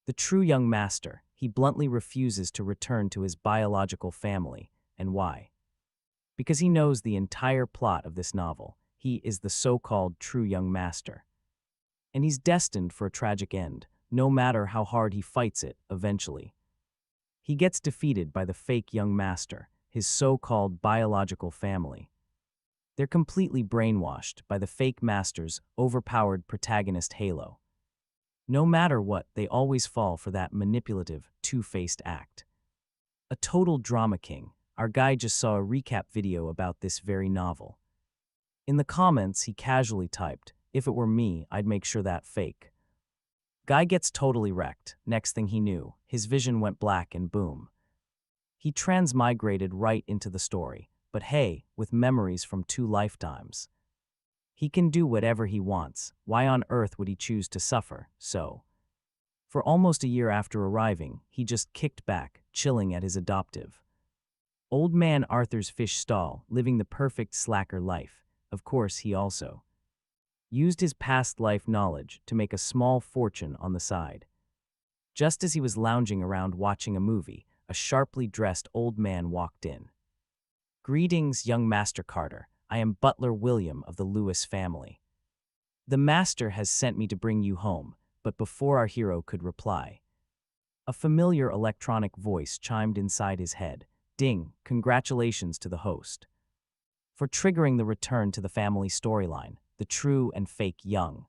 The true young master, he bluntly refuses to return to his biological family. And why? Because he knows the entire plot of this novel. He is the so-called true young master. And he's destined for a tragic end, no matter how hard he fights it eventually. He gets defeated by the fake young master, his so-called biological family. They're completely brainwashed by the fake master's overpowered protagonist halo. No matter what, they always fall for that manipulative, two-faced act. A total drama king. Our guy just saw a recap video about this very novel. In the comments, he casually typed, "If it were me, I'd make sure that fake." Guy gets totally wrecked. Next thing he knew, his vision went black and boom. He transmigrated right into the story, but hey, with memories from 2 lifetimes. He can do whatever he wants. Why on earth would he choose to suffer? So, for almost a year after arriving, he just kicked back, chilling at his adoptive old man Arthur's fish stall, living the perfect slacker life. Of course, he also used his past life knowledge to make a small fortune on the side. Just as he was lounging around watching a movie, a sharply dressed old man walked in. "Greetings, young Master Carter. I am Butler William of the Lewis family. The master has sent me to bring you home." But before our hero could reply, a familiar electronic voice chimed inside his head. Ding, congratulations to the host for triggering the return to the family storyline, the true and fake young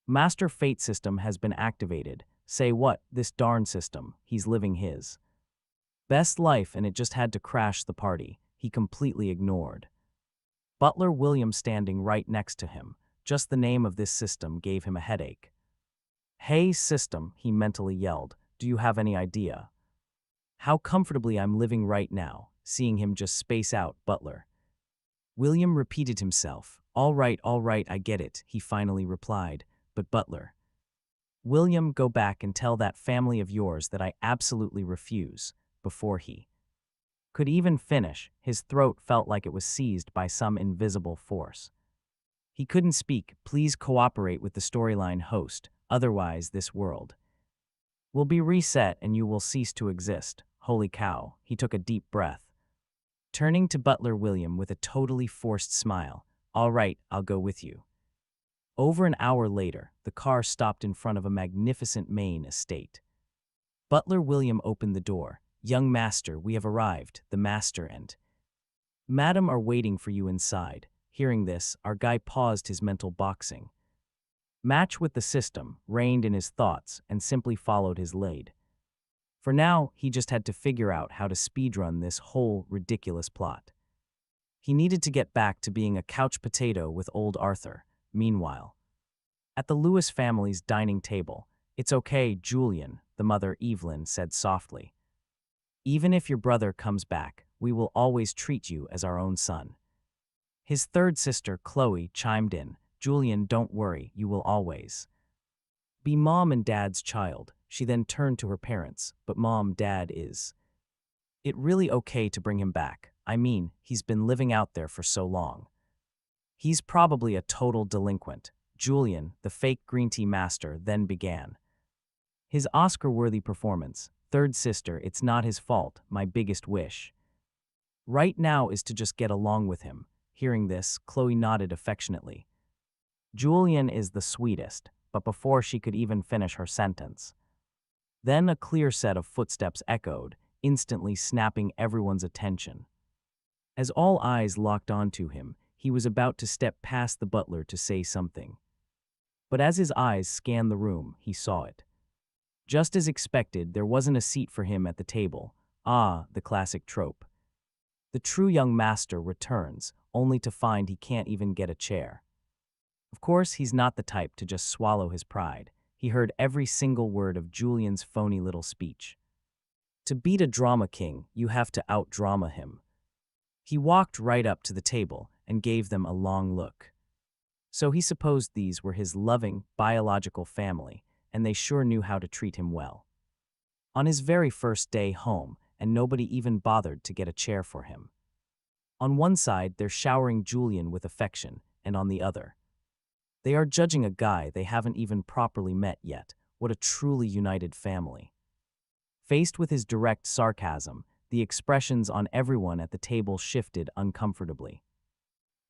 master fate system has been activated. Say what, this darn system, he's living his best life and it just had to crash the party. He completely ignored Butler William standing right next to him. Just the name of this system gave him a headache. "Hey, system," he mentally yelled, "do you have any idea how comfortably I'm living right now?" Seeing him just space out, Butler William repeated himself. All right, I get it," he finally replied. "But Butler William, go back and tell that family of yours that I absolutely refuse." Before he could even finish, his throat felt like it was seized by some invisible force. He couldn't speak. "Please cooperate with the storyline host, otherwise this world will be reset and you will cease to exist." Holy cow, he took a deep breath, turning to Butler William with a totally forced smile. "All right, I'll go with you." Over an hour later, the car stopped in front of a magnificent Maine estate. Butler William opened the door. "Young master, we have arrived. The master and madam are waiting for you inside." Hearing this, our guy paused his mental boxing match with the system, reined in his thoughts, and simply followed his lead. For now, he just had to figure out how to speedrun this whole ridiculous plot. He needed to get back to being a couch potato with old Arthur. Meanwhile, at the Lewis family's dining table, "It's okay, Julian," the mother Evelyn said softly. "Even if your brother comes back, we will always treat you as our own son." His third sister, Chloe, chimed in. "Julian, don't worry, you will always be mom and dad's child." She then turned to her parents. "But mom, dad, is it really okay to bring him back? I mean, he's been living out there for so long. He's probably a total delinquent." Julian, the fake green tea master, then began his Oscar-worthy performance. "Third sister, it's not his fault. My biggest wish right now is to just get along with him." Hearing this, Chloe nodded affectionately. "Julian is the sweetest," but before she could even finish her sentence, then a clear set of footsteps echoed, instantly snapping everyone's attention. As all eyes locked onto him, he was about to step past the butler to say something. But as his eyes scanned the room, he saw it. Just as expected, there wasn't a seat for him at the table. Ah, the classic trope. The true young master returns, only to find he can't even get a chair. Of course, he's not the type to just swallow his pride. He heard every single word of Julian's phony little speech. To beat a drama king, you have to out-drama him. He walked right up to the table and gave them a long look. So he supposed these were his loving, biological family, and they sure knew how to treat him well. On his very first day home, and nobody even bothered to get a chair for him. On one side, they're showering Julian with affection, and on the other, they are judging a guy they haven't even properly met yet. What a truly united family. Faced with his direct sarcasm, the expressions on everyone at the table shifted uncomfortably.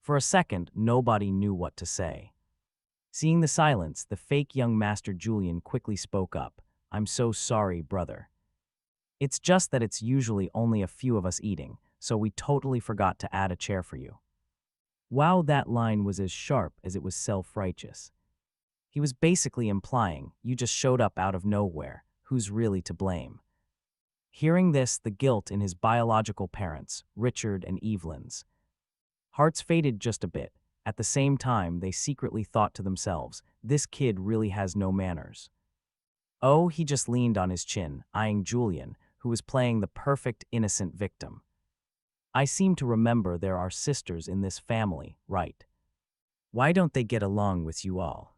For a second, nobody knew what to say. Seeing the silence, the fake young Master Julian quickly spoke up. "I'm so sorry, brother. It's just that it's usually only a few of us eating, so we totally forgot to add a chair for you." Wow, that line was as sharp as it was self-righteous. He was basically implying, you just showed up out of nowhere, who's really to blame? Hearing this, the guilt in his biological parents, Richard and Evelyn's hearts faded just a bit. At the same time, they secretly thought to themselves, this kid really has no manners. Oh, he just leaned on his chin, eyeing Julian, who was playing the perfect innocent victim. "I seem to remember there are sisters in this family, right? Why don't they get along with you all?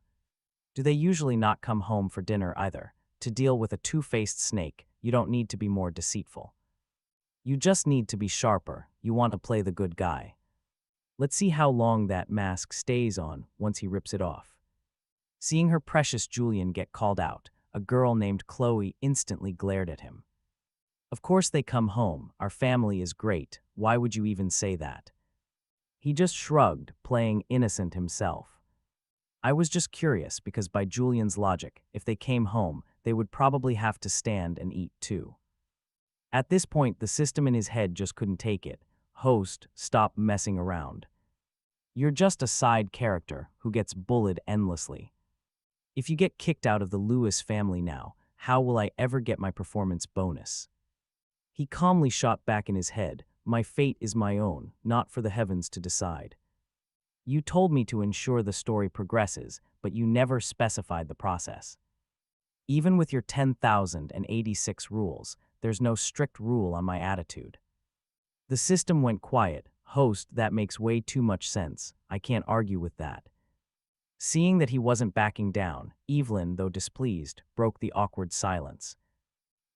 Do they usually not come home for dinner either? To deal with a two-faced snake, you don't need to be more deceitful. You just need to be sharper. You want to play the good guy. Let's see how long that mask stays on once he rips it off." Seeing her precious Julian get called out, a girl named Chloe instantly glared at him. "Of course they come home. Our family is great. Why would you even say that?" He just shrugged, playing innocent himself. "I was just curious because by Julian's logic, if they came home, they would probably have to stand and eat too." At this point, the system in his head just couldn't take it. "Host, stop messing around. You're just a side character who gets bullied endlessly. If you get kicked out of the Lewis family now, how will I ever get my performance bonus?" He calmly shot back in his head, "My fate is my own, not for the heavens to decide. You told me to ensure the story progresses, but you never specified the process. Even with your 10,086 rules, there's no strict rule on my attitude." The system went quiet. "Host, that makes way too much sense. I can't argue with that." Seeing that he wasn't backing down, Evelyn, though displeased, broke the awkward silence.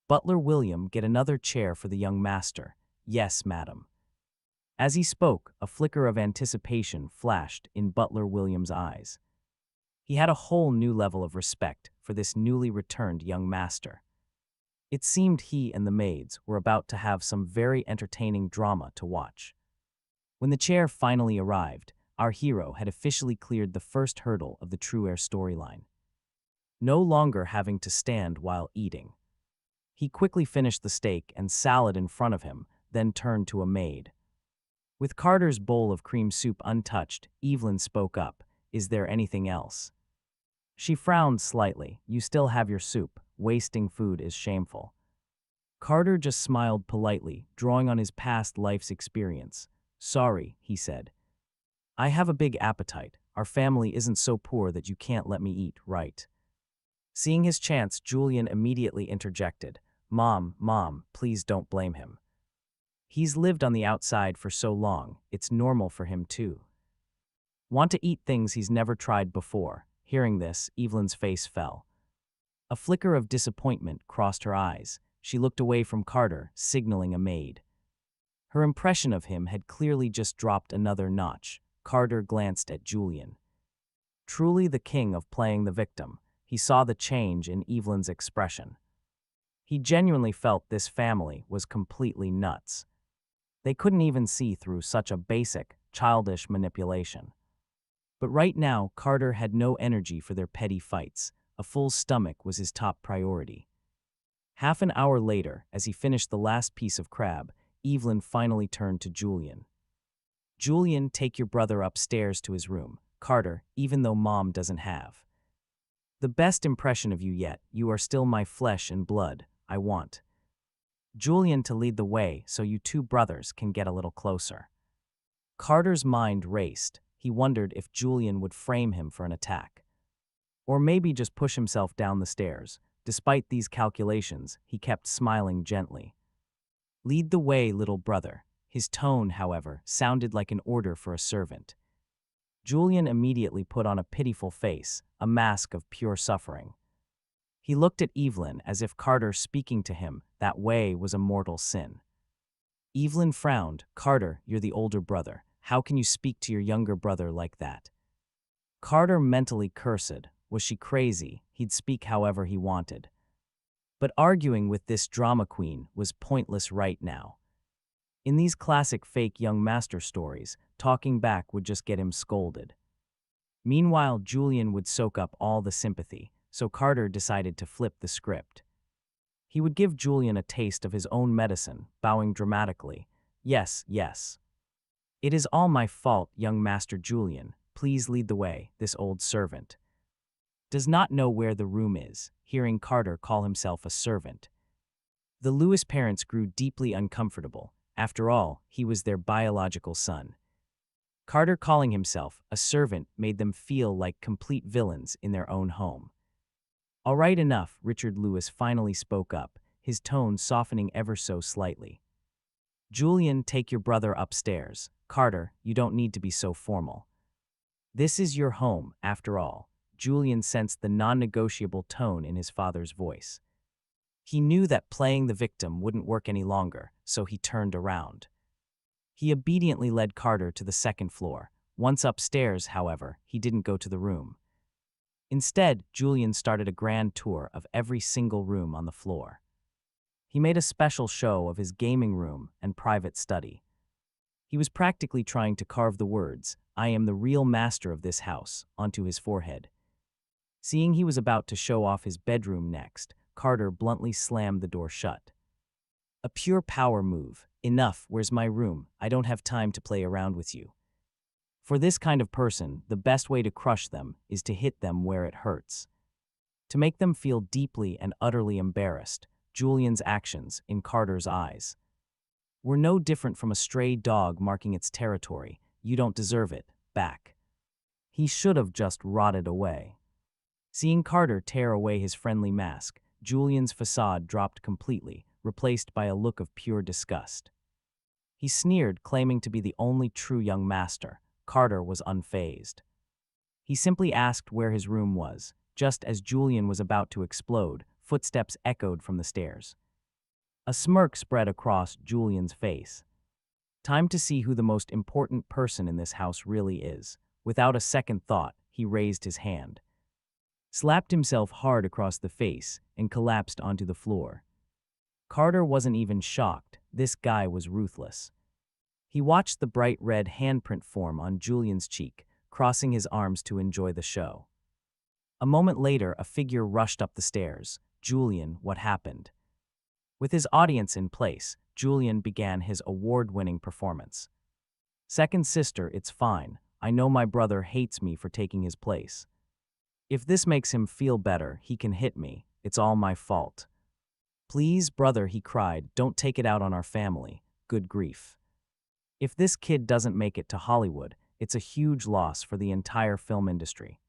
"Butler William, get another chair for the young master." "Yes, madam." As he spoke, a flicker of anticipation flashed in Butler William's eyes. He had a whole new level of respect for this newly returned young master. It seemed he and the maids were about to have some very entertaining drama to watch. When the chair finally arrived, our hero had officially cleared the first hurdle of the True Heir storyline. No longer having to stand while eating. He quickly finished the steak and salad in front of him, then turned to a maid. With Carter's bowl of cream soup untouched, Evelyn spoke up, "Is there anything else?" She frowned slightly. "You still have your soup. Wasting food is shameful." Carter just smiled politely, drawing on his past life's experience. "Sorry," he said. "I have a big appetite. Our family isn't so poor that you can't let me eat, right?" Seeing his chance, Julian immediately interjected. Mom, please don't blame him. He's lived on the outside for so long, it's normal for him too. Want to eat things he's never tried before." Hearing this, Evelyn's face fell. A flicker of disappointment crossed her eyes. She looked away from Carter, signaling a maid. Her impression of him had clearly just dropped another notch. Carter glanced at Julian. Truly the king of playing the victim, he saw the change in Evelyn's expression. He genuinely felt this family was completely nuts. They couldn't even see through such a basic, childish manipulation. But right now, Carter had no energy for their petty fights. A full stomach was his top priority. Half an hour later, as he finished the last piece of crab, Evelyn finally turned to Julian. "Julian, take your brother upstairs to his room. Carter, even though Mom doesn't have the best impression of you yet, you are still my flesh and blood. I want Julian to lead the way so you two brothers can get a little closer." Carter's mind raced. He wondered if Julian would frame him for an attack. Or maybe just push himself down the stairs. Despite these calculations, he kept smiling gently. "Lead the way, little brother." His tone, however, sounded like an order for a servant. Julian immediately put on a pitiful face, a mask of pure suffering. He looked at Evelyn as if Carter speaking to him that way was a mortal sin. Evelyn frowned. "Carter, you're the older brother. How can you speak to your younger brother like that?" Carter mentally cursed. Was she crazy? He'd speak however he wanted. But arguing with this drama queen was pointless right now. In these classic fake young master stories, talking back would just get him scolded. Meanwhile, Julian would soak up all the sympathy, so Carter decided to flip the script. He would give Julian a taste of his own medicine, bowing dramatically. Yes, yes. It is all my fault, young Master Julian. Please lead the way, this old servant. Does not know where the room is, hearing Carter call himself a servant. The Lewis parents grew deeply uncomfortable. After all, he was their biological son. Carter calling himself a servant made them feel like complete villains in their own home. All right, enough, Richard Lewis finally spoke up, his tone softening ever so slightly. Julian, take your brother upstairs. Carter, you don't need to be so formal. This is your home, after all. Julian sensed the non-negotiable tone in his father's voice. He knew that playing the victim wouldn't work any longer, so he turned around. He obediently led Carter to the second floor. Once upstairs, however, he didn't go to the room. Instead, Julian started a grand tour of every single room on the floor. He made a special show of his gaming room and private study. He was practically trying to carve the words, "I am the real master of this house," onto his forehead. Seeing he was about to show off his bedroom next, Carter bluntly slammed the door shut. A pure power move. Enough, where's my room? I don't have time to play around with you. For this kind of person, the best way to crush them is to hit them where it hurts. To make them feel deeply and utterly embarrassed, Julian's actions, in Carter's eyes, were no different from a stray dog marking its territory. You don't deserve it, back. He should have just rotted away. Seeing Carter tear away his friendly mask, Julian's facade dropped completely, replaced by a look of pure disgust. He sneered, claiming to be the only true young master. Carter was unfazed. He simply asked where his room was. Just as Julian was about to explode, footsteps echoed from the stairs. A smirk spread across Julian's face. Time to see who the most important person in this house really is. Without a second thought, he raised his hand, slapped himself hard across the face, and collapsed onto the floor. Carter wasn't even shocked. This guy was ruthless. He watched the bright red handprint form on Julian's cheek, crossing his arms to enjoy the show. A moment later, a figure rushed up the stairs. Julian, what happened? With his audience in place, Julian began his award-winning performance. Second sister, it's fine. I know my brother hates me for taking his place. If this makes him feel better, he can hit me. It's all my fault. Please, brother, he cried, don't take it out on our family. Good grief. If this kid doesn't make it to Hollywood, it's a huge loss for the entire film industry.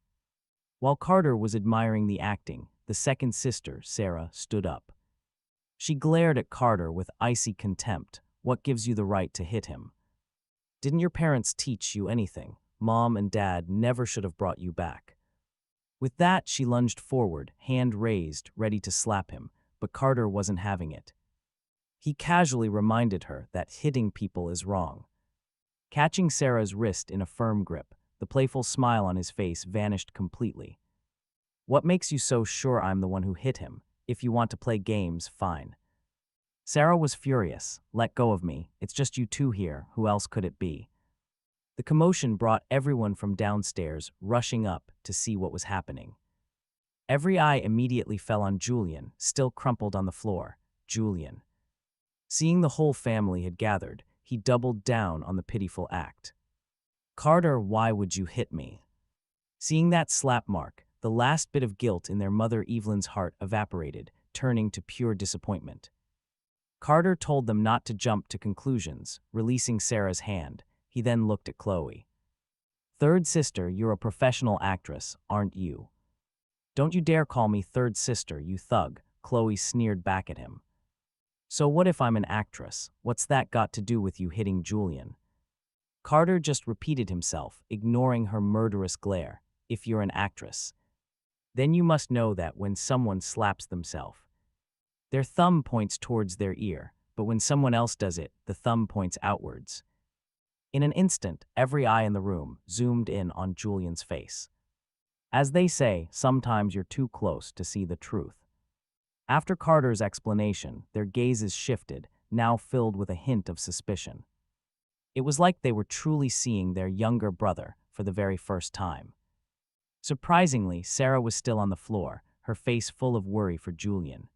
While Carter was admiring the acting, the second sister, Sarah, stood up. She glared at Carter with icy contempt. What gives you the right to hit him? Didn't your parents teach you anything? Mom and Dad never should have brought you back. With that, she lunged forward, hand raised, ready to slap him, but Carter wasn't having it. He casually reminded her that hitting people is wrong. Catching Sarah's wrist in a firm grip, the playful smile on his face vanished completely. What makes you so sure I'm the one who hit him? If you want to play games, fine. Sarah was furious. Let go of me. It's just you two here. Who else could it be? The commotion brought everyone from downstairs rushing up to see what was happening. Every eye immediately fell on Julian, still crumpled on the floor. Julian. Seeing the whole family had gathered, he doubled down on the pitiful act. Carter, why would you hit me? Seeing that slap mark, the last bit of guilt in their mother Evelyn's heart evaporated, turning to pure disappointment. Carter told them not to jump to conclusions, releasing Sarah's hand. He then looked at Chloe. Third sister, you're a professional actress, aren't you? Don't you dare call me third sister, you thug, Chloe sneered back at him. So what if I'm an actress? What's that got to do with you hitting Julian? Carter just repeated himself, ignoring her murderous glare. If you're an actress, then you must know that when someone slaps themselves, their thumb points towards their ear, but when someone else does it, the thumb points outwards. In an instant, every eye in the room zoomed in on Julian's face. As they say, sometimes you're too close to see the truth. After Carter's explanation, their gazes shifted, now filled with a hint of suspicion. It was like they were truly seeing their younger brother for the very first time. Surprisingly, Sarah was still on the floor, her face full of worry for Julian.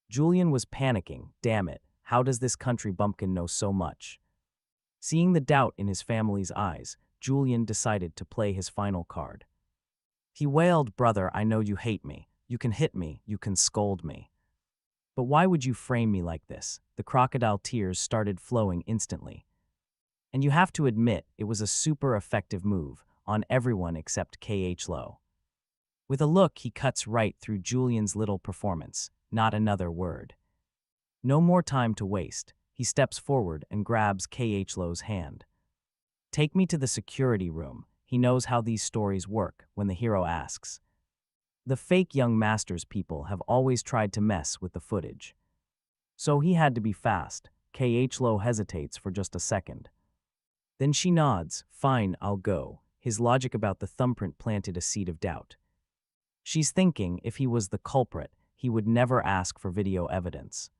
Julian was panicking. Damn it, how does this country bumpkin know so much? Seeing the doubt in his family's eyes, Julian decided to play his final card. He wailed, "Brother, I know you hate me. You can hit me, you can scold me. But why would you frame me like this?" The crocodile tears started flowing instantly. And you have to admit, it was a super effective move on everyone except K.H. Lowe. With a look, he cuts right through Julian's little performance, not another word. No more time to waste. He steps forward and grabs K.H. Lowe's hand. "Take me to the security room." He knows how these stories work when the hero asks. The fake young masters people have always tried to mess with the footage. So he had to be fast. K.H. Lowe hesitates for just a second. Then she nods. "Fine, I'll go." His logic about the thumbprint planted a seed of doubt. She's thinking if he was the culprit, he would never ask for video evidence.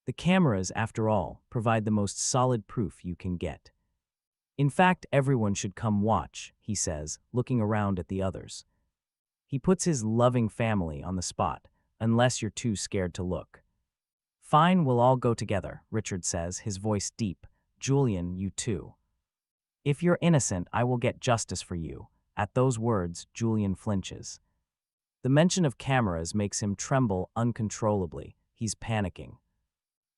The cameras, after all, provide the most solid proof you can get. In fact, everyone should come watch, he says, looking around at the others. He puts his loving family on the spot, unless you're too scared to look. "Fine, we'll all go together," Richard says, his voice deep. "Julian, you too. If you're innocent, I will get justice for you." At those words, Julian flinches. The mention of cameras makes him tremble uncontrollably. He's panicking.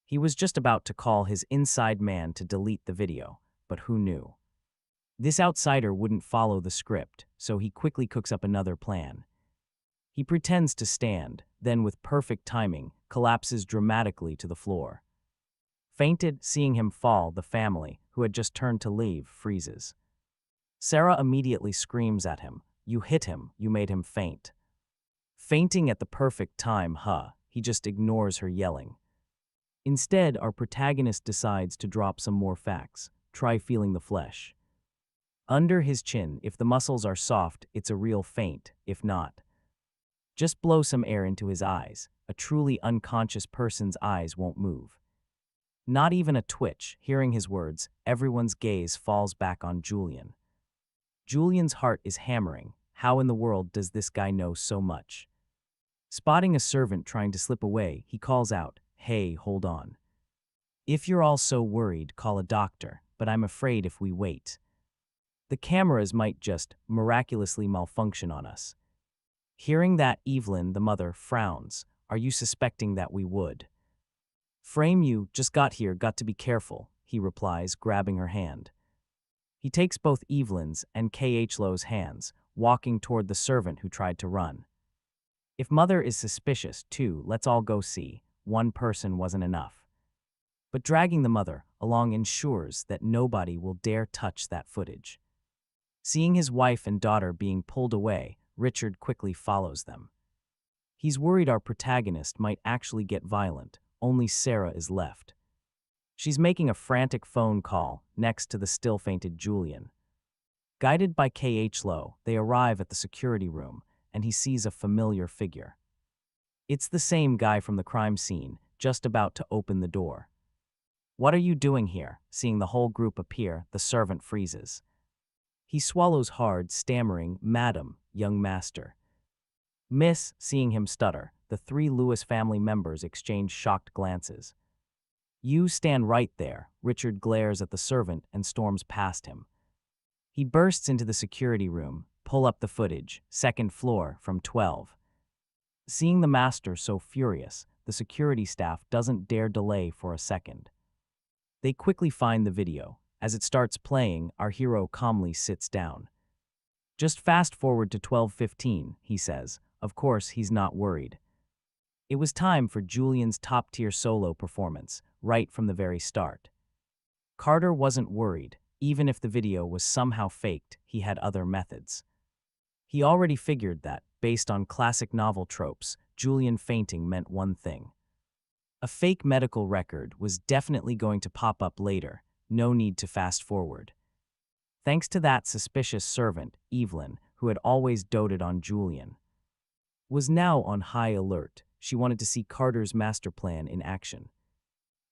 He was just about to call his inside man to delete the video, but who knew? This outsider wouldn't follow the script, so he quickly cooks up another plan. He pretends to stand, then with perfect timing, collapses dramatically to the floor. Fainted, seeing him fall, the family, who had just turned to leave, freezes. Sarah immediately screams at him, "You hit him, you made him faint." Fainting at the perfect time, he just ignores her yelling. Instead, our protagonist decides to drop some more facts. Try feeling the flesh. Under his chin, if the muscles are soft, it's a real faint. If not, just blow some air into his eyes. A truly unconscious person's eyes won't move. Not even a twitch. Hearing his words, everyone's gaze falls back on Julian. Julian's heart is hammering. How in the world does this guy know so much? Spotting a servant trying to slip away, he calls out, "Hey, hold on. If you're all so worried, call a doctor, but I'm afraid if we wait, the cameras might just miraculously malfunction on us." Hearing that, Evelyn, the mother, frowns. "Are you suspecting that we would?" "Frame you, just got here, got to be careful," he replies, grabbing her hand. He takes both Evelyn's and K.H. Lowe's hands, walking toward the servant who tried to run. If mother is suspicious, too, let's all go see. One person wasn't enough. But dragging the mother along ensures that nobody will dare touch that footage. Seeing his wife and daughter being pulled away, Richard quickly follows them. He's worried our protagonist might actually get violent. Only Sarah is left. She's making a frantic phone call next to the still fainted Julian. Guided by K.H. Lowe, they arrive at the security room, and he sees a familiar figure. It's the same guy from the crime scene, just about to open the door. "What are you doing here?" Seeing the whole group appear, the servant freezes. He swallows hard, stammering, "Madam, young master." "Miss," seeing him stutter, the three Lewis family members exchange shocked glances. "You stand right there." Richard glares at the servant and storms past him. He bursts into the security room. "Pull up the footage, second floor, from 12. Seeing the master so furious, the security staff doesn't dare delay for a second. They quickly find the video. As it starts playing, our hero calmly sits down. "Just fast forward to 12:15, he says. Of course, he's not worried. It was time for Julian's top-tier solo performance, right from the very start. Carter wasn't worried. Even if the video was somehow faked, he had other methods. He already figured that, based on classic novel tropes, Julian fainting meant one thing. A fake medical record was definitely going to pop up later. No need to fast forward. Thanks to that suspicious servant, Evelyn, who had always doted on Julian, was now on high alert. She wanted to see Carter's master plan in action.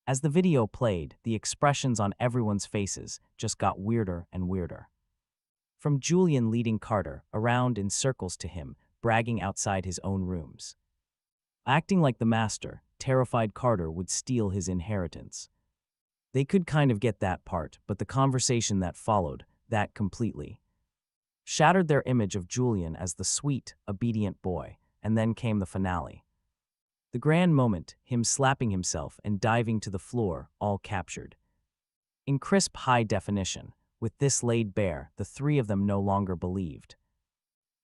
As the video played, the expressions on everyone's faces just got weirder and weirder. From Julian leading Carter around in circles to him, bragging outside his own rooms. Acting like the master, terrified Carter would steal his inheritance. They could kind of get that part, but the conversation that followed, that completely shattered their image of Julian as the sweet, obedient boy, and then came the finale. The grand moment, him slapping himself and diving to the floor, all captured in crisp high definition. With this laid bare, the three of them no longer believed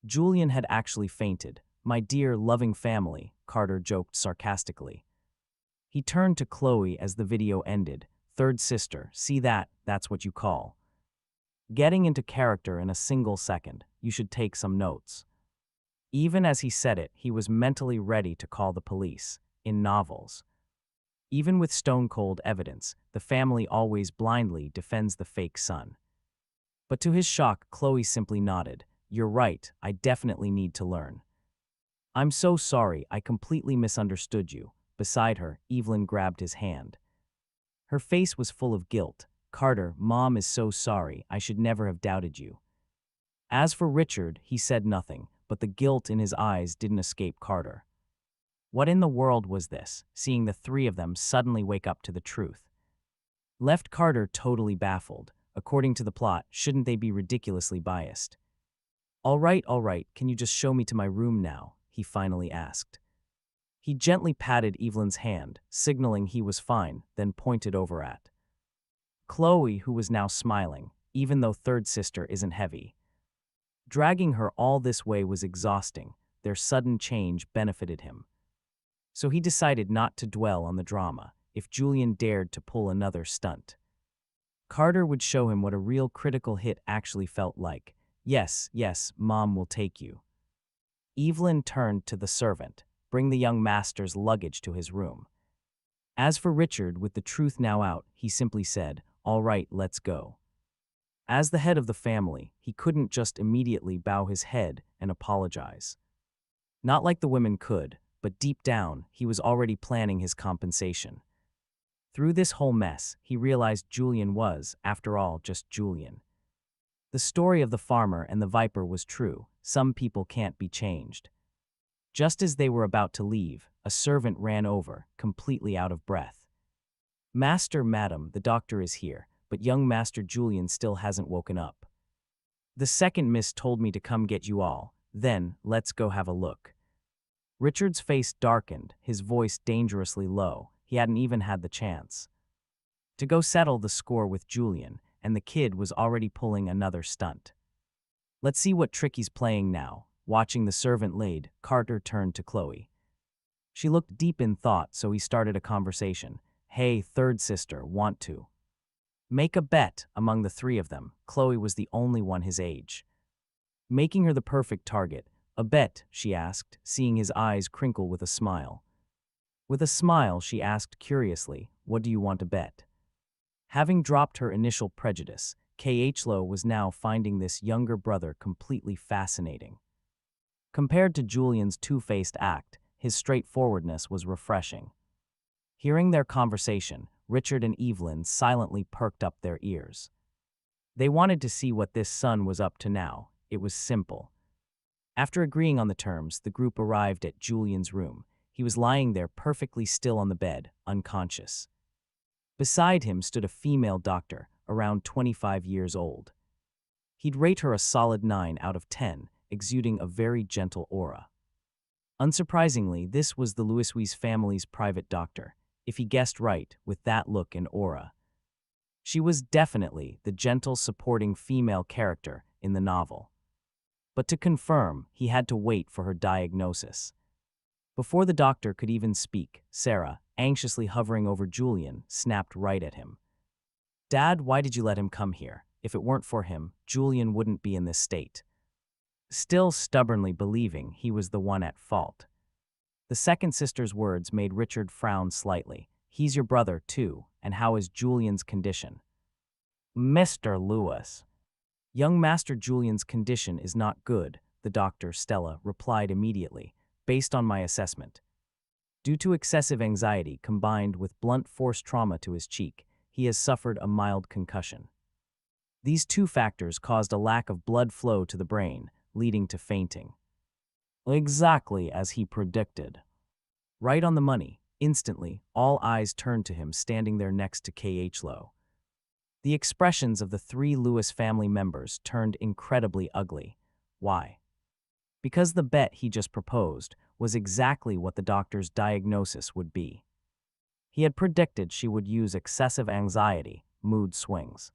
Julian had actually fainted. "My dear, loving family," Carter joked sarcastically. He turned to Chloe as the video ended. "Third sister, see that? That's what you call getting into character in a single second. You should take some notes." Even as he said it, he was mentally ready to call the police. In novels, even with stone-cold evidence, the family always blindly defends the fake son. But to his shock, Chloe simply nodded. "You're right, I definitely need to learn." "I'm so sorry, I completely misunderstood you." Beside her, Evelyn grabbed his hand. Her face was full of guilt. "Carter, Mom is so sorry, I should never have doubted you." As for Richard, he said nothing, but the guilt in his eyes didn't escape Carter. What in the world was this, seeing the three of them suddenly wake up to the truth? Left Carter totally baffled. According to the plot, shouldn't they be ridiculously biased? All right, can you just show me to my room now?" he finally asked. He gently patted Evelyn's hand, signaling he was fine, then pointed over at Chloe, who was now smiling, even though third sister isn't heavy. Dragging her all this way was exhausting. Their sudden change benefited him. So he decided not to dwell on the drama. If Julian dared to pull another stunt, Carter would show him what a real critical hit actually felt like. Yes, Mom will take you." Evelyn turned to the servant. "Bring the young master's luggage to his room." As for Richard, with the truth now out, he simply said, "All right, let's go." As the head of the family, he couldn't just immediately bow his head and apologize. Not like the women could, but deep down, he was already planning his compensation. Through this whole mess, he realized Julian was, after all, just Julian. The story of the farmer and the viper was true. Some people can't be changed. Just as they were about to leave, a servant ran over, completely out of breath. "Master, madam, the doctor is here, but young Master Julian still hasn't woken up. The second miss told me to come get you all. Then, let's go have a look." Richard's face darkened, his voice dangerously low. He hadn't even had the chance to go settle the score with Julian, and the kid was already pulling another stunt. "Let's see what trick he's playing now." Watching the servant lead, Carter turned to Chloe. She looked deep in thought, so he started a conversation. "Hey, third sister, want to make a bet?" Among the three of them, Chloe was the only one his age, making her the perfect target. "A bet?" she asked, seeing his eyes crinkle with a smile. With a smile, she asked curiously, "What do you want to bet?" Having dropped her initial prejudice, Khlo was now finding this younger brother completely fascinating. Compared to Julian's two-faced act, his straightforwardness was refreshing. Hearing their conversation, Richard and Evelyn silently perked up their ears. They wanted to see what this son was up to now. It was simple. After agreeing on the terms, the group arrived at Julian's room. He was lying there perfectly still on the bed, unconscious. Beside him stood a female doctor, around 25 years old. He'd rate her a solid 9 out of 10, exuding a very gentle aura. Unsurprisingly, this was the Louis's family's private doctor, if he guessed right, with that look and aura. She was definitely the gentle, supporting female character in the novel. But to confirm, he had to wait for her diagnosis. Before the doctor could even speak, Sarah, anxiously hovering over Julian, snapped right at him. "Dad, why did you let him come here? If it weren't for him, Julian wouldn't be in this state." Still stubbornly believing he was the one at fault. The second sister's words made Richard frown slightly. "He's your brother, too, and how is Julian's condition?" "Mr. Lewis, Young Master Julian's condition is not good, the doctor, Stella, replied immediately, based on my assessment. Due to excessive anxiety combined with blunt force trauma to his cheek, he has suffered a mild concussion. These two factors caused a lack of blood flow to the brain, leading to fainting. Exactly as he predicted. Right on the money. Instantly, all eyes turned to him standing there next to K.H. Lowe. The expressions of the three Lewis family members turned incredibly ugly. Why? Because the bet he just proposed was exactly what the doctor's diagnosis would be. He had predicted she would use excessive anxiety, mood swings,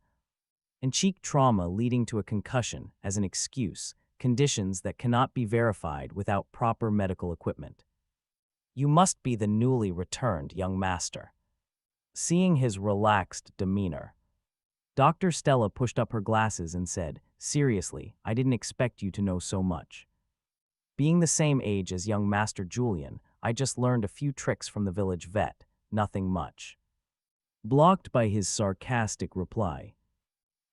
and cheek trauma leading to a concussion as an excuse, conditions that cannot be verified without proper medical equipment. You must be the newly returned young master. Seeing his relaxed demeanor, Dr. Stella pushed up her glasses and said, "Seriously, I didn't expect you to know so much. Being the same age as young Master Julian, I just learned a few tricks from the village vet, nothing much." Blocked by his sarcastic reply,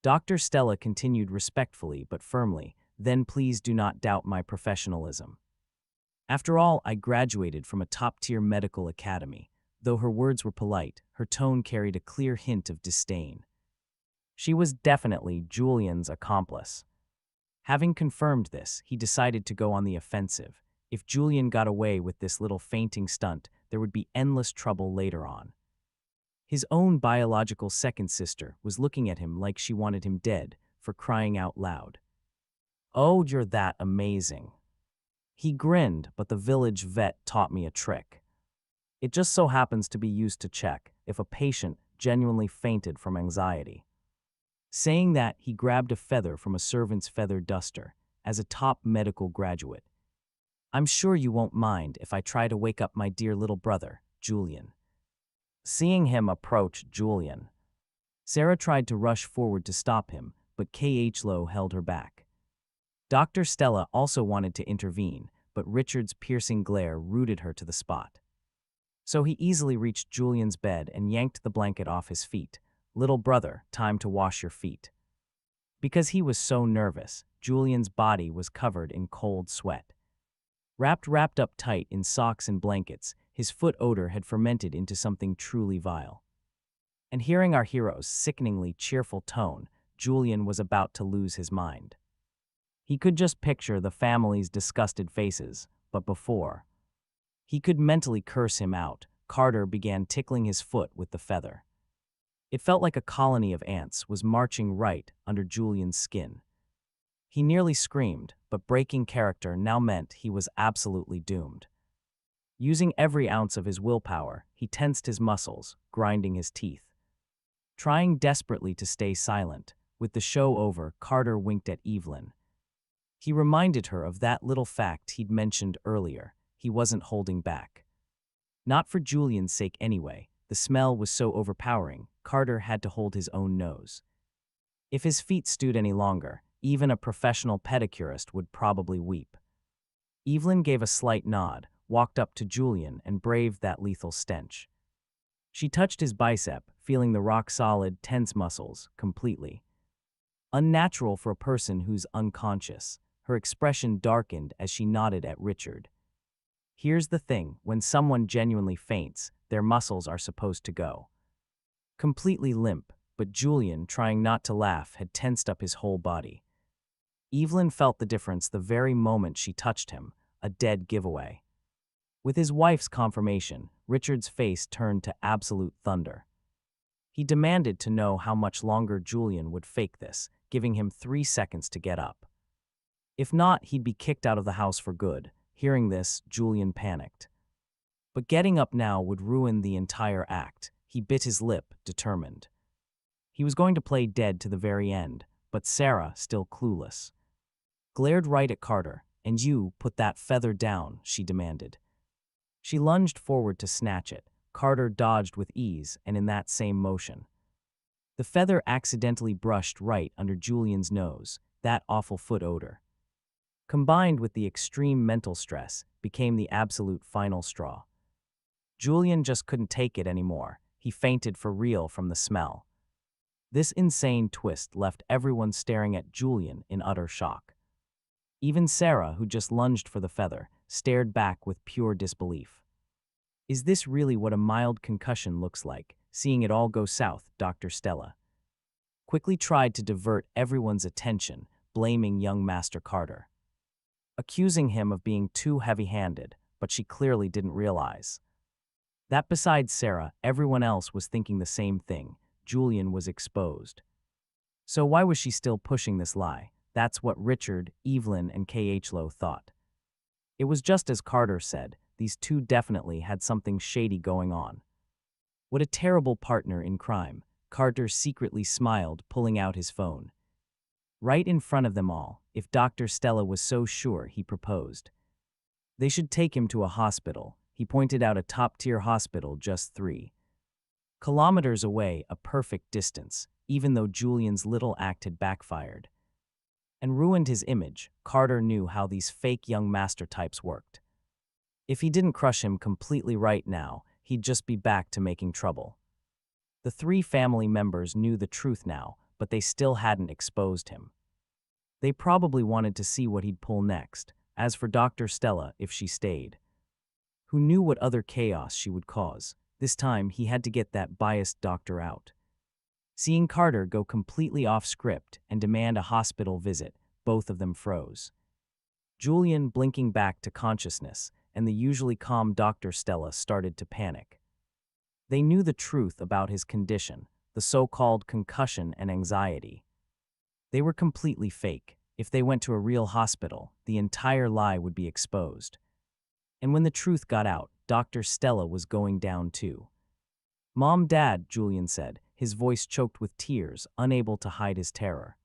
Dr. Stella continued respectfully but firmly, "Then please do not doubt my professionalism. After all, I graduated from a top-tier medical academy." Though her words were polite, her tone carried a clear hint of disdain. She was definitely Julian's accomplice. Having confirmed this, he decided to go on the offensive. If Julian got away with this little fainting stunt, there would be endless trouble later on. His own biological second sister was looking at him like she wanted him dead, for crying out loud. "Oh, you're that amazing." He grinned, "But the village vet taught me a trick. It just so happens to be used to check if a patient genuinely fainted from anxiety." Saying that, he grabbed a feather from a servant's feather duster. As a top medical graduate, "I'm sure you won't mind if I try to wake up my dear little brother, Julian." Seeing him approach Julian, Sarah tried to rush forward to stop him, but K.H. Lowe held her back. Dr. Stella also wanted to intervene, but Richard's piercing glare rooted her to the spot. So he easily reached Julian's bed and yanked the blanket off his feet. "Little brother, time to wash your feet." Because he was so nervous, Julian's body was covered in cold sweat. Wrapped up tight in socks and blankets, his foot odor had fermented into something truly vile. And hearing our hero's sickeningly cheerful tone, Julian was about to lose his mind. He could just picture the family's disgusted faces, but before he could mentally curse him out, Carter began tickling his foot with the feather. It felt like a colony of ants was marching right under Julian's skin. He nearly screamed, but breaking character now meant he was absolutely doomed. Using every ounce of his willpower, he tensed his muscles, grinding his teeth. Trying desperately to stay silent, with the show over, Carter winked at Evelyn. He reminded her of that little fact he'd mentioned earlier. He wasn't holding back. Not for Julian's sake anyway. The smell was so overpowering, Carter had to hold his own nose. If his feet stewed any longer, even a professional pedicurist would probably weep. Evelyn gave a slight nod, walked up to Julian, and braved that lethal stench. She touched his bicep, feeling the rock-solid, tense muscles completely. Unnatural for a person who's unconscious, her expression darkened as she nodded at Richard. Here's the thing, when someone genuinely faints, their muscles are supposed to go completely limp, but Julian, trying not to laugh, had tensed up his whole body. Evelyn felt the difference the very moment she touched him, a dead giveaway. With his wife's confirmation, Richard's face turned to absolute thunder. He demanded to know how much longer Julian would fake this, giving him 3 seconds to get up. If not, he'd be kicked out of the house for good. Hearing this, Julian panicked. But getting up now would ruin the entire act. He bit his lip, determined. He was going to play dead to the very end, but Sarah, still clueless, glared right at Carter. "And you, put that feather down," she demanded. She lunged forward to snatch it. Carter dodged with ease, and in that same motion, the feather accidentally brushed right under Julian's nose. That awful foot odor, combined with the extreme mental stress, became the absolute final straw. Julian just couldn't take it anymore. He fainted for real from the smell. This insane twist left everyone staring at Julian in utter shock. Even Sarah, who just lunged for the feather, stared back with pure disbelief. Is this really what a mild concussion looks like? Seeing it all go south, Dr. Stella quickly tried to divert everyone's attention, blaming young Master Carter, accusing him of being too heavy-handed, but she clearly didn't realize that besides Sarah, everyone else was thinking the same thing. Julian was exposed. So why was she still pushing this lie? That's what Richard, Evelyn, and K.H. Lowe thought. It was just as Carter said, these two definitely had something shady going on. What a terrible partner in crime. Carter secretly smiled, pulling out his phone. Right in front of them all, if Dr. Stella was so sure, he proposed. They should take him to a hospital. He pointed out a top-tier hospital just 3 kilometers away, a perfect distance, even though Julian's little act had backfired and ruined his image. Carter knew how these fake young master types worked. If he didn't crush him completely right now, he'd just be back to making trouble. The 3 family members knew the truth now, but they still hadn't exposed him. They probably wanted to see what he'd pull next. As for Dr. Stella, if she stayed, who knew what other chaos she would cause? This time, he had to get that biased doctor out. Seeing Carter go completely off script and demand a hospital visit, both of them froze. Julian, blinking back to consciousness, and the usually calm Dr. Stella started to panic. They knew the truth about his condition, the so-called concussion and anxiety. They were completely fake. If they went to a real hospital, the entire lie would be exposed. And when the truth got out, Dr. Stella was going down too. "Mom, Dad," Julian said, his voice choked with tears, unable to hide his terror.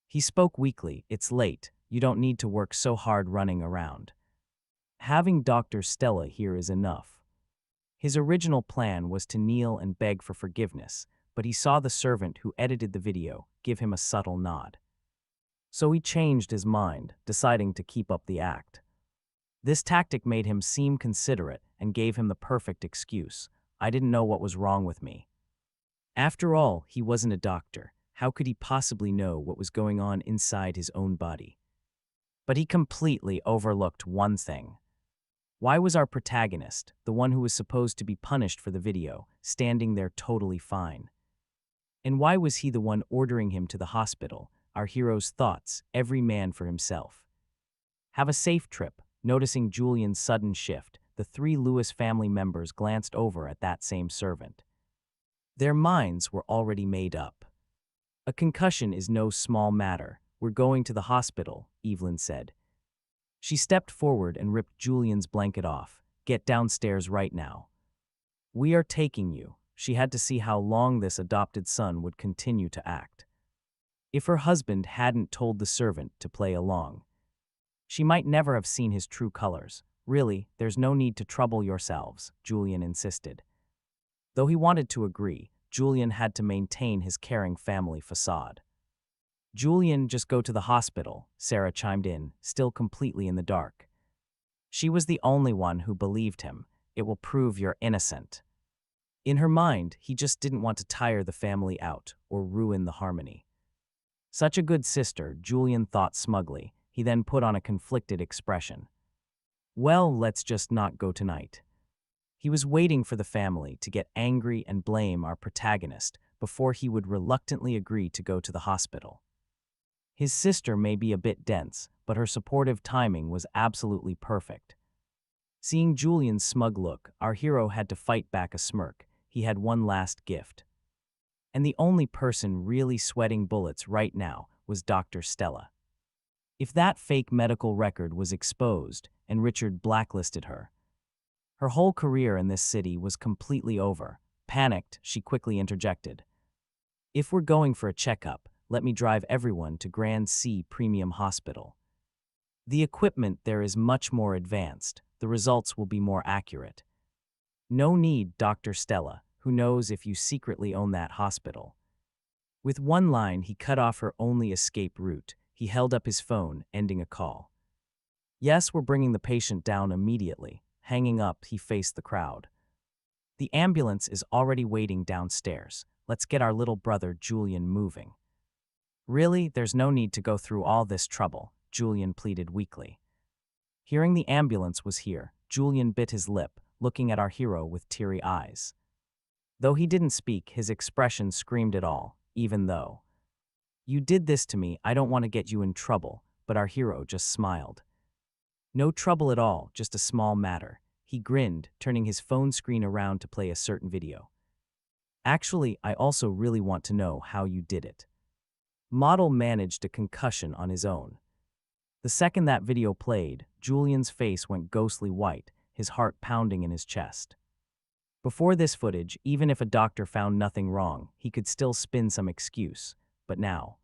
He spoke weakly. "It's late. You don't need to work so hard running around. Having Dr. Stella here is enough." His original plan was to kneel and beg for forgiveness, but he saw the servant who edited the video give him a subtle nod. So he changed his mind, deciding to keep up the act. This tactic made him seem considerate and gave him the perfect excuse. "I didn't know what was wrong with me." After all, he wasn't a doctor. How could he possibly know what was going on inside his own body? But he completely overlooked one thing. Why was our protagonist, the one who was supposed to be punished for the video, standing there totally fine? And why was he the one ordering him to the hospital? Our hero's thoughts, every man for himself. "Have a safe trip." Noticing Julian's sudden shift, the 3 Lewis family members glanced over at that same servant. Their minds were already made up. "A concussion is no small matter. We're going to the hospital," Evelyn said. She stepped forward and ripped Julian's blanket off. "Get downstairs right now. We are taking you." She had to see how long this adopted son would continue to act. If her husband hadn't told the servant to play along, she might never have seen his true colors. "Really, there's no need to trouble yourselves," Julian insisted. Though he wanted to agree, Julian had to maintain his caring family facade. "Julian, just go to the hospital," Sarah chimed in, still completely in the dark. She was the only one who believed him. "It will prove you're innocent." In her mind, he just didn't want to tire the family out or ruin the harmony. Such a good sister, Julian thought smugly. He then put on a conflicted expression. "Well, let's just not go tonight." He was waiting for the family to get angry and blame our protagonist before he would reluctantly agree to go to the hospital. His sister may be a bit dense, but her supportive timing was absolutely perfect. Seeing Julian's smug look, our hero had to fight back a smirk. He had one last gift. And the only person really sweating bullets right now was Dr. Stella. If that fake medical record was exposed and Richard blacklisted her, her whole career in this city was completely over. Panicked, she quickly interjected. "If we're going for a checkup, let me drive everyone to Grand C Premium Hospital. The equipment there is much more advanced. The results will be more accurate." "No need, Dr. Stella. Who knows if you secretly own that hospital?" With one line, he cut off her only escape route. He held up his phone, ending a call. "Yes, we're bringing the patient down immediately." Hanging up, he faced the crowd. "The ambulance is already waiting downstairs. Let's get our little brother Julian moving." "Really, there's no need to go through all this trouble," Julian pleaded weakly. Hearing the ambulance was here, Julian bit his lip, looking at our hero with teary eyes. Though he didn't speak, his expression screamed it all, even though. "You did this to me, I don't want to get you in trouble," but our hero just smiled. "No trouble at all, just a small matter." He grinned, turning his phone screen around to play a certain video. "Actually, I also really want to know how you did it." Model managed a concussion on his own. The second that video played, Julian's face went ghostly white, his heart pounding in his chest. Before this footage, even if a doctor found nothing wrong, he could still spin some excuse. But now,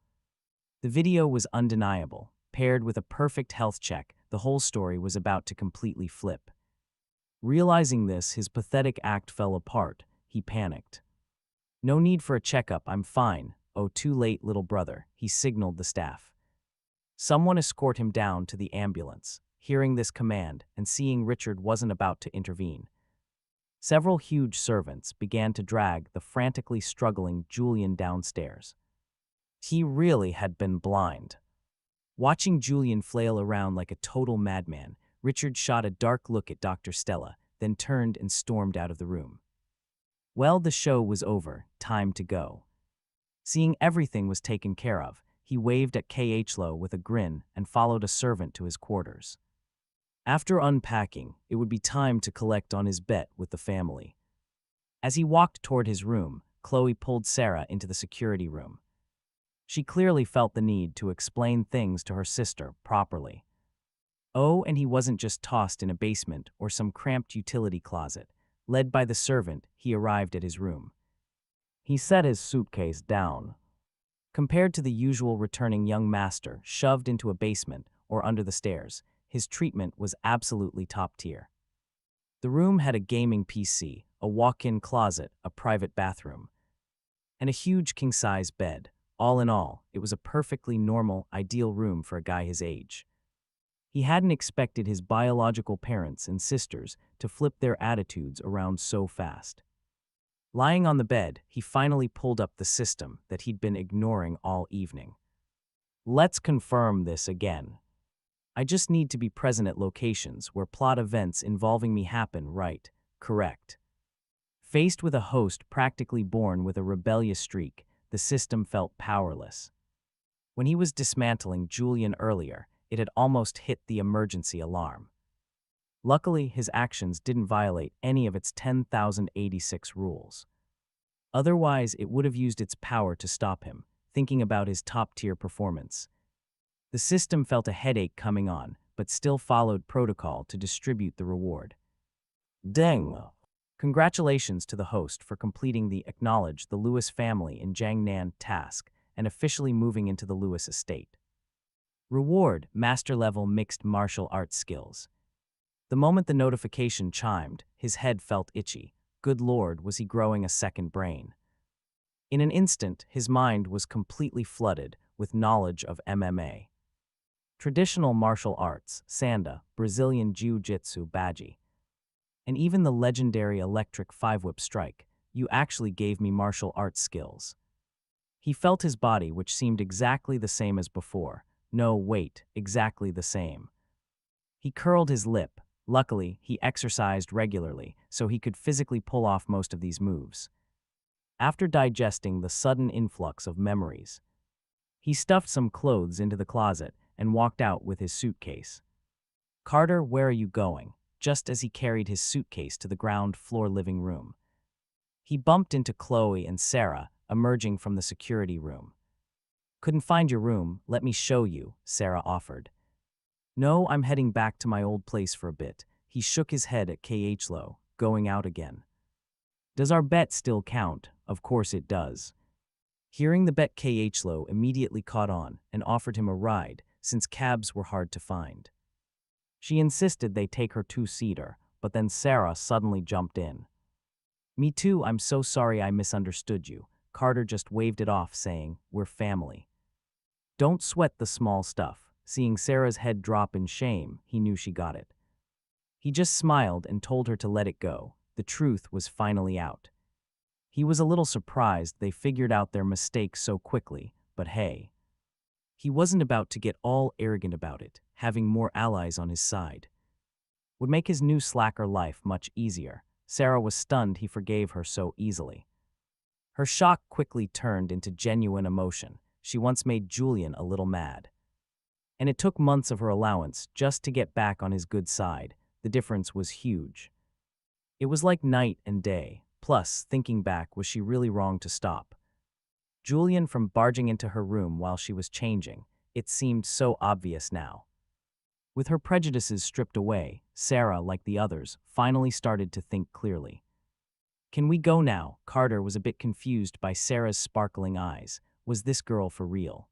the video was undeniable. Paired with a perfect health check, the whole story was about to completely flip. Realizing this, his pathetic act fell apart. He panicked. "No need for a checkup, I'm fine." "Oh, too late, little brother," he signaled the staff. Someone escort him down to the ambulance. Hearing this command, and seeing Richard wasn't about to intervene, several huge servants began to drag the frantically struggling Julian downstairs. He really had been blind. Watching Julian flail around like a total madman, Richard shot a dark look at Dr. Stella, then turned and stormed out of the room. Well, the show was over, time to go. Seeing everything was taken care of, he waved at Khlo with a grin and followed a servant to his quarters. After unpacking, it would be time to collect on his bet with the family. As he walked toward his room, Chloe pulled Sarah into the security room. She clearly felt the need to explain things to her sister properly. Oh, and he wasn't just tossed in a basement or some cramped utility closet. Led by the servant, he arrived at his room. He set his suitcase down. Compared to the usual returning young master shoved into a basement or under the stairs, his treatment was absolutely top tier. The room had a gaming PC, a walk-in closet, a private bathroom, and a huge king-size bed. All in all, it was a perfectly normal, ideal room for a guy his age. He hadn't expected his biological parents and sisters to flip their attitudes around so fast. Lying on the bed, he finally pulled up the system that he'd been ignoring all evening. "Let's confirm this again. I just need to be present at locations where plot events involving me happen, right? Correct." Faced with a host practically born with a rebellious streak, the system felt powerless. When he was dismantling Julian earlier, it had almost hit the emergency alarm. Luckily, his actions didn't violate any of its 10,086 rules. Otherwise, it would have used its power to stop him, thinking about his top-tier performance. The system felt a headache coming on, but still followed protocol to distribute the reward. Deng! Congratulations to the host for completing the Acknowledge the Lewis family in Jiangnan task and officially moving into the Lewis estate. Reward: Master-level mixed martial arts skills. The moment the notification chimed, his head felt itchy. Good lord, was he growing a second brain? In an instant, his mind was completely flooded with knowledge of MMA. Traditional martial arts, Sanda, Brazilian Jiu-Jitsu, Baji, and even the legendary electric 5-whip strike. You actually gave me martial arts skills. He felt his body, which seemed exactly the same as before. No, wait, exactly the same. He curled his lip. Luckily, he exercised regularly, so he could physically pull off most of these moves. After digesting the sudden influx of memories, he stuffed some clothes into the closet and walked out with his suitcase. "Carter, where are you going?" Just as he carried his suitcase to the ground floor living room, he bumped into Chloe and Sarah, emerging from the security room. "Couldn't find your room, let me show you," Sarah offered. "No, I'm heading back to my old place for a bit." He shook his head at Khlo, going out again. "Does our bet still count?" "Of course it does." Hearing the bet, Khlo immediately caught on and offered him a ride, since cabs were hard to find. She insisted they take her two-seater, but then Sarah suddenly jumped in. "Me too, I'm so sorry I misunderstood you." Carter just waved it off, saying, "We're family. Don't sweat the small stuff." Seeing Sarah's head drop in shame, he knew she got it. He just smiled and told her to let it go. The truth was finally out. He was a little surprised they figured out their mistake so quickly, but hey. He wasn't about to get all arrogant about it. Having more allies on his side would make his new slacker life much easier. Sarah was stunned he forgave her so easily. Her shock quickly turned into genuine emotion. She once made Julian a little mad. And it took months of her allowance just to get back on his good side. The difference was huge. It was like night and day. Plus, thinking back, was she really wrong to stop Julian from barging into her room while she was changing? It seemed so obvious now. With her prejudices stripped away, Sarah, like the others, finally started to think clearly. Can we go now? Carter was a bit confused by Sarah's sparkling eyes. Was this girl for real?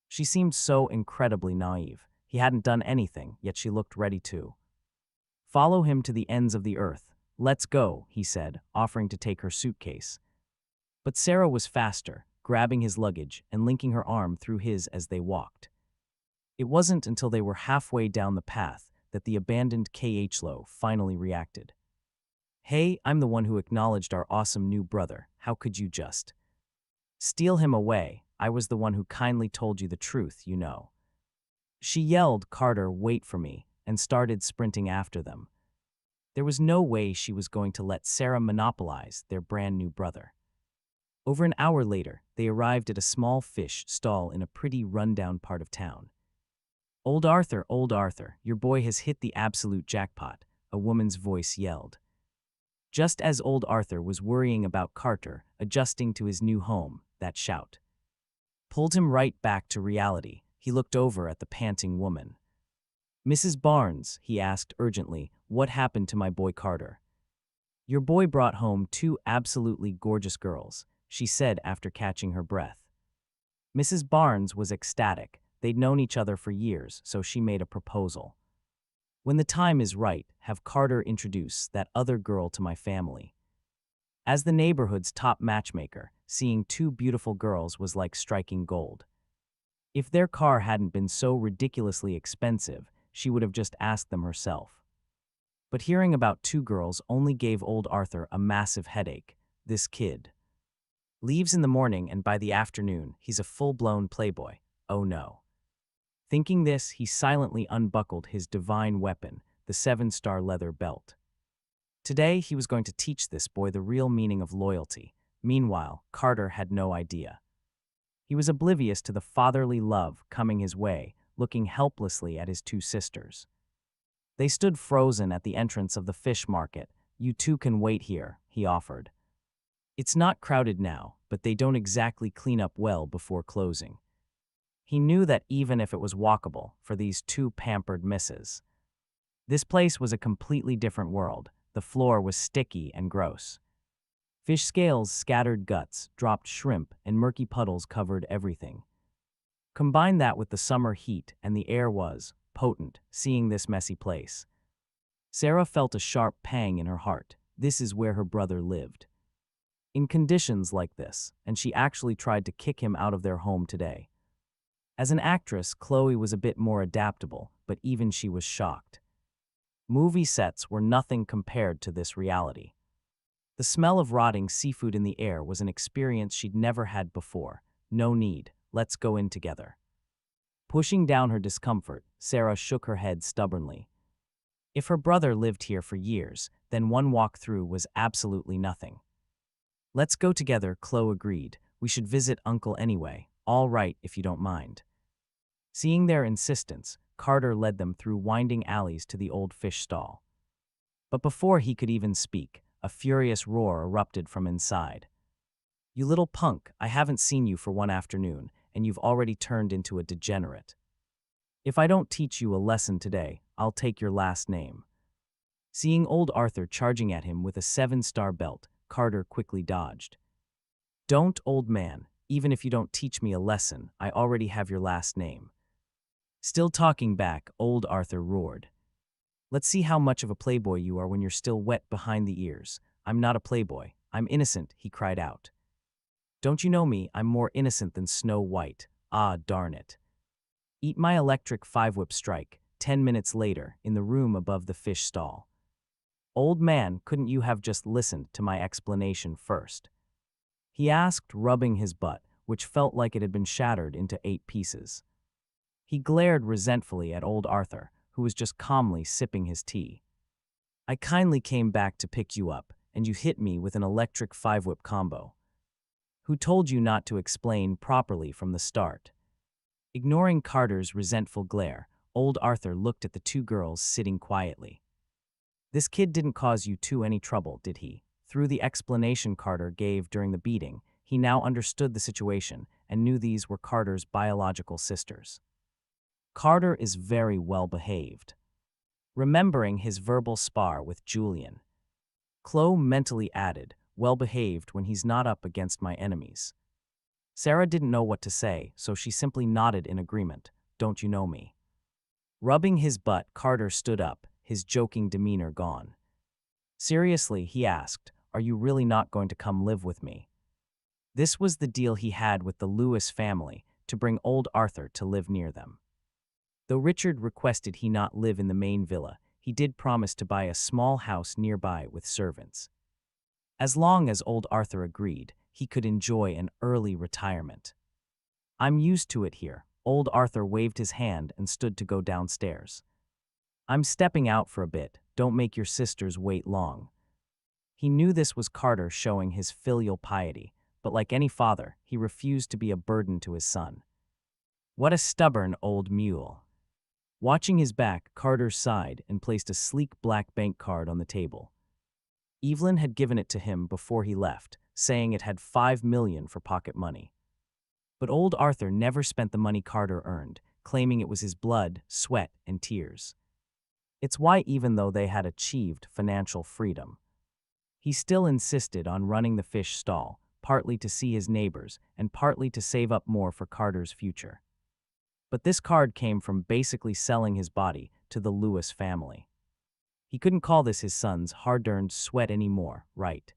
She seemed so incredibly naive. He hadn't done anything, yet she looked ready to follow him to the ends of the earth. Let's go, he said, offering to take her suitcase. But Sarah was faster, grabbing his luggage and linking her arm through his as they walked. It wasn't until they were halfway down the path that the abandoned KHLO finally reacted. Hey, I'm the one who acknowledged our awesome new brother. How could you just steal him away? I was the one who kindly told you the truth, you know. She yelled, Carter, wait for me, and started sprinting after them. There was no way she was going to let Sarah monopolize their brand new brother. Over an hour later, they arrived at a small fish stall in a pretty rundown part of town. Old Arthur, your boy has hit the absolute jackpot, a woman's voice yelled. Just as old Arthur was worrying about Carter adjusting to his new home, that shout pulled him right back to reality. He looked over at the panting woman. Mrs. Barnes, he asked urgently, what happened to my boy Carter? Your boy brought home 2 absolutely gorgeous girls, she said after catching her breath. Mrs. Barnes was ecstatic. They'd known each other for years, so she made a proposal. When the time is right, have Carter introduce that other girl to my family. As the neighborhood's top matchmaker, seeing 2 beautiful girls was like striking gold. If their car hadn't been so ridiculously expensive, she would have just asked them herself. But hearing about 2 girls only gave old Arthur a massive headache. This kid leaves in the morning and by the afternoon, he's a full-blown playboy. Oh no. Thinking this, he silently unbuckled his divine weapon, the 7-star leather belt. Today, he was going to teach this boy the real meaning of loyalty. Meanwhile, Carter had no idea. He was oblivious to the fatherly love coming his way, looking helplessly at his 2 sisters. They stood frozen at the entrance of the fish market. You 2 can wait here, he offered. It's not crowded now, but they don't exactly clean up well before closing. He knew that even if it was walkable for these 2 pampered misses. This place was a completely different world. The floor was sticky and gross. Fish scales scattered guts, dropped shrimp, and murky puddles covered everything. Combine that with the summer heat, and the air was potent, seeing this messy place. Sarah felt a sharp pang in her heart. This is where her brother lived. In conditions like this, and she actually tried to kick him out of their home today. As an actress, Chloe was a bit more adaptable, but even she was shocked. Movie sets were nothing compared to this reality. The smell of rotting seafood in the air was an experience she'd never had before. No need, let's go in together. Pushing down her discomfort, Sarah shook her head stubbornly. If her brother lived here for years, then one walk through was absolutely nothing. Let's go together, Chloe agreed. We should visit Uncle anyway. All right, if you don't mind. Seeing their insistence, Carter led them through winding alleys to the old fish stall. But before he could even speak, a furious roar erupted from inside. You little punk, I haven't seen you for 1 afternoon, and you've already turned into a degenerate. If I don't teach you a lesson today, I'll take your last name. Seeing old Arthur charging at him with a 7-star belt, Carter quickly dodged. Don't, old man, even if you don't teach me a lesson, I already have your last name. Still talking back, old Arthur roared. Let's see how much of a playboy you are when you're still wet behind the ears. I'm not a playboy. I'm innocent, he cried out. Don't you know me? I'm more innocent than Snow White. Ah, darn it. Eat my electric 5-whip strike. 10 minutes later, in the room above the fish stall. Old man, couldn't you have just listened to my explanation first? he asked, rubbing his butt, which felt like it had been shattered into 8 pieces. He glared resentfully at old Arthur, who was just calmly sipping his tea. I kindly came back to pick you up, and you hit me with an electric 5-whip combo. Who told you not to explain properly from the start? Ignoring Carter's resentful glare, old Arthur looked at the 2 girls sitting quietly. This kid didn't cause you 2 any trouble, did he? Through the explanation Carter gave during the beating, he now understood the situation and knew these were Carter's biological sisters. Carter is very well behaved. Remembering his verbal spar with Julian, Chloe mentally added, well behaved when he's not up against my enemies. Sarah didn't know what to say, so she simply nodded in agreement. Don't you know me? Rubbing his butt, Carter stood up, his joking demeanor gone. Seriously, he asked, are you really not going to come live with me? This was the deal he had with the Lewis family, to bring old Arthur to live near them. Though Richard requested he not live in the main villa, he did promise to buy a small house nearby with servants. As long as old Arthur agreed, he could enjoy an early retirement. I'm used to it here. Old Arthur waved his hand and stood to go downstairs. I'm stepping out for a bit. Don't make your sisters wait long. He knew this was Carter showing his filial piety, but like any father, he refused to be a burden to his son. What a stubborn old mule. Watching his back, Carter sighed and placed a sleek black bank card on the table. Evelyn had given it to him before he left, saying it had $5 million for pocket money. But old Arthur never spent the money Carter earned, claiming it was his blood, sweat, and tears. It's why, even though they had achieved financial freedom, he still insisted on running the fish stall, partly to see his neighbors and partly to save up more for Carter's future. But this card came from basically selling his body to the Lewis family. He couldn't call this his son's hard-earned sweat anymore, right?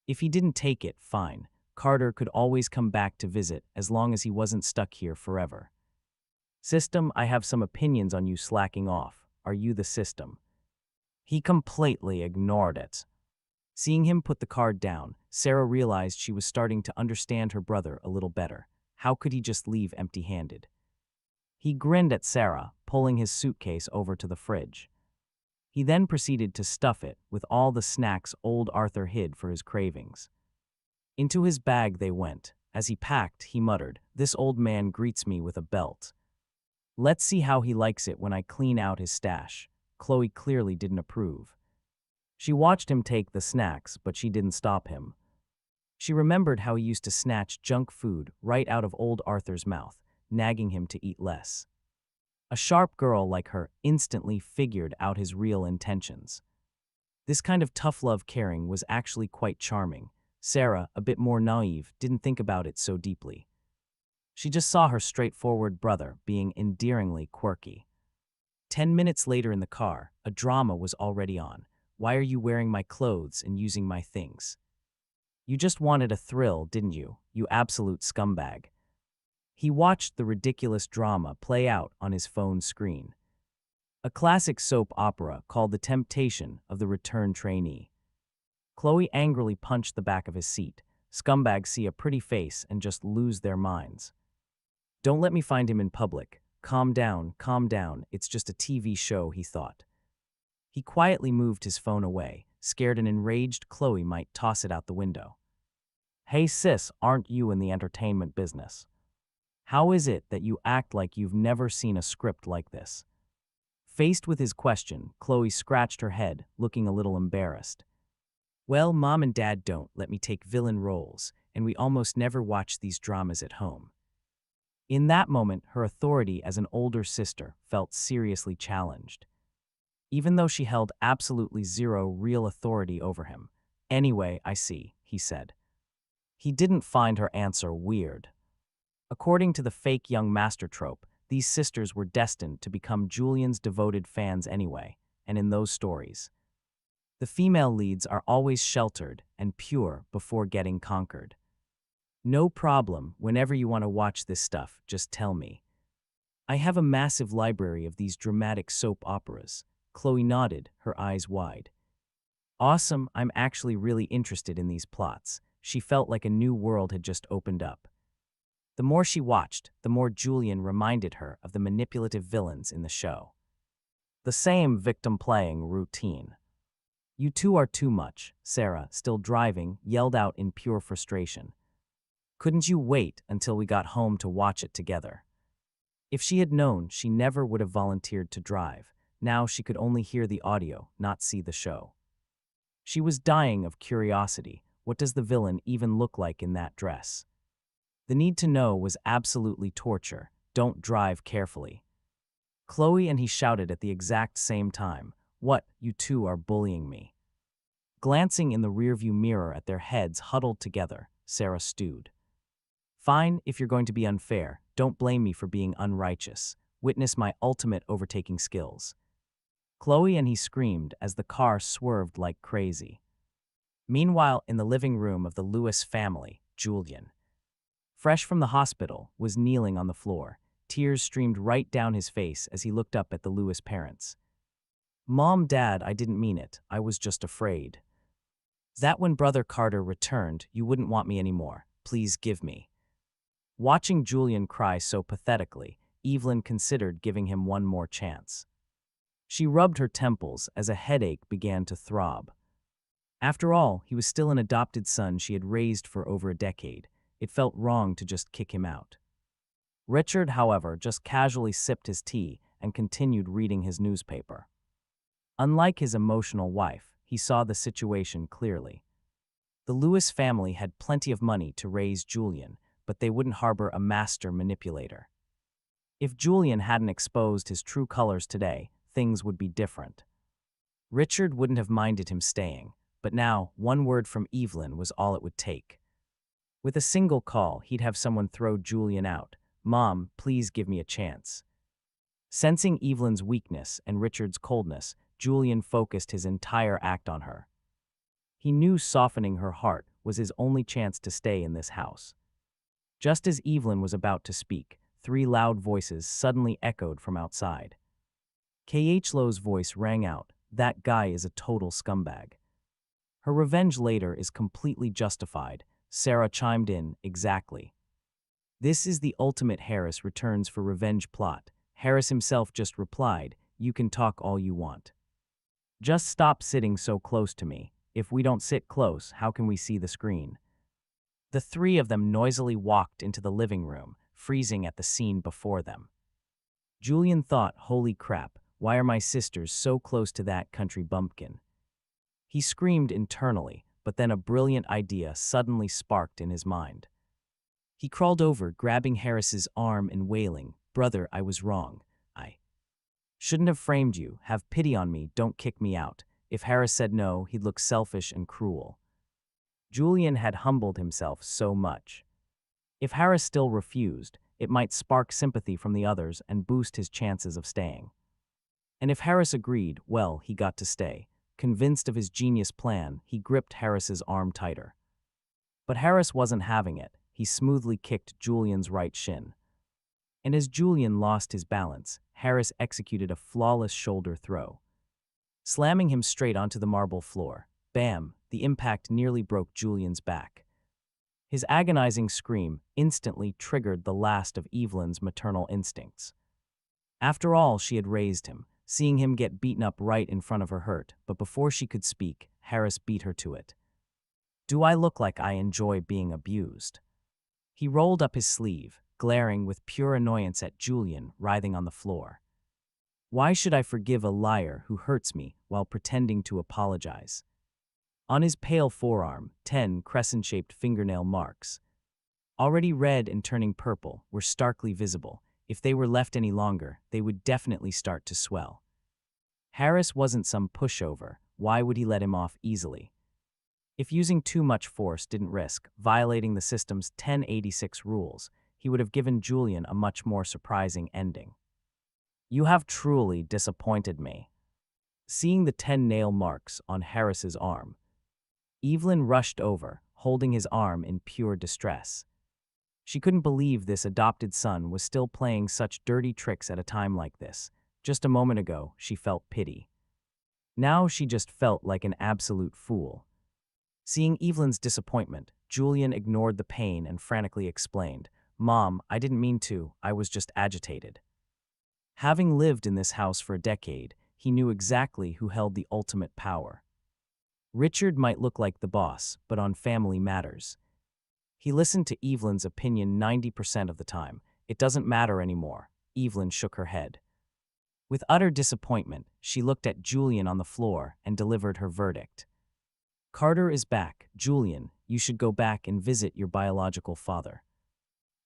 If he didn't take it, fine. Carter could always come back to visit as long as he wasn't stuck here forever. System, I have some opinions on you slacking off. Are you the system? He completely ignored it. Seeing him put the card down, Sarah realized she was starting to understand her brother a little better. How could he just leave empty-handed? He grinned at Sarah, pulling his suitcase over to the fridge. He then proceeded to stuff it with all the snacks old Arthur hid for his cravings. Into his bag they went. As he packed, he muttered, "This old man greets me with a belt. Let's see how he likes it when I clean out his stash." Chloe clearly didn't approve. She watched him take the snacks, but she didn't stop him. She remembered how he used to snatch junk food right out of old Arthur's mouth, nagging him to eat less. A sharp girl like her instantly figured out his real intentions. This kind of tough love caring was actually quite charming. Sarah, a bit more naive, didn't think about it so deeply. She just saw her straightforward brother being endearingly quirky. 10 minutes later in the car, a drama was already on. Why are you wearing my clothes and using my things? You just wanted a thrill, didn't you, you absolute scumbag? He watched the ridiculous drama play out on his phone screen. A classic soap opera called The Temptation of the Returned Trainee. Chloe angrily punched the back of his seat. Scumbags see a pretty face and just lose their minds. Don't let me find him in public. Calm down, it's just a TV show, he thought. He quietly moved his phone away, scared an enraged Chloe might toss it out the window. Hey sis, aren't you in the entertainment business? How is it that you act like you've never seen a script like this? Faced with his question, Chloe scratched her head, looking a little embarrassed. Well, Mom and Dad don't let me take villain roles, and we almost never watch these dramas at home. In that moment, her authority as an older sister felt seriously challenged, even though she held absolutely zero real authority over him. Anyway, I see, he said. He didn't find her answer weird. According to the fake young master trope, these sisters were destined to become Julian's devoted fans anyway, and in those stories, the female leads are always sheltered and pure before getting conquered. No problem, whenever you want to watch this stuff, just tell me. I have a massive library of these dramatic soap operas. Chloe nodded, her eyes wide. Awesome, I'm actually really interested in these plots. she felt like a new world had just opened up. The more she watched, the more Julian reminded her of the manipulative villains in the show. The same victim-playing routine. "You two are too much," Sarah, still driving, yelled out in pure frustration. "Couldn't you wait until we got home to watch it together?" If she had known, she never would have volunteered to drive. Now she could only hear the audio, not see the show. She was dying of curiosity. What does the villain even look like in that dress? The need to know was absolutely torture. "Don't drive carefully." Chloe and he shouted at the exact same time. "What, you two are bullying me." Glancing in the rearview mirror at their heads huddled together, Sarah stewed. "Fine, if you're going to be unfair, don't blame me for being unrighteous. Witness my ultimate overtaking skills." Chloe and he screamed as the car swerved like crazy. Meanwhile, in the living room of the Lewis family, Julian, fresh from the hospital, was kneeling on the floor. Tears streamed right down his face as he looked up at the Lewis parents. "Mom, Dad, I didn't mean it. I was just afraid. That when Brother Carter returned, you wouldn't want me anymore. Please give me." Watching Julian cry so pathetically, Evelyn considered giving him one more chance. She rubbed her temples as a headache began to throb. After all, he was still an adopted son she had raised for over a decade. It felt wrong to just kick him out. Richard, however, just casually sipped his tea and continued reading his newspaper. Unlike his emotional wife, he saw the situation clearly. The Lewis family had plenty of money to raise Julian, but they wouldn't harbor a master manipulator. If Julian hadn't exposed his true colors today, things would be different. Richard wouldn't have minded him staying, but now one word from Evelyn was all it would take. With a single call, he'd have someone throw Julian out. "Mom, please give me a chance." Sensing Evelyn's weakness and Richard's coldness, Julian focused his entire act on her. He knew softening her heart was his only chance to stay in this house. Just as Evelyn was about to speak, 3 loud voices suddenly echoed from outside. K.H. Lowe's voice rang out, "That guy is a total scumbag." "Her revenge later is completely justified," Sarah chimed in, "exactly. This is the ultimate Harris returns for revenge plot." Harris himself just replied, "You can talk all you want. Just stop sitting so close to me. If we don't sit close, how can we see the screen?" The 3 of them noisily walked into the living room, freezing at the scene before them. Julian thought, "Holy crap, why are my sisters so close to that country bumpkin?" He screamed internally, but then a brilliant idea suddenly sparked in his mind. He crawled over, grabbing Harris's arm and wailing, "Brother, I was wrong. I shouldn't have framed you. Have pity on me, don't kick me out." If Harris said no, he'd look selfish and cruel. Julian had humbled himself so much. If Harris still refused, it might spark sympathy from the others and boost his chances of staying. And if Harris agreed, well, he got to stay. Convinced of his genius plan, he gripped Harris's arm tighter. But Harris wasn't having it. He smoothly kicked Julian's right shin. And as Julian lost his balance, Harris executed a flawless shoulder throw, slamming him straight onto the marble floor. Bam! The impact nearly broke Julian's back. His agonizing scream instantly triggered the last of Evelyn's maternal instincts. After all, she had raised him. Seeing him get beaten up right in front of her hurt, but before she could speak, Harris beat her to it. "Do I look like I enjoy being abused?" He rolled up his sleeve, glaring with pure annoyance at Julian writhing on the floor. "Why should I forgive a liar who hurts me while pretending to apologize?" On his pale forearm, 10 crescent-shaped fingernail marks, already red and turning purple, were starkly visible. If they were left any longer, they would definitely start to swell. Harris wasn't some pushover. Why would he let him off easily? If using too much force didn't risk violating the system's 1086 rules, he would have given Julian a much more surprising ending. "You have truly disappointed me." Seeing the 10 nail marks on Harris's arm, Evelyn rushed over, holding his arm in pure distress. She couldn't believe this adopted son was still playing such dirty tricks at a time like this. Just a moment ago, she felt pity. Now she just felt like an absolute fool. Seeing Evelyn's disappointment, Julian ignored the pain and frantically explained, "Mom, I didn't mean to, I was just agitated." Having lived in this house for a decade, he knew exactly who held the ultimate power. Richard might look like the boss, but on family matters, he listened to Evelyn's opinion 90% of the time. "It doesn't matter anymore." Evelyn shook her head. With utter disappointment, she looked at Julian on the floor and delivered her verdict. "Carter is back. Julian, you should go back and visit your biological father."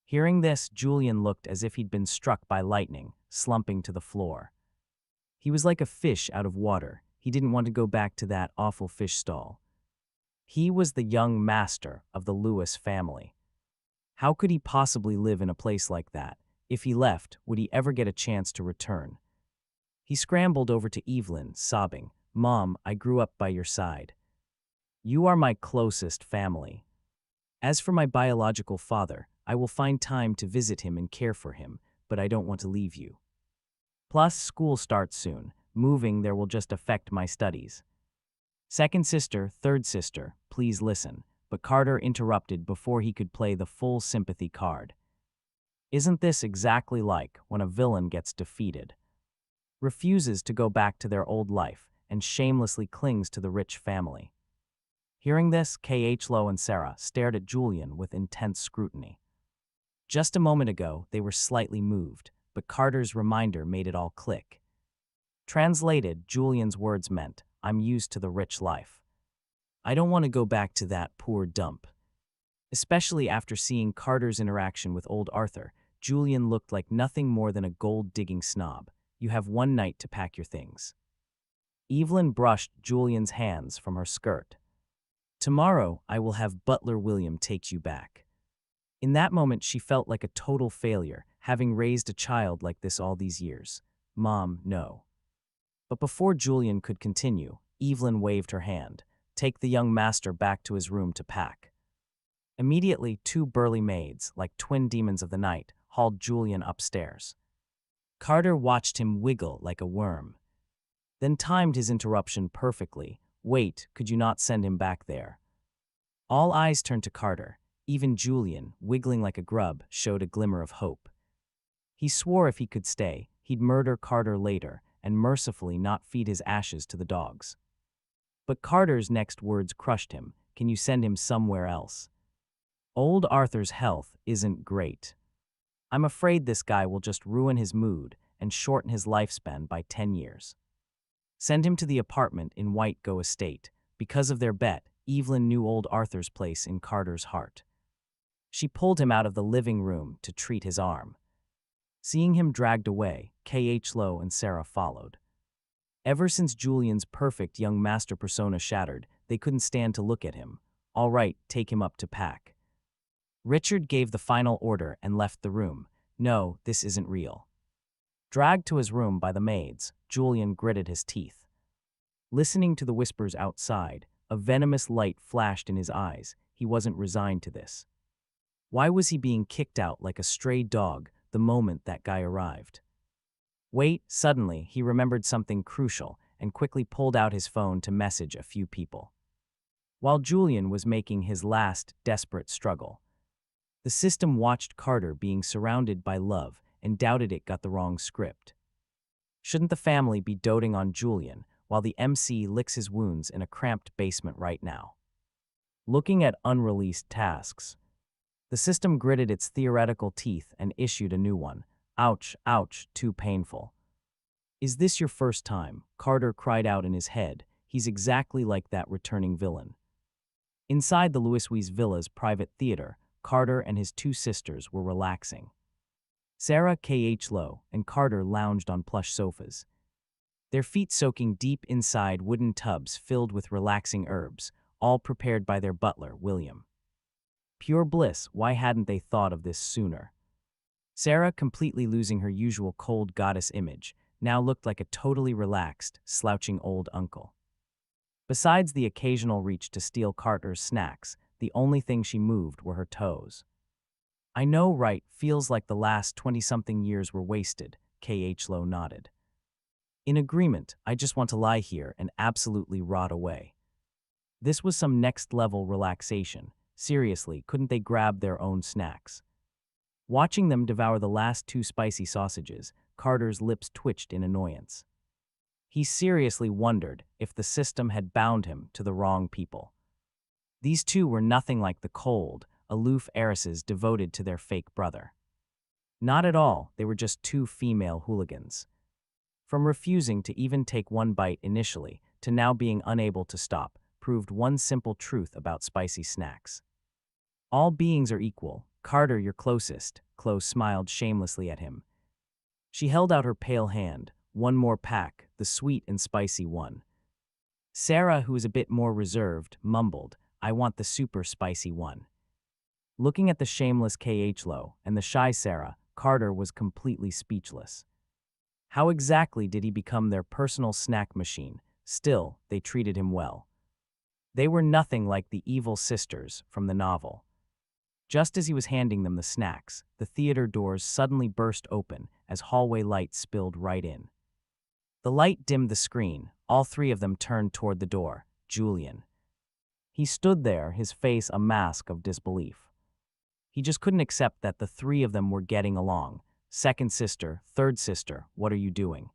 Hearing this, Julian looked as if he'd been struck by lightning, slumping to the floor. He was like a fish out of water. He didn't want to go back to that awful fish stall. He was the young master of the Lewis family. How could he possibly live in a place like that? If he left, would he ever get a chance to return? He scrambled over to Evelyn, sobbing, "Mom, I grew up by your side. You are my closest family. As for my biological father, I will find time to visit him and care for him, but I don't want to leave you. Plus, school starts soon. Moving there will just affect my studies." "Second sister, third sister, please listen," but Carter interrupted before he could play the full sympathy card. "Isn't this exactly like when a villain gets defeated, refuses to go back to their old life, and shamelessly clings to the rich family?" Hearing this, Khlo and Sarah stared at Julian with intense scrutiny. Just a moment ago, they were slightly moved, but Carter's reminder made it all click. Translated, Julian's words meant, "I'm used to the rich life. I don't want to go back to that poor dump." Especially after seeing Carter's interaction with old Arthur, Julian looked like nothing more than a gold-digging snob. "You have one night to pack your things." Evelyn brushed Julian's hands from her skirt. "Tomorrow, I will have Butler William take you back." In that moment, she felt like a total failure, having raised a child like this all these years. "Mom, no." But before Julian could continue, Evelyn waved her hand. "Take the young master back to his room to pack." Immediately, two burly maids, like twin demons of the night, hauled Julian upstairs. Carter watched him wiggle like a worm, then timed his interruption perfectly. "Wait, could you not send him back there?" All eyes turned to Carter. Even Julian, wiggling like a grub, showed a glimmer of hope. He swore if he could stay, he'd murder Carter later and mercifully not feed his ashes to the dogs. But Carter's next words crushed him. "Can you send him somewhere else? Old Arthur's health isn't great. I'm afraid this guy will just ruin his mood and shorten his lifespan by 10 years. Send him to the apartment in White Go Estate." Because of their bet, Evelyn knew old Arthur's place in Carter's heart. She pulled him out of the living room to treat his arm. Seeing him dragged away, Khlo and Sarah followed. Ever since Julian's perfect young master persona shattered, they couldn't stand to look at him. "All right, take him up to pack." Richard gave the final order and left the room. "No, this isn't real." Dragged to his room by the maids, Julian gritted his teeth. Listening to the whispers outside, a venomous light flashed in his eyes. He wasn't resigned to this. Why was he being kicked out like a stray dog the moment that guy arrived? Wait, suddenly, he remembered something crucial and quickly pulled out his phone to message a few people. While Julian was making his last, desperate struggle, the system watched Carter being surrounded by love and doubted it got the wrong script. Shouldn't the family be doting on Julian while the MC licks his wounds in a cramped basement right now? Looking at unreleased tasks, the system gritted its theoretical teeth and issued a new one. "Ouch, ouch, too painful." "Is this your first time?" Carter cried out in his head. He's exactly like that returning villain. Inside the Louis Villa's private theater, Carter and his two sisters were relaxing. Sarah Khlo and Carter lounged on plush sofas, their feet soaking deep inside wooden tubs filled with relaxing herbs, all prepared by their butler, William. Pure bliss, why hadn't they thought of this sooner? Sarah, completely losing her usual cold goddess image, now looked like a totally relaxed, slouching old uncle. Besides the occasional reach to steal Carter's snacks, the only thing she moved were her toes. "I know, right, feels like the last 20-something years were wasted," Khlo nodded. "In agreement, I just want to lie here and absolutely rot away." This was some next-level relaxation. Seriously, couldn't they grab their own snacks? Watching them devour the last two spicy sausages, Carter's lips twitched in annoyance. He seriously wondered if the system had bound him to the wrong people. These two were nothing like the cold, aloof heiresses devoted to their fake brother. Not at all, they were just two female hooligans. From refusing to even take one bite initially to now being unable to stop, proved one simple truth about spicy snacks. All beings are equal. Carter, you're closest. Chloe smiled shamelessly at him. She held out her pale hand. One more pack, the sweet and spicy one. Sarah, who was a bit more reserved, mumbled, I want the super spicy one. Looking at the shameless Khlo and the shy Sarah, Carter was completely speechless. How exactly did he become their personal snack machine? Still, they treated him well. They were nothing like the evil sisters from the novel. Just as he was handing them the snacks, the theater doors suddenly burst open as hallway light spilled right in. The light dimmed the screen. All three of them turned toward the door. Julian. He stood there, his face a mask of disbelief. He just couldn't accept that the three of them were getting along. Second sister, third sister, what are you doing?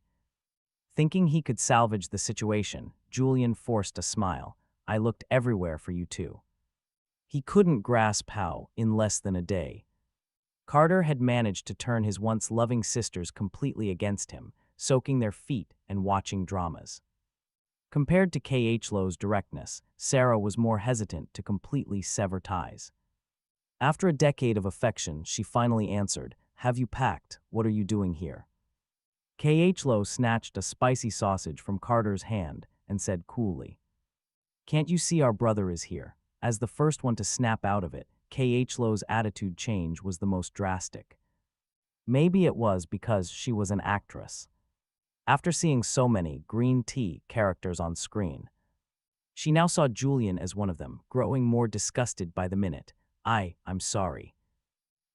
Thinking he could salvage the situation, Julian forced a smile. I looked everywhere for you two. He couldn't grasp how, in less than a day, Carter had managed to turn his once loving sisters completely against him, soaking their feet and watching dramas. Compared to Khlo's directness, Sarah was more hesitant to completely sever ties. After a decade of affection, she finally answered, Have you packed? What are you doing here? Khlo snatched a spicy sausage from Carter's hand and said coolly, Can't you see our brother is here? As the first one to snap out of it, Khlo's attitude change was the most drastic. Maybe it was because she was an actress. After seeing so many green tea characters on screen, she now saw Julian as one of them, growing more disgusted by the minute. I'm sorry.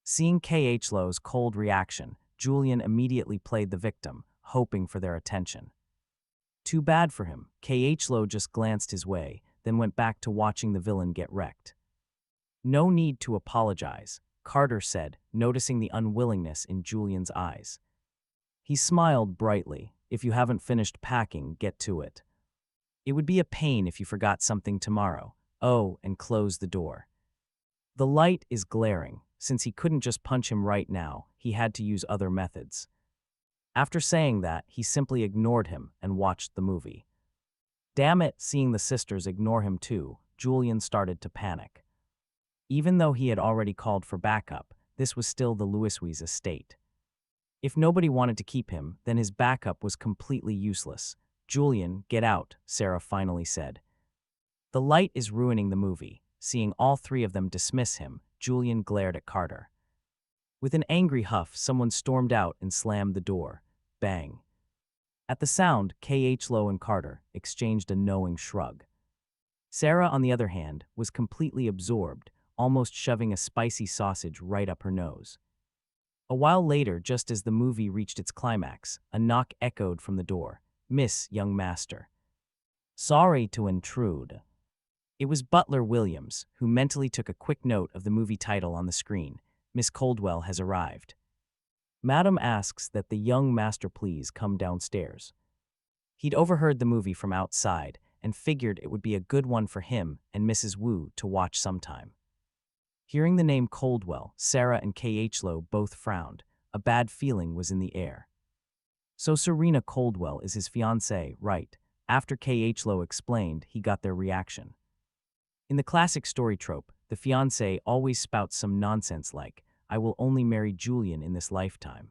Seeing Khlo's cold reaction, Julian immediately played the victim, hoping for their attention. Too bad for him. Khlo just glanced his way, then went back to watching the villain get wrecked. No need to apologize, Carter said, noticing the unwillingness in Julian's eyes. He smiled brightly. If you haven't finished packing, get to it. It would be a pain if you forgot something tomorrow. Oh, and close the door. The light is glaring. Since he couldn't just punch him right now, he had to use other methods. After saying that, he simply ignored him and watched the movie. Damn it, seeing the sisters ignore him too, Julian started to panic. Even though he had already called for backup, this was still the Louisouis estate. If nobody wanted to keep him, then his backup was completely useless. Julian, get out, Sarah finally said. The light is ruining the movie. Seeing all three of them dismiss him, Julian glared at Carter. With an angry huff, someone stormed out and slammed the door. Bang. At the sound, Khlo and Carter exchanged a knowing shrug. Sarah, on the other hand, was completely absorbed, almost shoving a spicy sausage right up her nose. A while later, just as the movie reached its climax, a knock echoed from the door. Miss, young master. Sorry to intrude. It was Butler Williams, who mentally took a quick note of the movie title on the screen. Miss Coldwell has arrived. Madam asks that the young master please come downstairs. He'd overheard the movie from outside and figured it would be a good one for him and Mrs. Wu to watch sometime. Hearing the name Coldwell, Sarah and Khlo both frowned. A bad feeling was in the air. So Serena Coldwell is his fiancée, right? After Khlo explained, he got their reaction. In the classic story trope, the fiancé always spouts some nonsense like, I will only marry Julian in this lifetime.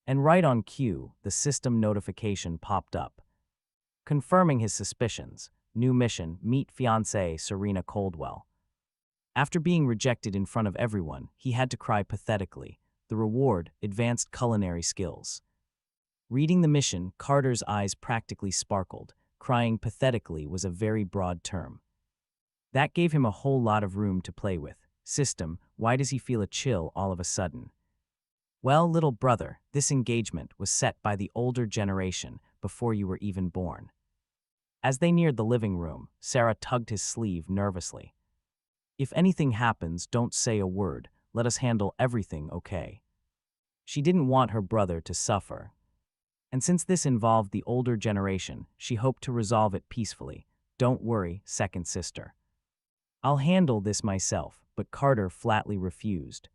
And right on cue, the system notification popped up. Confirming his suspicions, new mission, meet fiancée Serena Coldwell. After being rejected in front of everyone, he had to cry pathetically. The reward, advanced culinary skills. Reading the mission, Carter's eyes practically sparkled. Crying pathetically was a very broad term. That gave him a whole lot of room to play with. System, why does he feel a chill all of a sudden? Well, little brother, this engagement was set by the older generation before you were even born. As they neared the living room, Sarah tugged his sleeve nervously. "If anything happens, don't say a word. Let us handle everything, okay?" She didn't want her brother to suffer. And since this involved the older generation, she hoped to resolve it peacefully. "Don't worry, second sister. I'll handle this myself," but Carter flatly refused.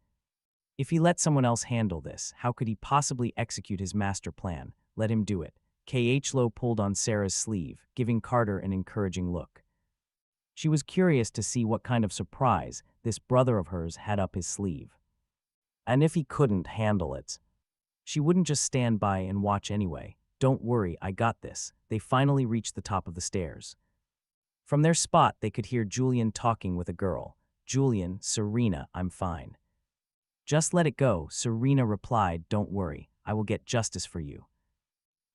If he let someone else handle this, how could he possibly execute his master plan? Let him do it. Khlo pulled on Sarah's sleeve, giving Carter an encouraging look. She was curious to see what kind of surprise this brother of hers had up his sleeve. And if he couldn't handle it, she wouldn't just stand by and watch anyway. "Don't worry, I got this." They finally reached the top of the stairs. From their spot, they could hear Julian talking with a girl. "Julian, Serena, I'm fine." "Just let it go," Serena replied. "Don't worry, I will get justice for you."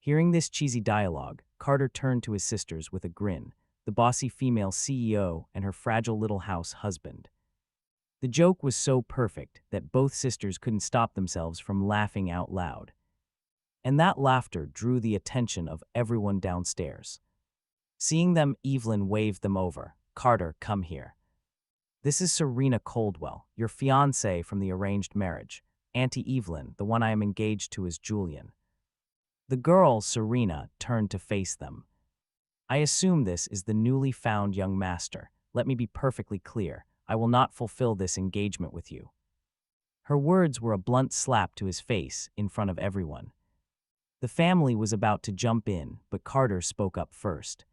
Hearing this cheesy dialogue, Carter turned to his sisters with a grin, the bossy female CEO and her fragile little house husband. The joke was so perfect that both sisters couldn't stop themselves from laughing out loud. And that laughter drew the attention of everyone downstairs. Seeing them, Evelyn waved them over. "Carter, come here. This is Serena Coldwell, your fiancée from the arranged marriage. Auntie Evelyn, the one I am engaged to, is Julian." The girl, Serena, turned to face them. "I assume this is the newly found young master. Let me be perfectly clear. I will not fulfill this engagement with you." Her words were a blunt slap to his face in front of everyone. The family was about to jump in, but Carter spoke up first.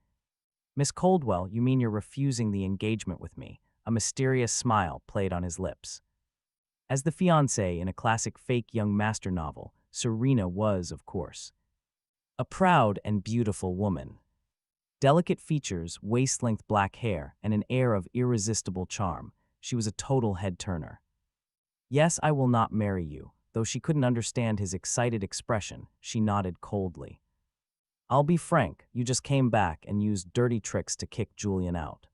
"Miss Coldwell, you mean you're refusing the engagement with me?" A mysterious smile played on his lips. As the fiancée in a classic fake young master novel, Serena was, of course, a proud and beautiful woman. Delicate features, waist-length black hair, and an air of irresistible charm. She was a total head-turner. "Yes, I will not marry you." Though she couldn't understand his excited expression, she nodded coldly. "I'll be frank, you just came back and used dirty tricks to kick Julian out.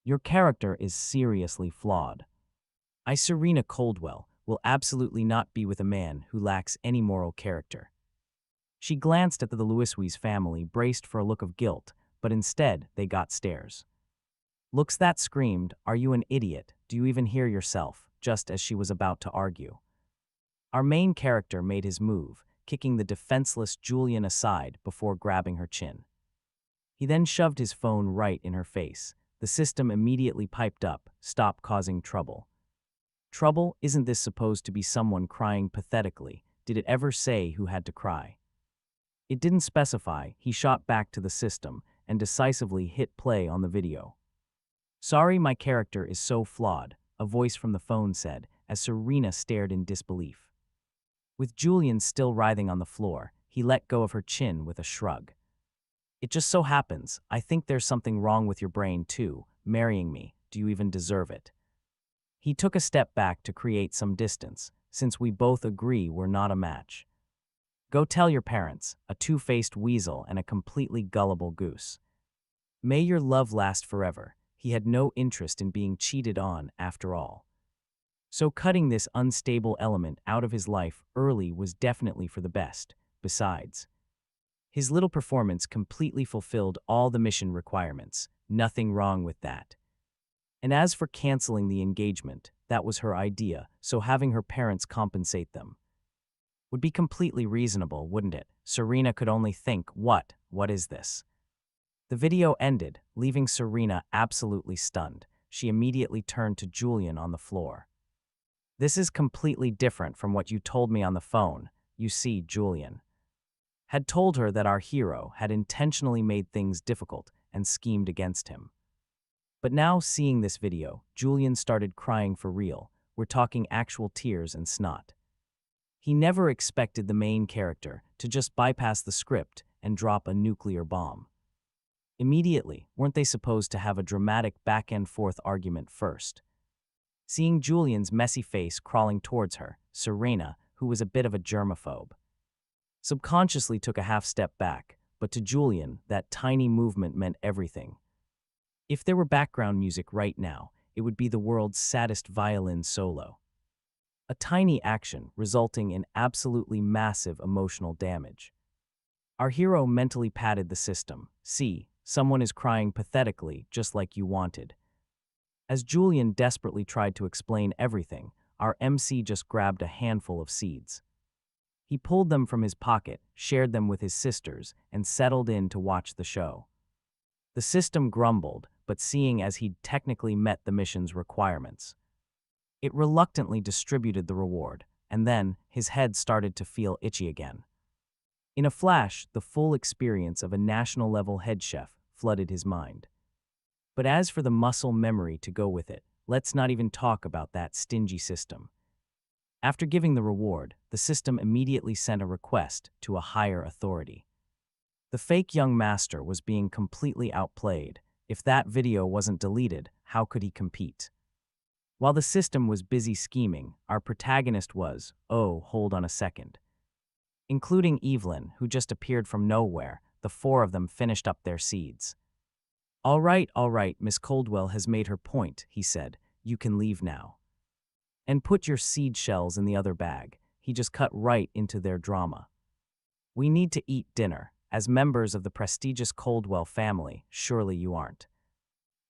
Your character is seriously flawed. I, Serena Coldwell, will absolutely not be with a man who lacks any moral character." She glanced at the Louisouis family, braced for a look of guilt, but instead they got stares. Looks that screamed, "Are you an idiot? Do you even hear yourself?" just as she was about to argue. Our main character made his move, kicking the defenseless Julian aside before grabbing her chin. He then shoved his phone right in her face. The system immediately piped up, "Stop causing trouble." Trouble? Isn't this supposed to be someone crying pathetically? Did it ever say who had to cry? It didn't specify. He shot back to the system and decisively hit play on the video. "Sorry, my character is so flawed," a voice from the phone said, as Serena stared in disbelief. With Julian still writhing on the floor, he let go of her chin with a shrug. "It just so happens, I think there's something wrong with your brain too. Marrying me, do you even deserve it?" He took a step back to create some distance, since we both agree we're not a match. "Go tell your parents, a two-faced weasel and a completely gullible goose. May your love last forever." He had no interest in being cheated on after all. So cutting this unstable element out of his life early was definitely for the best. Besides, his little performance completely fulfilled all the mission requirements. Nothing wrong with that. And as for canceling the engagement, that was her idea, so having her parents compensate them would be completely reasonable, wouldn't it? Serena could only think, what is this? The video ended, leaving Serena absolutely stunned. She immediately turned to Julian on the floor. "This is completely different from what you told me on the phone." You see, Julian had told her that our hero had intentionally made things difficult and schemed against him. But now, seeing this video, Julian started crying for real. We're talking actual tears and snot. He never expected the main character to just bypass the script and drop a nuclear bomb. Immediately, weren't they supposed to have a dramatic back-and-forth argument first? Seeing Julian's messy face crawling towards her, Serena, who was a bit of a germaphobe, subconsciously took a half-step back, but to Julian, that tiny movement meant everything. If there were background music right now, it would be the world's saddest violin solo. A tiny action resulting in absolutely massive emotional damage. Our hero mentally patted the system. "See, Someone is crying pathetically, just like you wanted. As Julian desperately tried to explain everything, our MC just grabbed a handful of seeds. He pulled them from his pocket, shared them with his sisters, and settled in to watch the show. The system grumbled, but seeing as he'd technically met the mission's requirements, it reluctantly distributed the reward, and then his head started to feel itchy again. In a flash, the full experience of a national-level head chef flooded his mind. But as for the muscle memory to go with it, let's not even talk about that stingy system. After giving the reward, the system immediately sent a request to a higher authority. The fake young master was being completely outplayed. If that video wasn't deleted, how could he compete? While the system was busy scheming, our protagonist was, oh, hold on a second. Including Evelyn, who just appeared from nowhere, the four of them finished up their seeds. All right, Miss Coldwell has made her point, he said. You can leave now. And put your seed shells in the other bag. He just cut right into their drama. We need to eat dinner. As members of the prestigious Coldwell family, surely you aren't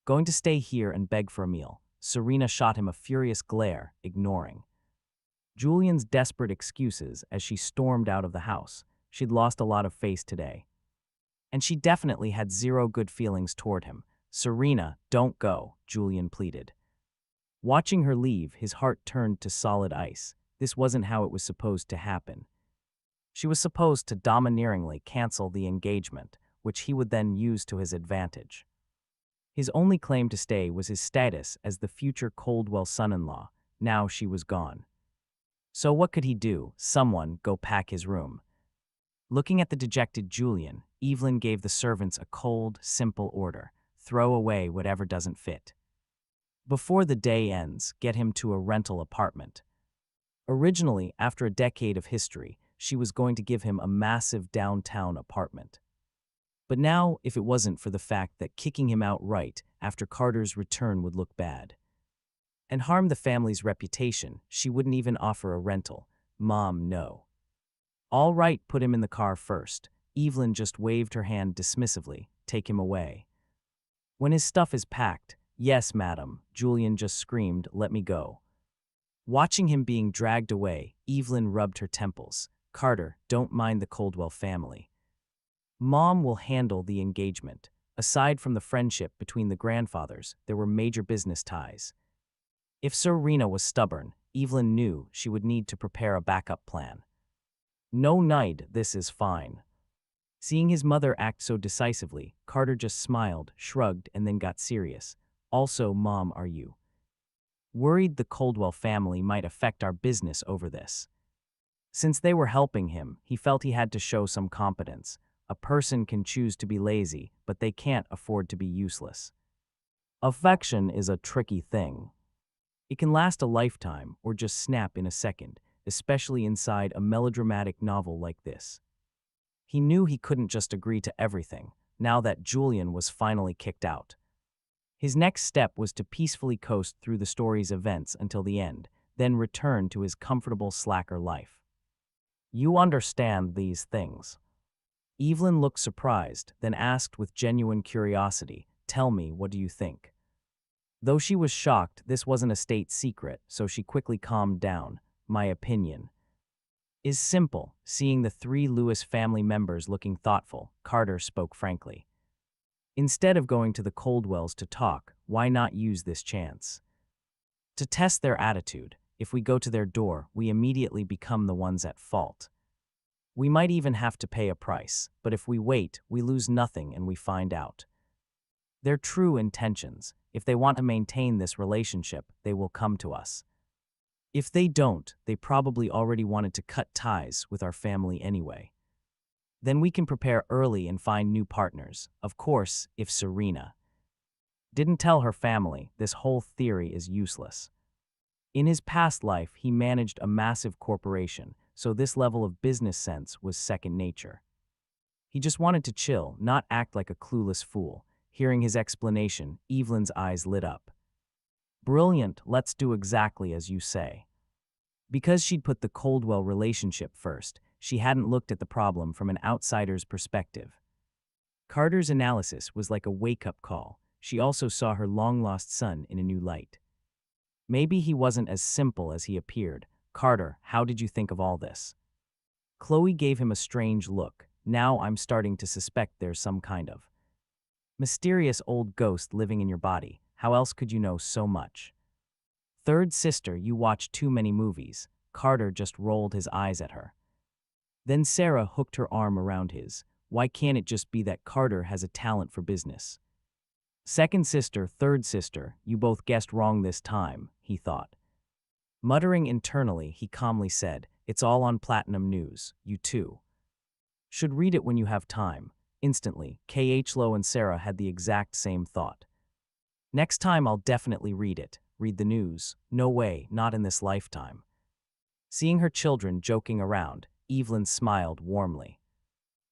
going to stay here and beg for a meal. Serena shot him a furious glare, ignoring Julian's desperate excuses as she stormed out of the house. She'd lost a lot of face today. And she definitely had zero good feelings toward him. Serena, don't go, Julian pleaded. Watching her leave, his heart turned to solid ice. This wasn't how it was supposed to happen. She was supposed to domineeringly cancel the engagement, which he would then use to his advantage. His only claim to stay was his status as the future Coldwell son-in-law. Now she was gone. So what could he do? Someone go pack his room. Looking at the dejected Julian, Evelyn gave the servants a cold, simple order. Throw away whatever doesn't fit. Before the day ends, get him to a rental apartment. Originally, after a decade of history, she was going to give him a massive downtown apartment. But now, if it wasn't for the fact that kicking him out right after Carter's return would look bad and harm the family's reputation, she wouldn't even offer a rental. Mom, no. All right, put him in the car first. Evelyn just waved her hand dismissively. Take him away. When his stuff is packed, yes, madam, Julian just screamed, let me go. Watching him being dragged away, Evelyn rubbed her temples. Carter, don't mind the Coldwell family. Mom will handle the engagement. Aside from the friendship between the grandfathers, there were major business ties. If Serena was stubborn, Evelyn knew she would need to prepare a backup plan. No need, this is fine. Seeing his mother act so decisively, Carter just smiled, shrugged, and then got serious. Also, Mom, are you worried the Coldwell family might affect our business over this? Since they were helping him, he felt he had to show some competence. A person can choose to be lazy, but they can't afford to be useless. Affection is a tricky thing. It can last a lifetime or just snap in a second, especially inside a melodramatic novel like this. He knew he couldn't just agree to everything, now that Julian was finally kicked out. His next step was to peacefully coast through the story's events until the end, then return to his comfortable slacker life. You understand these things. Evelyn looked surprised, then asked with genuine curiosity, tell me, what do you think? Though she was shocked, this wasn't a state secret, so she quickly calmed down. My opinion is simple. Seeing the three Lewis family members looking thoughtful, Carter spoke frankly. Instead of going to the Coldwells to talk, why not use this chance to test their attitude? If we go to their door, we immediately become the ones at fault. We might even have to pay a price, but if we wait, we lose nothing and we find out their true intentions. If they want to maintain this relationship, they will come to us. If they don't, they probably already wanted to cut ties with our family anyway. Then we can prepare early and find new partners. Of course, if Serena didn't tell her family, this whole theory is useless. In his past life, he managed a massive corporation, so this level of business sense was second nature. He just wanted to chill, not act like a clueless fool. Hearing his explanation, Evelyn's eyes lit up. Brilliant, let's do exactly as you say. Because she'd put the Coldwell relationship first, she hadn't looked at the problem from an outsider's perspective. Carter's analysis was like a wake-up call. She also saw her long-lost son in a new light. Maybe he wasn't as simple as he appeared. Carter, how did you think of all this? Chloe gave him a strange look. Now I'm starting to suspect there's some kind of mysterious old ghost living in your body. How else could you know so much? Third sister, you watch too many movies. Carter just rolled his eyes at her. Then Sarah hooked her arm around his. Why can't it just be that Carter has a talent for business? Second sister, third sister, you both guessed wrong this time, he thought. Muttering internally, he calmly said, it's all on Platinum News, you too should read it when you have time. Instantly, K.H. Lowe and Sarah had the exact same thought. Next time I'll definitely read it. Read the news. No way, not in this lifetime. Seeing her children joking around, Evelyn smiled warmly.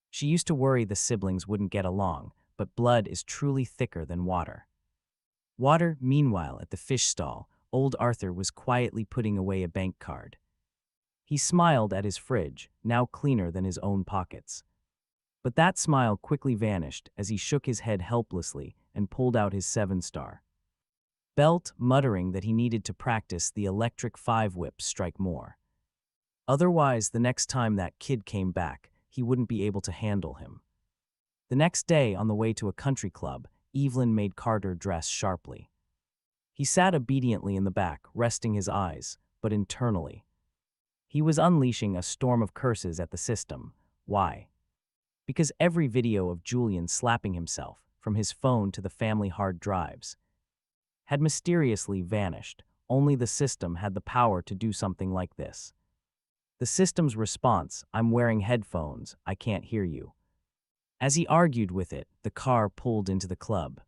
She used to worry the siblings wouldn't get along, but blood is truly thicker than water. Meanwhile, at the fish stall, old Arthur was quietly putting away a bank card. He smiled at his fridge, now cleaner than his own pockets. But that smile quickly vanished as he shook his head helplessly and pulled out his 7-star belt, muttering that he needed to practice the electric 5-whip strike more. Otherwise, the next time that kid came back, he wouldn't be able to handle him. The next day, on the way to a country club, Evelyn made Carter dress sharply. He sat obediently in the back, resting his eyes, but internally he was unleashing a storm of curses at the system. Why? Because every video of Julian slapping himself, from his phone to the family hard drives, had mysteriously vanished. Only the system had the power to do something like this. The system's response, I'm wearing headphones, I can't hear you. As he argued with it, the car pulled into the club.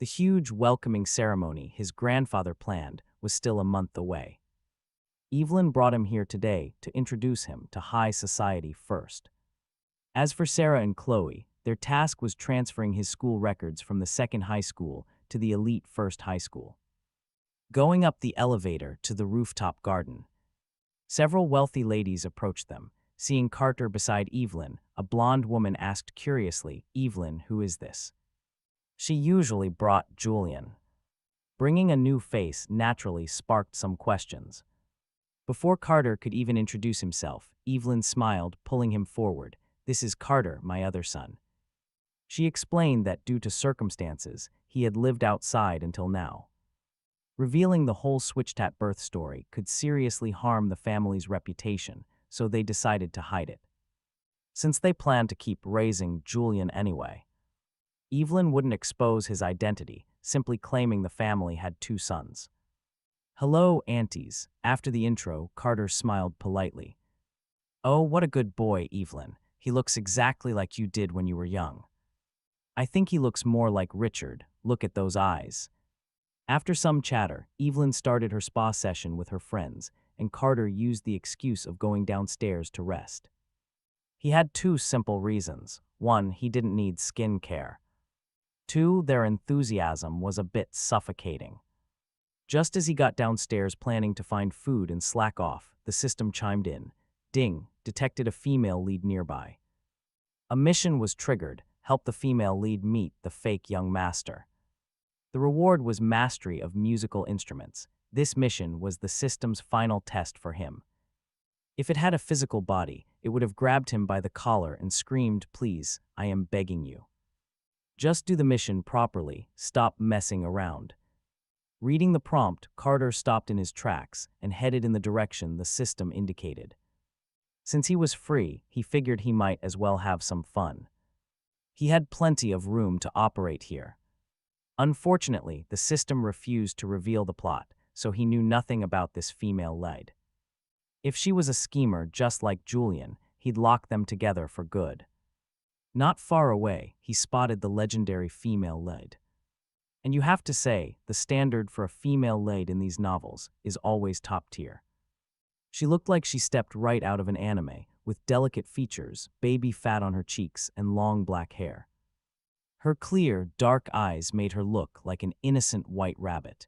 The huge welcoming ceremony his grandfather planned was still a month away. Evelyn brought him here today to introduce him to high society first. As for Sarah and Chloe, their task was transferring his school records from the second high school to the elite first high school. Going up the elevator to the rooftop garden, several wealthy ladies approached them. Seeing Carter beside Evelyn, a blonde woman asked curiously, Evelyn, who is this? She usually brought Julian. Bringing a new face naturally sparked some questions. Before Carter could even introduce himself, Evelyn smiled, pulling him forward. This is Carter, my other son. She explained that due to circumstances, he had lived outside until now. Revealing the whole Switchtat birth story could seriously harm the family's reputation, so they decided to hide it. Since they planned to keep raising Julian anyway, Evelyn wouldn't expose his identity, simply claiming the family had 2 sons. Hello, aunties. After the intro, Carter smiled politely. Oh, what a good boy, Evelyn. He looks exactly like you did when you were young. I think he looks more like Richard. Look at those eyes. After some chatter, Evelyn started her spa session with her friends, and Carter used the excuse of going downstairs to rest. He had 2 simple reasons. 1, he didn't need skin care. 2, their enthusiasm was a bit suffocating. Just as he got downstairs planning to find food and slack off, the system chimed in. Ding, detected a female lead nearby. A mission was triggered, help the female lead meet the fake young master. The reward was mastery of musical instruments. This mission was the system's final test for him. If it had a physical body, it would have grabbed him by the collar and screamed, please, I am begging you. Just do the mission properly, stop messing around. Reading the prompt, Carter stopped in his tracks and headed in the direction the system indicated. Since he was free, he figured he might as well have some fun. He had plenty of room to operate here. Unfortunately, the system refused to reveal the plot, so he knew nothing about this female lead. If she was a schemer just like Julian, he'd lock them together for good. Not far away, he spotted the legendary female lead. And you have to say, the standard for a female lead in these novels is always top tier. She looked like she stepped right out of an anime, with delicate features, baby fat on her cheeks, and long black hair. Her clear, dark eyes made her look like an innocent white rabbit,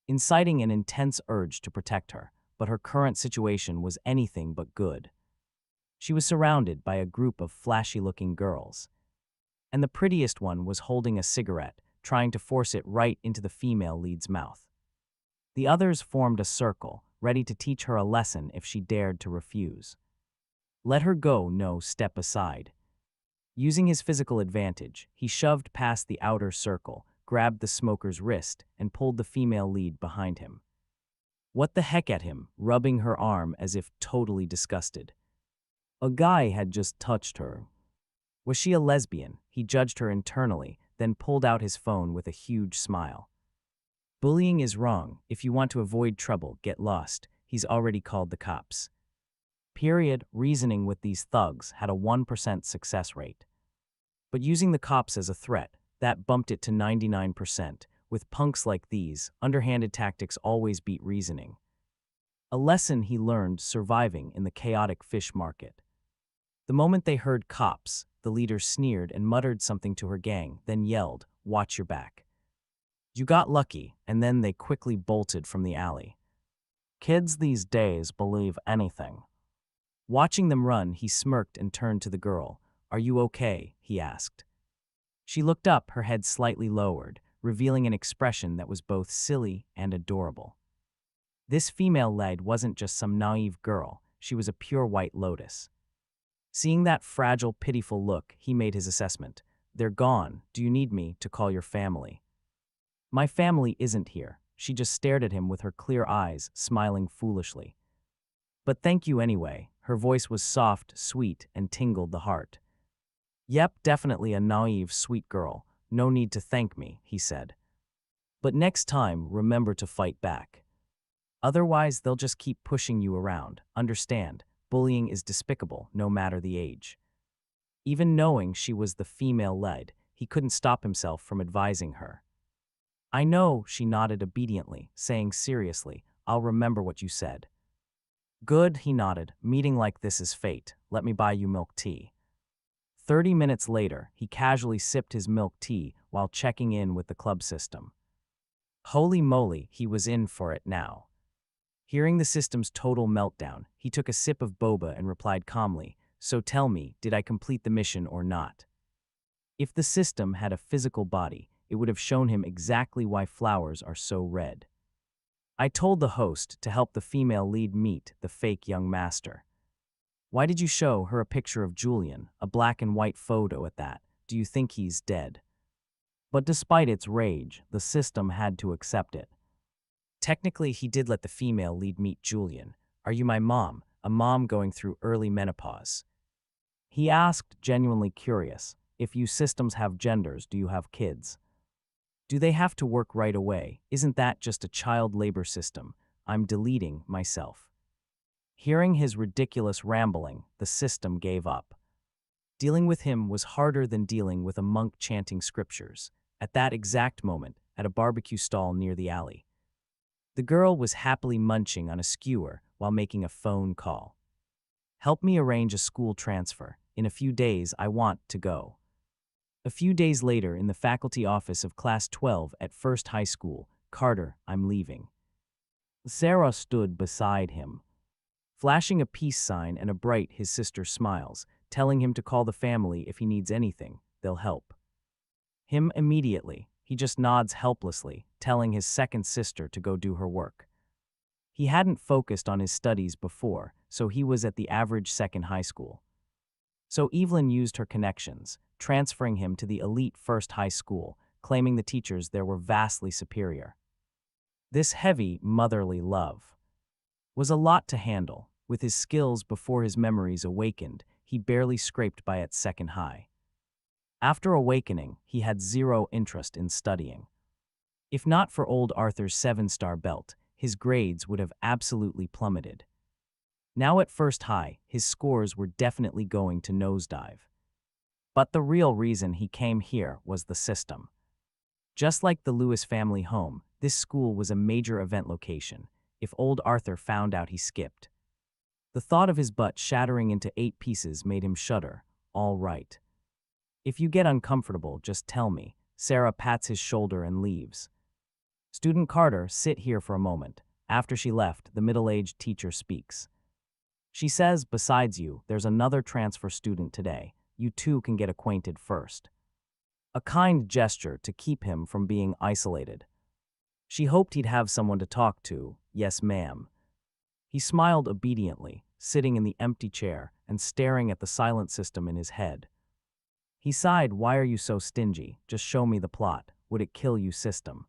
inciting an intense urge to protect her, but her current situation was anything but good. She was surrounded by a group of flashy-looking girls. and the prettiest one was holding a cigarette, trying to force it right into the female lead's mouth. The others formed a circle, ready to teach her a lesson if she dared to refuse. Let her go, no, step aside. Using his physical advantage, he shoved past the outer circle, grabbed the smoker's wrist, and pulled the female lead behind him. What the heck at him, rubbing her arm as if totally disgusted. A guy had just touched her. Was she a lesbian? He judged her internally, then pulled out his phone with a huge smile. Bullying is wrong. If you want to avoid trouble, get lost. He's already called the cops. Period. Reasoning with these thugs had a 1% success rate. But using the cops as a threat, that bumped it to 99%. With punks like these, underhanded tactics always beat reasoning. A lesson he learned surviving in the chaotic fish market. The moment they heard cops, the leader sneered and muttered something to her gang, then yelled, "Watch your back." You got lucky, and then they quickly bolted from the alley. Kids these days believe anything. Watching them run, he smirked and turned to the girl. "Are you okay?" he asked. She looked up, her head slightly lowered, revealing an expression that was both silly and adorable. This female lead wasn't just some naive girl, she was a pure white lotus. Seeing that fragile, pitiful look, he made his assessment. "They're gone. Do you need me to call your family?" "My family isn't here." She just stared at him with her clear eyes, smiling foolishly. "But thank you anyway." Her voice was soft, sweet, and tingled the heart. "Yep, definitely a naive, sweet girl. No need to thank me," he said. "But next time, remember to fight back. Otherwise, they'll just keep pushing you around. Understand, bullying is despicable, no matter the age." Even knowing she was the female lead, he couldn't stop himself from advising her. "I know," she nodded obediently, saying seriously, "I'll remember what you said." "Good," he nodded. "Meeting like this is fate. Let me buy you milk tea." 30 minutes later, he casually sipped his milk tea while checking in with the club system. Holy moly, he was in for it now. Hearing the system's total meltdown, he took a sip of boba and replied calmly, "So tell me, did I complete the mission or not?" If the system had a physical body, it would have shown him exactly why flowers are so red. "I told the host to help the female lead meet the fake young master." "Why did you show her a picture of Julian, a black and white photo at that? Do you think he's dead?" But despite its rage, the system had to accept it. Technically, he did let the female lead meet Julian. "Are you my mom, a mom going through early menopause?" He asked, genuinely curious. "If you systems have genders, do you have kids? Do they have to work right away? Isn't that just a child labor system? I'm deleting myself." Hearing his ridiculous rambling, the system gave up. Dealing with him was harder than dealing with a monk chanting scriptures. At that exact moment, at a barbecue stall near the alley, the girl was happily munching on a skewer while making a phone call. "Help me arrange a school transfer. In a few days, I want to go." A few days later, in the faculty office of Class 12 at First High School, "Carter, I'm leaving." Sarah stood beside him, flashing a peace sign and a bright his sister smiles, telling him to call the family if he needs anything, they'll help him immediately. He just nods helplessly, telling his second sister to go do her work. He hadn't focused on his studies before, so he was at the average second high school. So Evelyn used her connections, transferring him to the elite first high school, claiming the teachers there were vastly superior. This heavy, motherly love was a lot to handle. With his skills before his memories awakened, he barely scraped by at second high. After awakening, he had zero interest in studying. If not for old Arthur's 7-star belt, his grades would have absolutely plummeted. Now at first high, his scores were definitely going to nosedive. But the real reason he came here was the system. Just like the Lewis family home, this school was a major event location. If old Arthur found out he skipped, the thought of his butt shattering into 8 pieces made him shudder. "All right. If you get uncomfortable, just tell me." Sarah pats his shoulder and leaves. "Student Carter, sit here for a moment." After she left, the middle-aged teacher speaks. She says, "Besides you, there's another transfer student today. You two can get acquainted first." a kind gesture to keep him from being isolated. She hoped he'd have someone to talk to. Yes, ma'am. He smiled obediently, sitting in the empty chair and staring at the silent system in his head. He sighed, why are you so stingy? Just show me the plot. Would it kill you, system?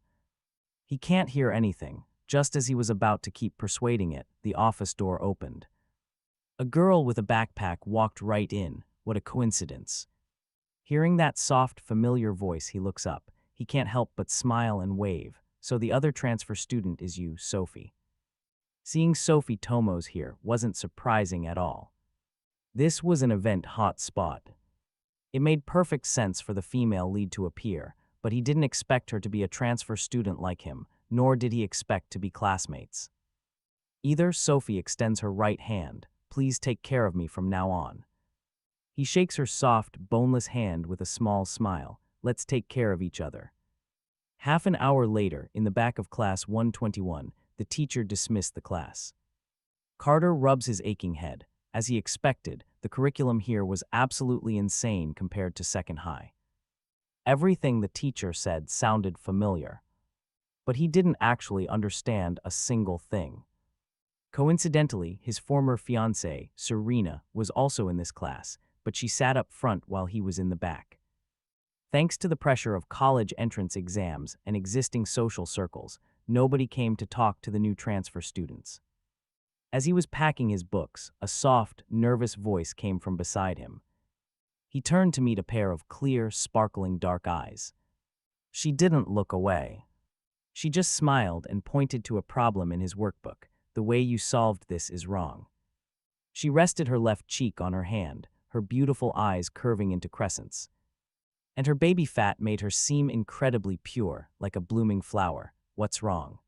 He can't hear anything. Just as he was about to keep persuading it, the office door opened. A girl with a backpack walked right in. What a coincidence. Hearing that soft, familiar voice, he looks up. He can't help but smile and wave. So the other transfer student is you, Sophie. Seeing Sophie Tomos here wasn't surprising at all. This was an event hot spot. It made perfect sense for the female lead to appear, but he didn't expect her to be a transfer student like him, nor did he expect to be classmates. Either Sophie extends her right hand, please take care of me from now on. He shakes her soft, boneless hand with a small smile, let's take care of each other. Half an hour later, in the back of class 121, the teacher dismissed the class. Carter rubs his aching head. As he expected, the curriculum here was absolutely insane compared to second high. Everything the teacher said sounded familiar, but he didn't actually understand a single thing. Coincidentally, his former fiancée, Serena, was also in this class, but she sat up front while he was in the back. Thanks to the pressure of college entrance exams and existing social circles, nobody came to talk to the new transfer students. As he was packing his books, a soft, nervous voice came from beside him. He turned to meet a pair of clear, sparkling dark eyes. She didn't look away. She just smiled and pointed to a problem in his workbook. The way you solved this is wrong. She rested her left cheek on her hand, her beautiful eyes curving into crescents. And her baby fat made her seem incredibly pure, like a blooming flower. What's wrong?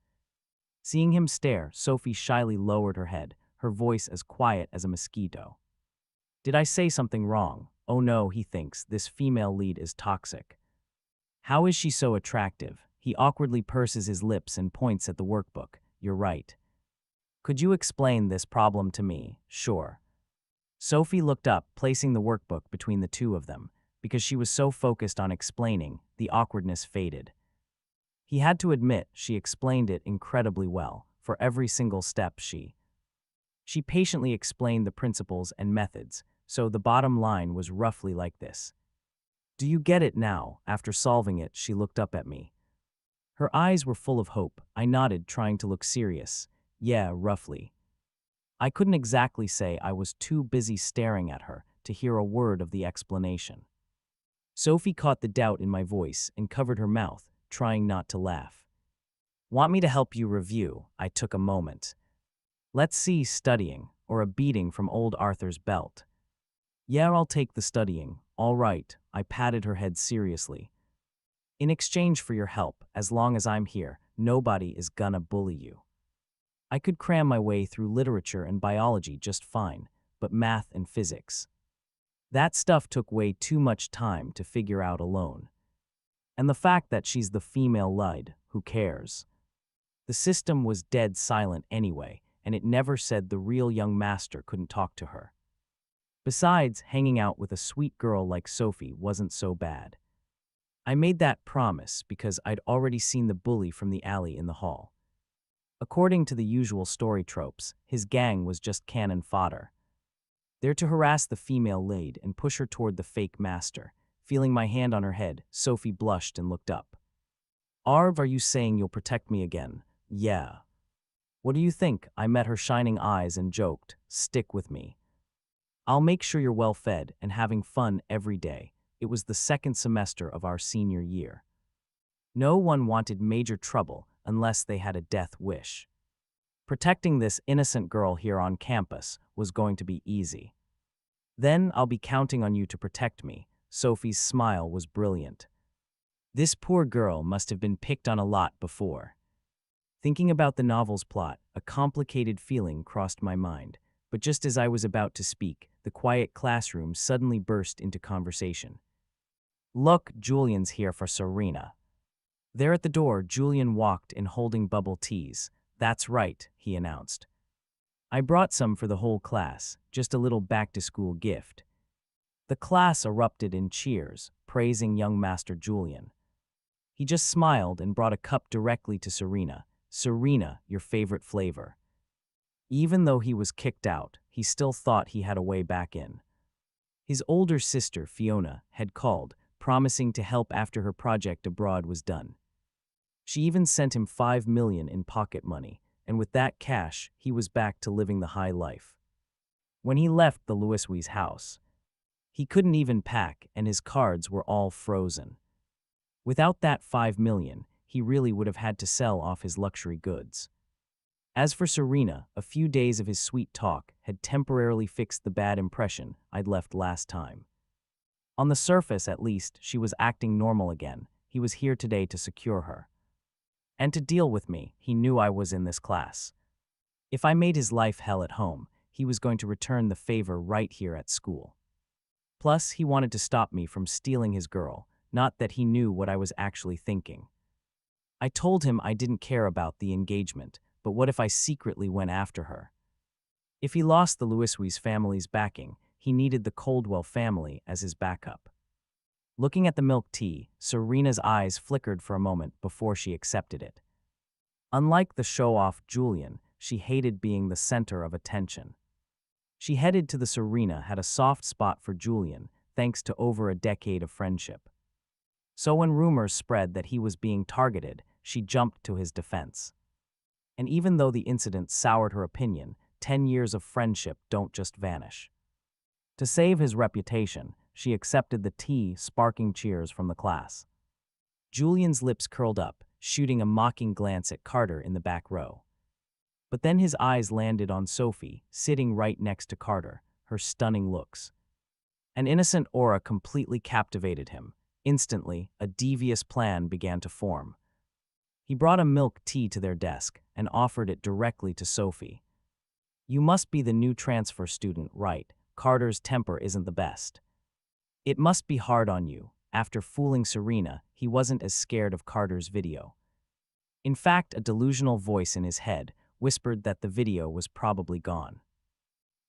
Seeing him stare, Sophie shyly lowered her head, her voice as quiet as a mosquito. Did I say something wrong? Oh no, he thinks, this female lead is toxic. How is she so attractive? He awkwardly purses his lips and points at the workbook. You're right. Could you explain this problem to me? Sure. Sophie looked up, placing the workbook between the two of them. Because she was so focused on explaining, the awkwardness faded. He had to admit she explained it incredibly well. For every single step she patiently explained the principles and methods, so the bottom line was roughly like this. Do you get it now? After solving it, she looked up at me. Her eyes were full of hope. I nodded, trying to look serious. Yeah, roughly. I couldn't exactly say, I was too busy staring at her to hear a word of the explanation. Sophie caught the doubt in my voice and covered her mouth, trying not to laugh. Want me to help you review? I took a moment. Let's see, studying, or a beating from old Arthur's belt. Yeah, I'll take the studying. All right, I patted her head seriously. In exchange for your help, as long as I'm here, nobody is gonna bully you. I could cram my way through literature and biology just fine, but math and physics. That stuff took way too much time to figure out alone. And the fact that she's the female lead, who cares? The system was dead silent anyway, and it never said the real young master couldn't talk to her. Besides, hanging out with a sweet girl like Sophie wasn't so bad. I made that promise because I'd already seen the bully from the alley in the hall. According to the usual story tropes, his gang was just cannon fodder. There to harass the female lead and push her toward the fake master. Feeling my hand on her head, Sophie blushed and looked up. Arv, are you saying you'll protect me again? Yeah. What do you think? I met her shining eyes and joked, stick with me. I'll make sure you're well fed and having fun every day. It was the second semester of our senior year. No one wanted major trouble unless they had a death wish. Protecting this innocent girl here on campus was going to be easy. Then I'll be counting on you to protect me. Sophie's smile was brilliant. This poor girl must have been picked on a lot before. Thinking about the novel's plot, a complicated feeling crossed my mind. But just as I was about to speak, the quiet classroom suddenly burst into conversation. Look, Julian's here for Serena. There at the door, Julian walked in holding bubble teas. That's right, he announced. I brought some for the whole class, just a little back-to-school gift. The class erupted in cheers, praising young Master Julian. He just smiled and brought a cup directly to Serena. Serena, your favorite flavor. Even though he was kicked out, he still thought he had a way back in. His older sister, Fiona, had called, promising to help after her project abroad was done. She even sent him $5 million in pocket money, and with that cash, he was back to living the high life. When he left the Louis's house, he couldn't even pack, and his cards were all frozen. Without that $5 million, he really would have had to sell off his luxury goods. As for Serena, a few days of his sweet talk had temporarily fixed the bad impression I'd left last time. On the surface, at least, she was acting normal again. He was here today to secure her. And to deal with me, he knew I was in this class. If I made his life hell at home, he was going to return the favor right here at school. Plus, he wanted to stop me from stealing his girl, not that he knew what I was actually thinking. I told him I didn't care about the engagement, but what if I secretly went after her? If he lost the Louis's family's backing, he needed the Coldwell family as his backup. Looking at the milk tea, Serena's eyes flickered for a moment before she accepted it. Unlike the show-off Julian, she hated being the center of attention. She headed to the Serena had a soft spot for Julian, thanks to over a decade of friendship. So when rumors spread that he was being targeted, she jumped to his defense. And even though the incident soured her opinion, 10 years of friendship don't just vanish. To save his reputation, she accepted the tea, sparking cheers from the class. Julian's lips curled up, shooting a mocking glance at Carter in the back row. But then his eyes landed on Sophie, sitting right next to Carter, her stunning looks. An innocent aura completely captivated him. Instantly, a devious plan began to form. He brought a milk tea to their desk and offered it directly to Sophie. "You must be the new transfer student, right? Carter's temper isn't the best. It must be hard on you." After fooling Serena, he wasn't as scared of Carter's video. In fact, a delusional voice in his head whispered that the video was probably gone.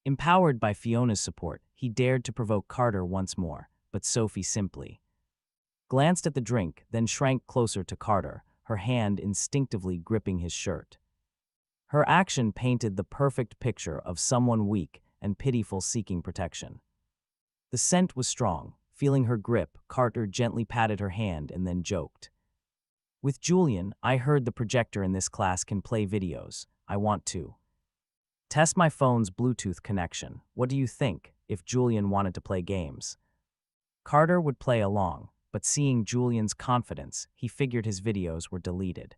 Empowered by Fiona's support, he dared to provoke Carter once more, but Sophie simply glanced at the drink, then shrank closer to Carter, her hand instinctively gripping his shirt. Her action painted the perfect picture of someone weak and pitiful seeking protection. The scent was strong. Feeling her grip, Carter gently patted her hand and then joked. "With Julian, I heard the projector in this class can play videos. I want to test my phone's Bluetooth connection. What do you think if Julian wanted to play games?" Carter would play along, but seeing Julian's confidence, he figured his videos were deleted.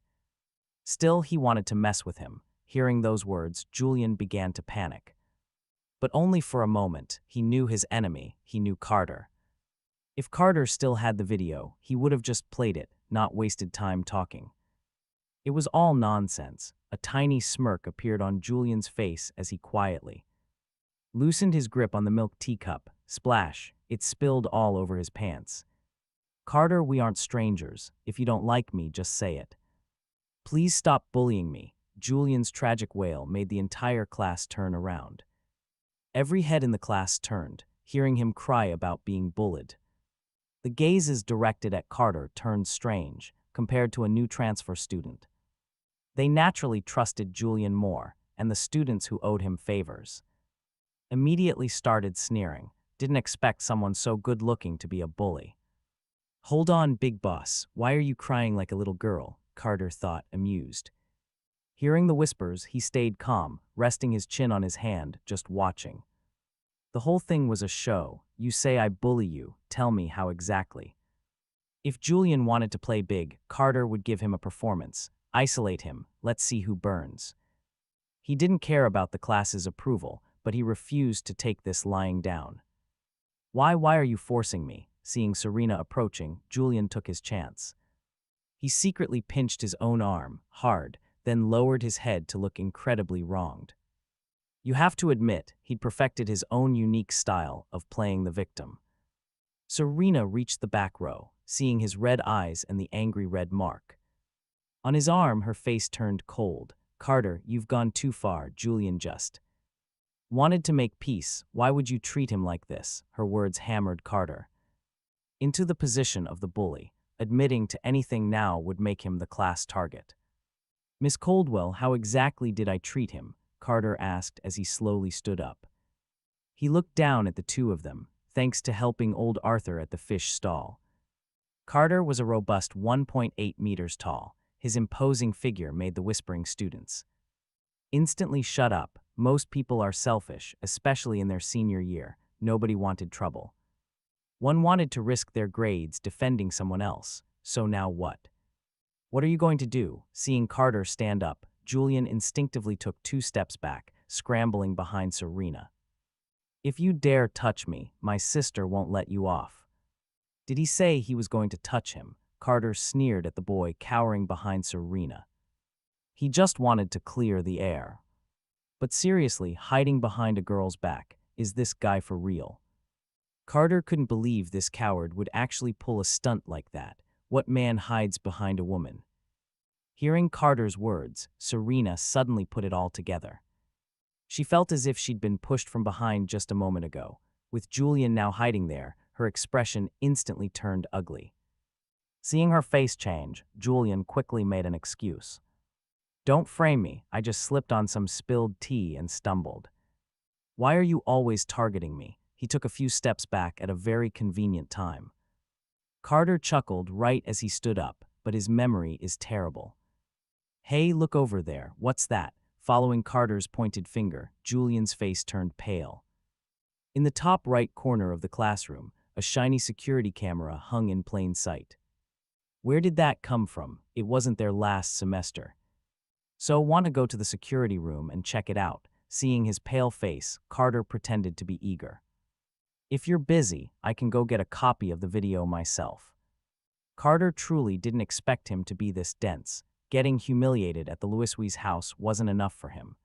Still, he wanted to mess with him. Hearing those words, Julian began to panic. But only for a moment. He knew his enemy. He knew Carter. If Carter still had the video, he would have just played it, not wasted time talking. It was all nonsense. A tiny smirk appeared on Julian's face as he quietly loosened his grip on the milk teacup. Splash! It spilled all over his pants. "Carter, we aren't strangers. If you don't like me, just say it. Please stop bullying me." Julian's tragic wail made the entire class turn around. Every head in the class turned, hearing him cry about being bullied. The gazes directed at Carter turned strange, compared to a new transfer student. They naturally trusted Julian more, and the students who owed him favors immediately started sneering. Didn't expect someone so good-looking to be a bully. "Hold on, big boss. Why are you crying like a little girl?" Carter thought, amused. Hearing the whispers, he stayed calm, resting his chin on his hand, just watching. The whole thing was a show. "You say I bully you. Tell me how exactly." If Julian wanted to play big, Carter would give him a performance. Isolate him. Let's see who burns. He didn't care about the class's approval, but he refused to take this lying down. Why are you forcing me?" Seeing Serena approaching, Julian took his chance. He secretly pinched his own arm, hard, then lowered his head to look incredibly wronged. You have to admit, he'd perfected his own unique style of playing the victim. Serena reached the back row, seeing his red eyes and the angry red mark. On his arm, her face turned cold. "Carter, you've gone too far." Julian just wanted to make peace. "Why would you treat him like this?" Her words hammered Carter. into the position of the bully. Admitting to anything now would make him the class target. "Miss Coldwell, how exactly did I treat him?" Carter asked as he slowly stood up. He looked down at the two of them, thanks to helping old Arthur at the fish stall. Carter was a robust 1.8 meters tall. His imposing figure made the whispering students instantly shut up. Most people are selfish, especially in their senior year. Nobody wanted trouble. One wanted to risk their grades defending someone else. So now what? "What are you going to do?" Seeing Carter stand up, Julian instinctively took 2 steps back, scrambling behind Serena. "If you dare touch me, my sister won't let you off." Did he say he was going to touch him? Carter sneered at the boy cowering behind Serena. He just wanted to clear the air. But seriously, hiding behind a girl's back, is this guy for real? Carter couldn't believe this coward would actually pull a stunt like that. What man hides behind a woman? Hearing Carter's words, Serena suddenly put it all together. She felt as if she'd been pushed from behind just a moment ago. With Julian now hiding there, her expression instantly turned ugly. Seeing her face change, Julian quickly made an excuse. "Don't frame me, I just slipped on some spilled tea and stumbled." "Why are you always targeting me?" He took a few steps back at a very convenient time. Carter chuckled right as he stood up, but his memory is terrible. "Hey, look over there, what's that?" Following Carter's pointed finger, Julian's face turned pale. In the top right corner of the classroom, a shiny security camera hung in plain sight. Where did that come from? It wasn't there last semester. "So want to go to the security room and check it out." Seeing his pale face, Carter pretended to be eager. "If you're busy, I can go get a copy of the video myself." Carter truly didn't expect him to be this dense. Getting humiliated at the Louis's house wasn't enough for him.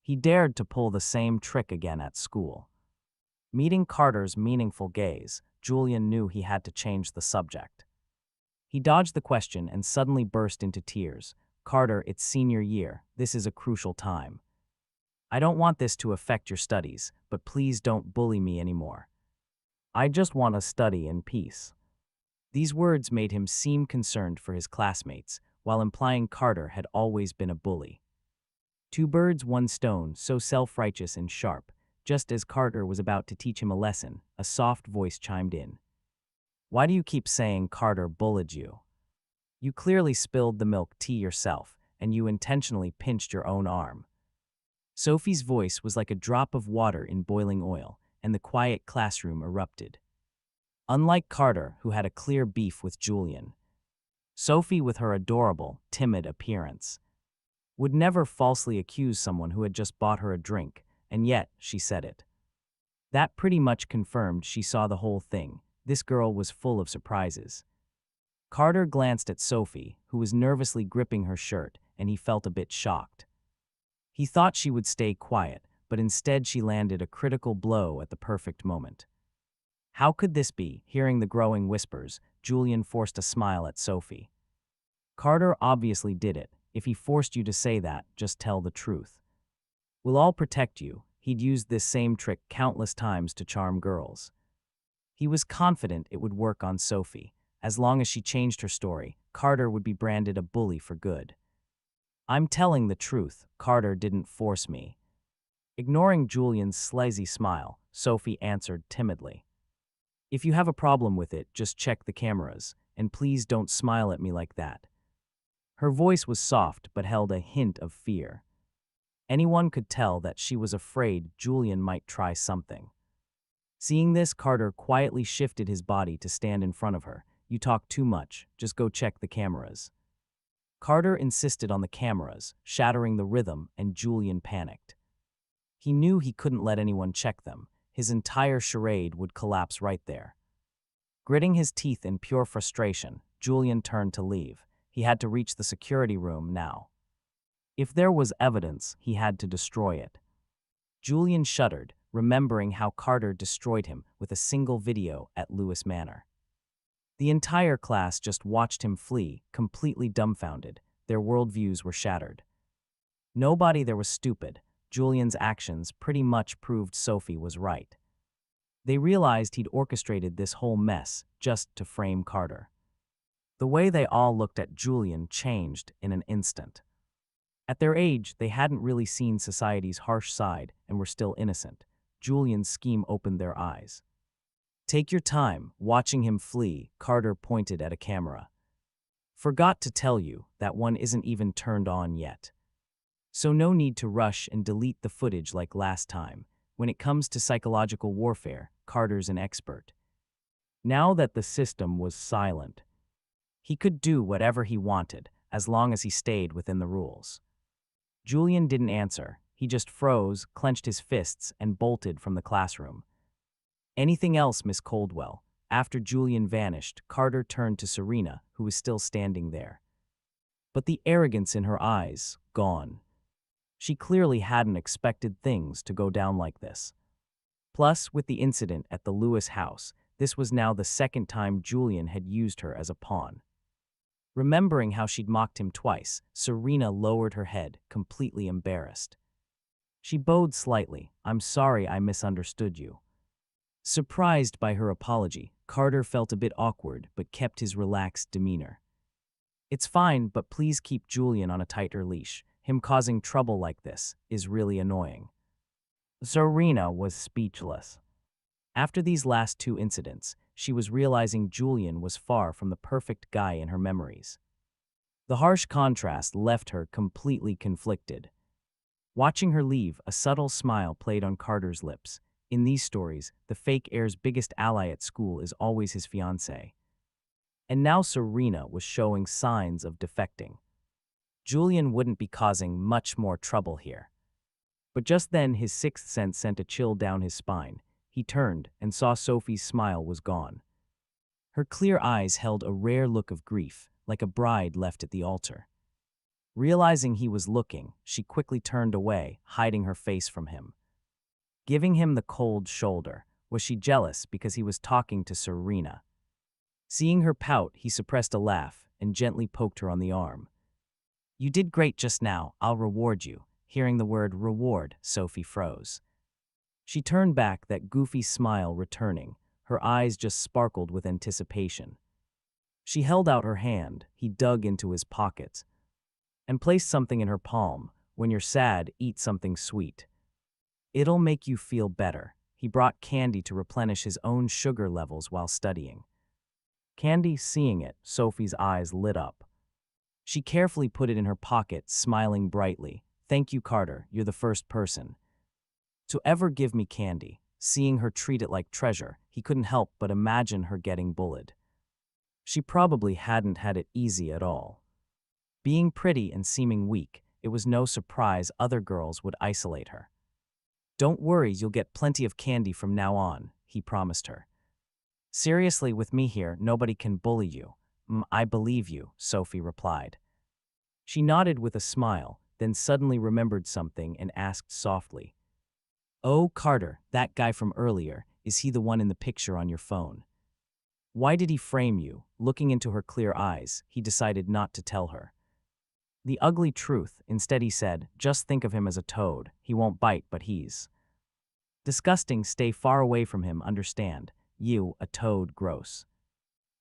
He dared to pull the same trick again at school. Meeting Carter's meaningful gaze, Julian knew he had to change the subject. He dodged the question and suddenly burst into tears. "Carter, it's senior year. This is a crucial time. I don't want this to affect your studies, but please don't bully me anymore. I just want to study in peace." These words made him seem concerned for his classmates, while implying Carter had always been a bully. Two birds, one stone, so self-righteous and sharp. Just as Carter was about to teach him a lesson, a soft voice chimed in. "Why do you keep saying Carter bullied you? You clearly spilled the milk tea yourself, and you intentionally pinched your own arm." Sophie's voice was like a drop of water in boiling oil, and the quiet classroom erupted. Unlike Carter, who had a clear beef with Julian, Sophie, with her adorable, timid appearance, would never falsely accuse someone who had just bought her a drink, and yet she said it. That pretty much confirmed she saw the whole thing. This girl was full of surprises. Carter glanced at Sophie, who was nervously gripping her shirt, and he felt a bit shocked. He thought she would stay quiet, but instead she landed a critical blow at the perfect moment. How could this be? Hearing the growing whispers, Julian forced a smile at Sophie. "Carter obviously did it. If he forced you to say that, just tell the truth. We'll all protect you." He'd used this same trick countless times to charm girls. He was confident it would work on Sophie. As long as she changed her story, Carter would be branded a bully for good. "I'm telling the truth. Carter didn't force me." Ignoring Julian's sleazy smile, Sophie answered timidly. "If you have a problem with it, just check the cameras, and please don't smile at me like that." Her voice was soft but held a hint of fear. Anyone could tell that she was afraid Julian might try something. Seeing this, Carter quietly shifted his body to stand in front of her. "You talk too much. Just go check the cameras." Carter insisted on the cameras, shattering the rhythm, and Julian panicked. He knew he couldn't let anyone check them. His entire charade would collapse right there. Gritting his teeth in pure frustration, Julian turned to leave. He had to reach the security room now. If there was evidence, he had to destroy it. Julian shuddered, remembering how Carter destroyed him with a single video at Lewis Manor. The entire class just watched him flee, completely dumbfounded. Their worldviews were shattered. Nobody there was stupid. Julian's actions pretty much proved Sophie was right. They realized he'd orchestrated this whole mess just to frame Carter. The way they all looked at Julian changed in an instant. At their age, they hadn't really seen society's harsh side and were still innocent. Julian's scheme opened their eyes. "Take your time." Watching him flee, Carter pointed at a camera. "Forgot to tell you, that one isn't even turned on yet. So no need to rush and delete the footage like last time. When it comes to psychological warfare, Carter's an expert." Now that the system was silent, he could do whatever he wanted as long as he stayed within the rules. Julian didn't answer. He just froze, clenched his fists, and bolted from the classroom. "Anything else, Miss Coldwell?" After Julian vanished, Carter turned to Serena, who was still standing there. But the arrogance in her eyes, gone. She clearly hadn't expected things to go down like this. Plus, with the incident at the Lewis house, this was now the second time Julian had used her as a pawn. Remembering how she'd mocked him twice, Serena lowered her head, completely embarrassed. She bowed slightly. "I'm sorry I misunderstood you." Surprised by her apology, Carter felt a bit awkward but kept his relaxed demeanor. "It's fine, but please keep Julian on a tighter leash. Him causing trouble like this is really annoying." Serena was speechless. After these last two incidents, she was realizing Julian was far from the perfect guy in her memories. The harsh contrast left her completely conflicted. Watching her leave, a subtle smile played on Carter's lips. In these stories, the fake heir's biggest ally at school is always his fiancée. And now Serena was showing signs of defecting. Julian wouldn't be causing much more trouble here. But just then his sixth sense sent a chill down his spine. He turned and saw Sophie's smile was gone. Her clear eyes held a rare look of grief, like a bride left at the altar. Realizing he was looking, she quickly turned away, hiding her face from him. Giving him the cold shoulder. Was she jealous because he was talking to Serena? Seeing her pout, he suppressed a laugh and gently poked her on the arm. "You did great just now. I'll reward you." Hearing the word reward, Sophie froze. She turned back, that goofy smile returning. Her eyes just sparkled with anticipation. She held out her hand. He dug into his pockets and placed something in her palm. "When you're sad, eat something sweet. It'll make you feel better." He brought candy to replenish his own sugar levels while studying. Candy, seeing it, Sophie's eyes lit up. She carefully put it in her pocket, smiling brightly. "Thank you, Carter. You're the first person to ever give me candy." Seeing her treat it like treasure, he couldn't help but imagine her getting bullied. She probably hadn't had it easy at all. Being pretty and seeming weak, it was no surprise other girls would isolate her. "Don't worry, you'll get plenty of candy from now on," he promised her. "Seriously, with me here, nobody can bully you." I believe you," Sophie replied. She nodded with a smile, then suddenly remembered something and asked softly, "Oh, Carter, that guy from earlier, is he the one in the picture on your phone? Why did he frame you?" Looking into her clear eyes, he decided not to tell her the ugly truth. Instead, he said, "Just think of him as a toad. He won't bite, but he's disgusting. Stay far away from him, understand? You, a toad, gross."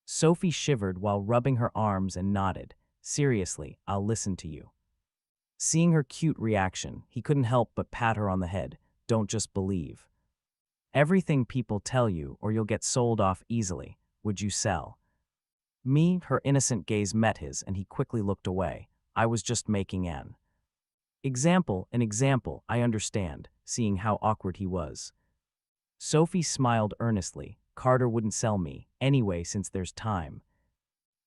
Sophie shivered while rubbing her arms and nodded. "Seriously, I'll listen to you." Seeing her cute reaction, he couldn't help but pat her on the head. "Don't just believe everything people tell you or you'll get sold off easily. Would you sell me?" Her innocent gaze met his and he quickly looked away. "I was just making an example, I understand," seeing how awkward he was. Sophie smiled earnestly. "Carter wouldn't sell me anyway since there's time.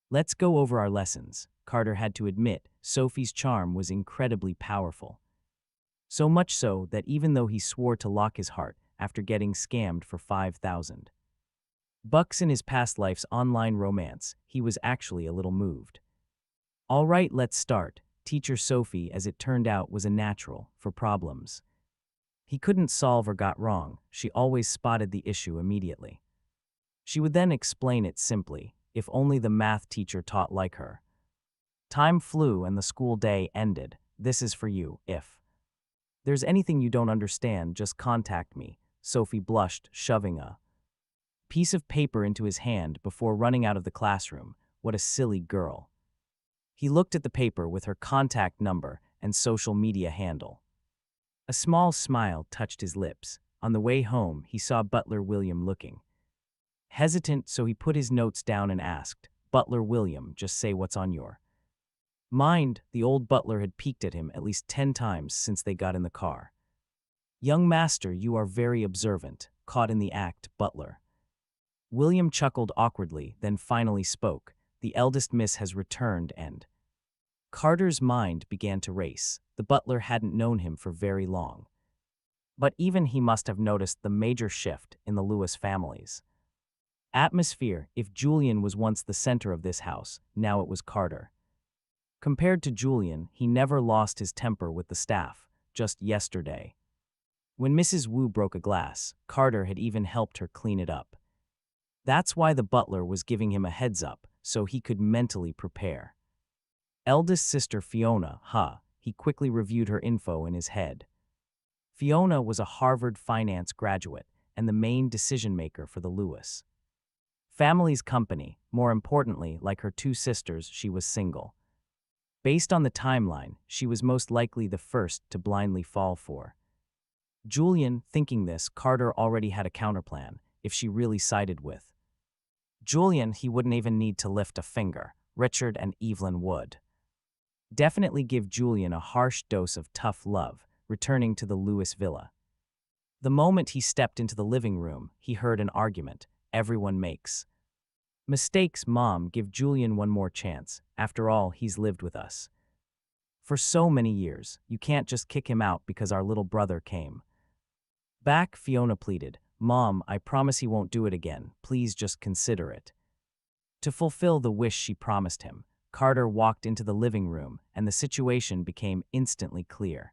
Let's go over our lessons." Carter had to admit Sophie's charm was incredibly powerful. So much so that even though he swore to lock his heart after getting scammed for 5,000 bucks in his past life's online romance, he was actually a little moved. "All right, let's start." Teacher Sophie, as it turned out, was a natural for problems he couldn't solve or got wrong. She always spotted the issue immediately. She would then explain it simply. If only the math teacher taught like her. Time flew and the school day ended. "This is for you. If there's anything you don't understand, just contact me." Sophie blushed, shoving a piece of paper into his hand before running out of the classroom. What a silly girl. He looked at the paper with her contact number and social media handle. A small smile touched his lips. On the way home, he saw Butler William looking hesitant, so he put his notes down and asked, "Butler William, just say what's on your mind." The old butler had peeked at him at least 10 times since they got in the car. "Young master, you are very observant, caught in the act, Butler." William chuckled awkwardly, then finally spoke. "The eldest miss has returned and—" Carter's mind began to race. The butler hadn't known him for very long. But even he must have noticed the major shift in the Lewis family's atmosphere. If Julian was once the center of this house, now it was Carter. Compared to Julian, he never lost his temper with the staff, just yesterday. When Mrs. Wu broke a glass, Carter had even helped her clean it up. That's why the butler was giving him a heads up, so he could mentally prepare. Eldest sister Fiona, he quickly reviewed her info in his head. Fiona was a Harvard finance graduate and the main decision-maker for the Lewis family's company. More importantly, like her two sisters, she was single. Based on the timeline, she was most likely the first to blindly fall for Julian. Thinking this, Carter already had a counterplan. If she really sided with Julian, he wouldn't even need to lift a finger. Richard and Evelyn would definitely give Julian a harsh dose of tough love, returning to the Lewis villa. The moment he stepped into the living room, he heard an argument. "Everyone makes mistakes, Mom. Give Julian one more chance. After all, he's lived with us for so many years. You can't just kick him out because our little brother came back," Fiona pleaded. "Mom, I promise he won't do it again. Please just consider it." To fulfill the wish she promised him, Carter walked into the living room, and the situation became instantly clear.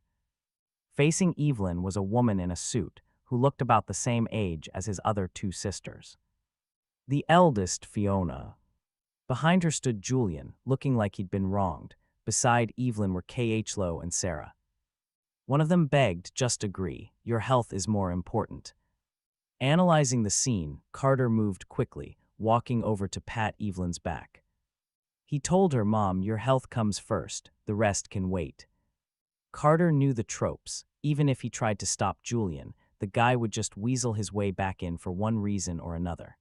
Facing Evelyn was a woman in a suit who looked about the same age as his other two sisters. The eldest, Fiona. Behind her stood Julian, looking like he'd been wronged. Beside Evelyn were Khlo and Sarah. One of them begged, "Just agree. Your health is more important." Analyzing the scene, Carter moved quickly, walking over to pat Evelyn's back. He told her, "Mom, your health comes first. The rest can wait." Carter knew the tropes. Even if he tried to stop Julian, the guy would just weasel his way back in for one reason or another.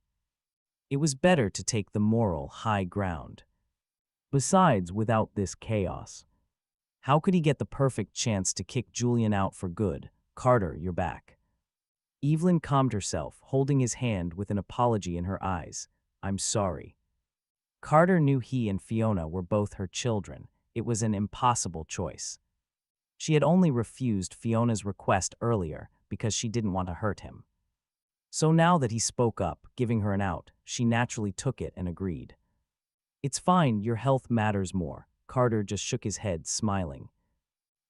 It was better to take the moral high ground. Besides, without this chaos, how could he get the perfect chance to kick Julian out for good? "Carter, you're back." Evelyn calmed herself, holding his hand with an apology in her eyes. "I'm sorry." Carter knew he and Fiona were both her children. It was an impossible choice. She had only refused Fiona's request earlier because she didn't want to hurt him. So now that he spoke up, giving her an out, she naturally took it and agreed. "It's fine, your health matters more." Carter just shook his head, smiling.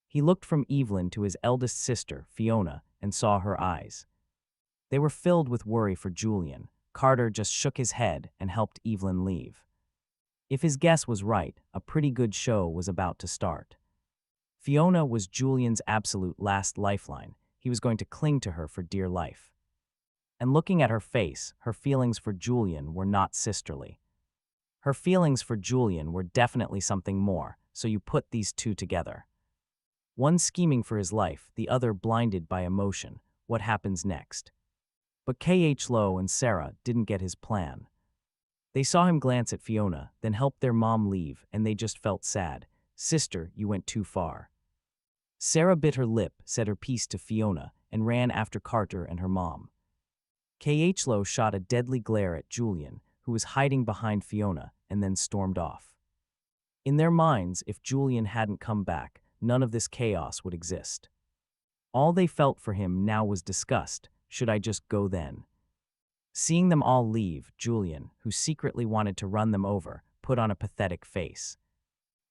He looked from Evelyn to his eldest sister, Fiona, and saw her eyes. They were filled with worry for Julian. Carter just shook his head and helped Evelyn leave. If his guess was right, a pretty good show was about to start. Fiona was Julian's absolute last lifeline. He was going to cling to her for dear life. And looking at her face, her feelings for Julian were not sisterly. Her feelings for Julian were definitely something more, so you put these two together. One scheming for his life, the other blinded by emotion. What happens next? But Khlo and Sarah didn't get his plan. They saw him glance at Fiona, then help their mom leave, and they just felt sad. "Sister, you went too far." Sarah bit her lip, said her piece to Fiona, and ran after Carter and her mom. Khlo shot a deadly glare at Julian, who was hiding behind Fiona, and then stormed off. In their minds, if Julian hadn't come back, none of this chaos would exist. All they felt for him now was disgust. Should I just go then? Seeing them all leave, Julian, who secretly wanted to run them over, put on a pathetic face.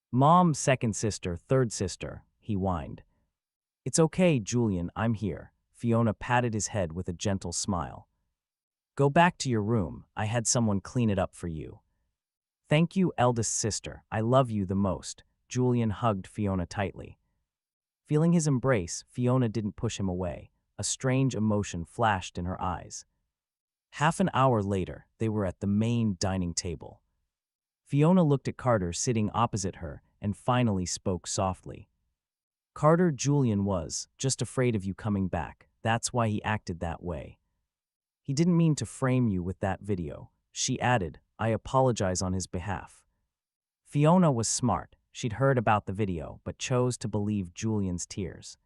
"Mom, second sister, third sister," he whined. "It's okay, Julian, I'm here." Fiona patted his head with a gentle smile. "Go back to your room. I had someone clean it up for you." "Thank you, eldest sister. I love you the most." Julian hugged Fiona tightly. Feeling his embrace, Fiona didn't push him away. A strange emotion flashed in her eyes. Half an hour later, they were at the main dining table. Fiona looked at Carter sitting opposite her and finally spoke softly. Carter, Julian was just afraid of you coming back. That's why he acted that way. He didn't mean to frame you with that video. She added, I apologize on his behalf. Fiona was smart. She'd heard about the video, but chose to believe Julian's tears.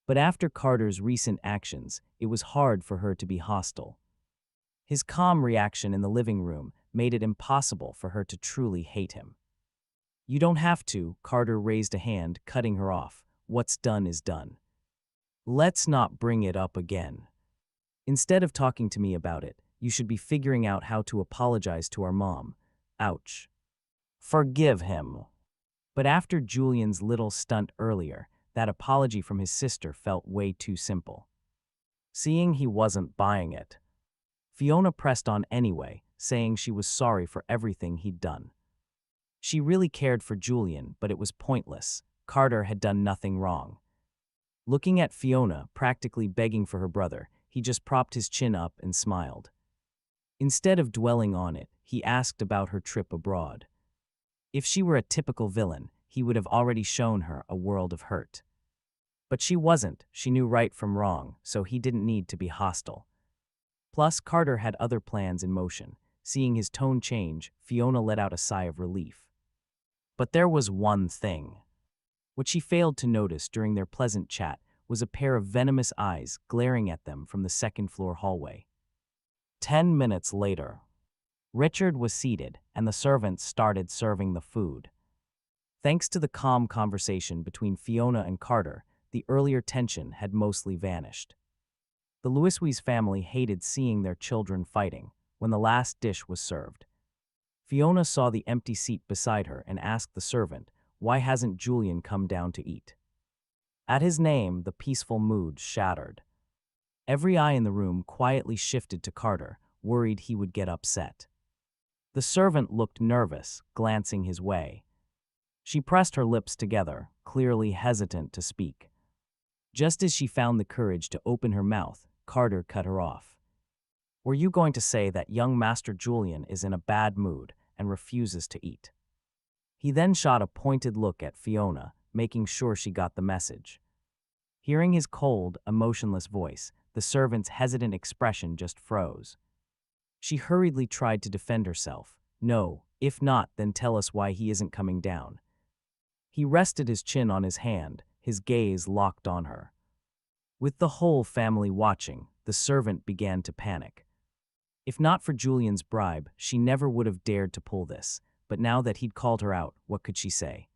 But after Carter's recent actions, it was hard for her to be hostile. His calm reaction in the living room made it impossible for her to truly hate him. You don't have to, Carter raised a hand, cutting her off. What's done is done. Let's not bring it up again. Instead of talking to me about it, you should be figuring out how to apologize to our mom. Ouch. Forgive him. But after Julian's little stunt earlier, that apology from his sister felt way too simple. Seeing he wasn't buying it, Fiona pressed on anyway, saying she was sorry for everything he'd done. She really cared for Julian, but it was pointless. Carter had done nothing wrong. Looking at Fiona, practically begging for her brother, he just propped his chin up and smiled. Instead of dwelling on it, he asked about her trip abroad. If she were a typical villain, he would have already shown her a world of hurt. But she wasn't. She knew right from wrong, so he didn't need to be hostile. Plus, Carter had other plans in motion. Seeing his tone change, Fiona let out a sigh of relief. But there was one thing. What she failed to notice during their pleasant chat was a pair of venomous eyes glaring at them from the second-floor hallway. 10 minutes later, Richard was seated, and the servants started serving the food. Thanks to the calm conversation between Fiona and Carter, the earlier tension had mostly vanished. The Louiswies family hated seeing their children fighting. When the last dish was served, Fiona saw the empty seat beside her and asked the servant, why hasn't Julian come down to eat? At his name, the peaceful mood shattered. Every eye in the room quietly shifted to Carter, worried he would get upset. The servant looked nervous, glancing his way. She pressed her lips together, clearly hesitant to speak. Just as she found the courage to open her mouth, Carter cut her off. Were you going to say that young Master Julian is in a bad mood and refuses to eat? He then shot a pointed look at Fiona, making sure she got the message. Hearing his cold, emotionless voice, the servant's hesitant expression just froze. She hurriedly tried to defend herself. No, if not, then tell us why he isn't coming down. He rested his chin on his hand, his gaze locked on her. With the whole family watching, the servant began to panic. If not for Julian's bribe, she never would have dared to pull this, but now that he'd called her out, what could she say?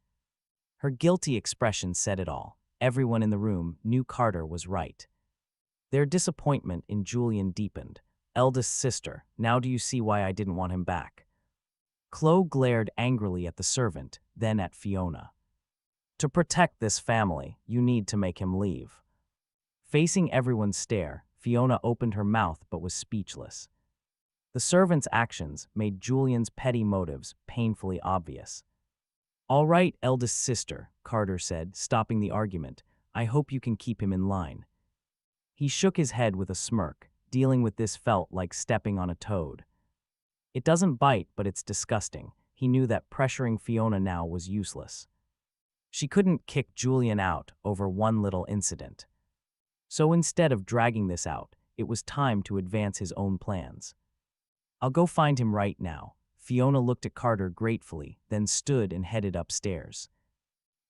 Her guilty expression said it all. Everyone in the room knew Carter was right. Their disappointment in Julian deepened. Eldest sister, now do you see why I didn't want him back? Chloe glared angrily at the servant, then at Fiona. To protect this family, you need to make him leave. Facing everyone's stare, Fiona opened her mouth but was speechless. The servant's actions made Julian's petty motives painfully obvious. All right, eldest sister, Carter said, stopping the argument. I hope you can keep him in line. He shook his head with a smirk. Dealing with this felt like stepping on a toad. It doesn't bite, but it's disgusting. He knew that pressuring Fiona now was useless. She couldn't kick Julian out over one little incident. So instead of dragging this out, it was time to advance his own plans. I'll go find him right now. Fiona looked at Carter gratefully, then stood and headed upstairs.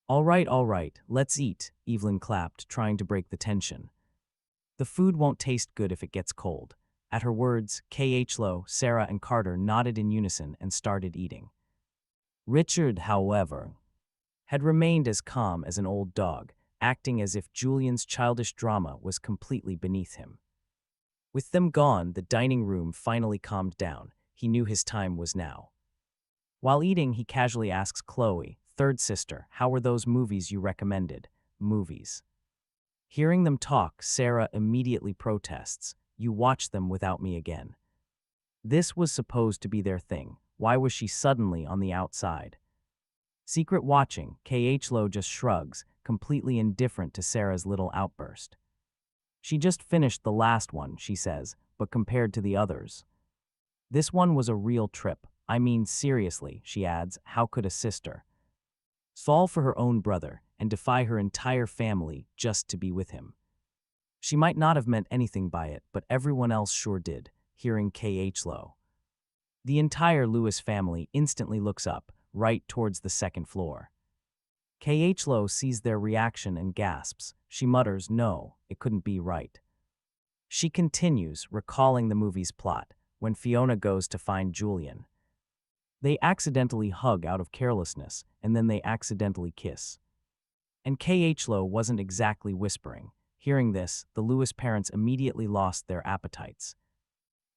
All right, let's eat, Evelyn clapped, trying to break the tension. The food won't taste good if it gets cold. At her words, Khlo, Sarah, and Carter nodded in unison and started eating. Richard, however, had remained as calm as an old dog, acting as if Julian's childish drama was completely beneath him. With them gone, the dining room finally calmed down. He knew his time was now. While eating, he casually asks Chloe, third sister, how were those movies you recommended? Movies. Hearing them talk, Sarah immediately protests, you watched them without me again. This was supposed to be their thing. Why was she suddenly on the outside? Secret watching, Khlo just shrugs, completely indifferent to Sarah's little outburst. She just finished the last one, she says, but compared to the others. This one was a real trip. I mean, seriously, she adds, how could a sister fall for her own brother and defy her entire family just to be with him? She might not have meant anything by it, but everyone else sure did, hearing K.H. Low. The entire Lewis family instantly looks up, right towards the second floor. K.H. Low sees their reaction and gasps. She mutters, no, it couldn't be right. She continues, recalling the movie's plot, when Fiona goes to find Julian. They accidentally hug out of carelessness, and then they accidentally kiss. And K.H. Low wasn't exactly whispering. Hearing this, the Lewis parents immediately lost their appetites.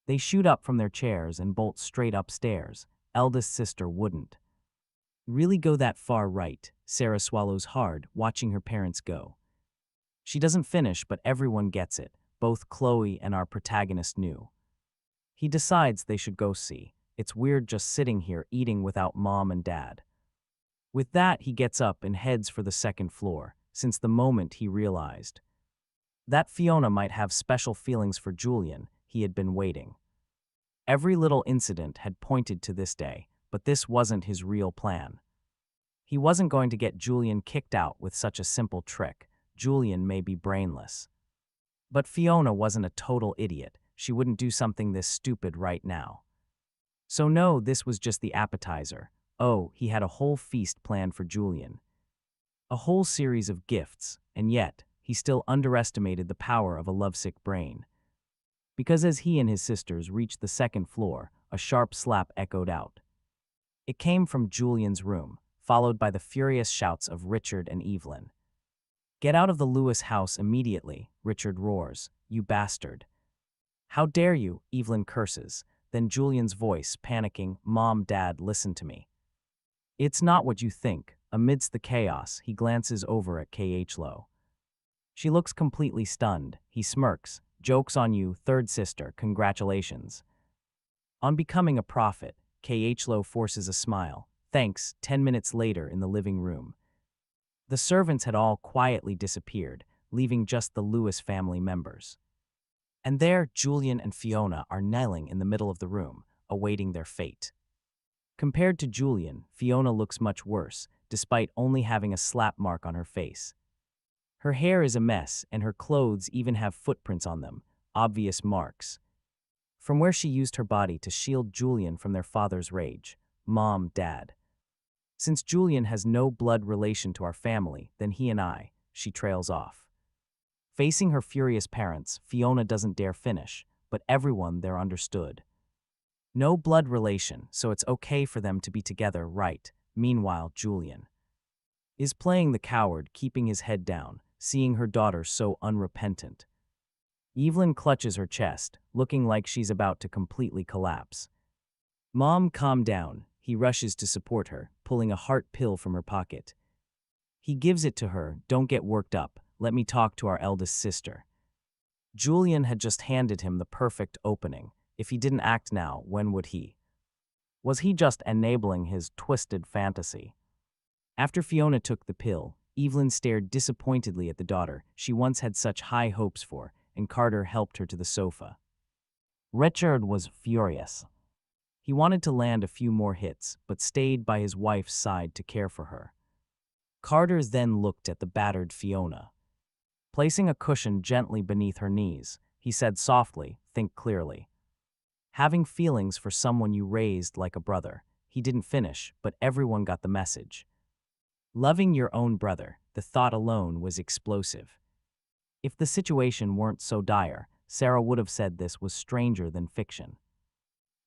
They shoot up from their chairs and bolt straight upstairs. Eldest sister wouldn't really go that far, right? Sarah swallows hard, watching her parents go. She doesn't finish, but everyone gets it. Both Chloe and our protagonist knew. He decides they should go see. It's weird just sitting here eating without mom and dad. With that, he gets up and heads for the second floor, since the moment he realized that Fiona might have special feelings for Julian, he had been waiting. Every little incident had pointed to this day, but this wasn't his real plan. He wasn't going to get Julian kicked out with such a simple trick. Julian may be brainless. But Fiona wasn't a total idiot. She wouldn't do something this stupid right now. So no, this was just the appetizer. Oh, he had a whole feast planned for Julian. A whole series of gifts, and yet, he still underestimated the power of a lovesick brain. Because as he and his sisters reached the second floor, a sharp slap echoed out. It came from Julian's room, followed by the furious shouts of Richard and Evelyn. Get out of the Lewis house immediately, Richard roars. You bastard. How dare you, Evelyn curses. Then Julian's voice, panicking, Mom, Dad, listen to me. It's not what you think. Amidst the chaos, he glances over at K.H. Low. She looks completely stunned. He smirks. Joke's on you, third sister, congratulations. On becoming a prophet, K.H. Low forces a smile. Thanks. 10 minutes later in the living room. The servants had all quietly disappeared, leaving just the Lewis family members. And there, Julian and Fiona are kneeling in the middle of the room, awaiting their fate. Compared to Julian, Fiona looks much worse, despite only having a slap mark on her face. Her hair is a mess, and her clothes even have footprints on them, obvious marks. From where she used her body to shield Julian from their father's rage. Mom, Dad. Since Julian has no blood relation to our family, then he and I, she trails off. Facing her furious parents, Fiona doesn't dare finish, but everyone there understood. No blood relation, so it's okay for them to be together, right? Meanwhile, Julian is playing the coward, keeping his head down, seeing her daughter so unrepentant. Evelyn clutches her chest, looking like she's about to completely collapse. Mom, calm down. He rushes to support her, pulling a heart pill from her pocket. He gives it to her. Don't get worked up. Let me talk to our eldest sister. Julian had just handed him the perfect opening. If he didn't act now, when would he? Was he just enabling his twisted fantasy? After Fiona took the pill, Evelyn stared disappointedly at the daughter she once had such high hopes for, and Carter helped her to the sofa. Richard was furious. He wanted to land a few more hits, but stayed by his wife's side to care for her. Carter then looked at the battered Fiona. Placing a cushion gently beneath her knees, he said softly, think clearly. Having feelings for someone you raised like a brother. He didn't finish, but everyone got the message. Loving your own brother, the thought alone was explosive. If the situation weren't so dire, Sarah would have said this was stranger than fiction.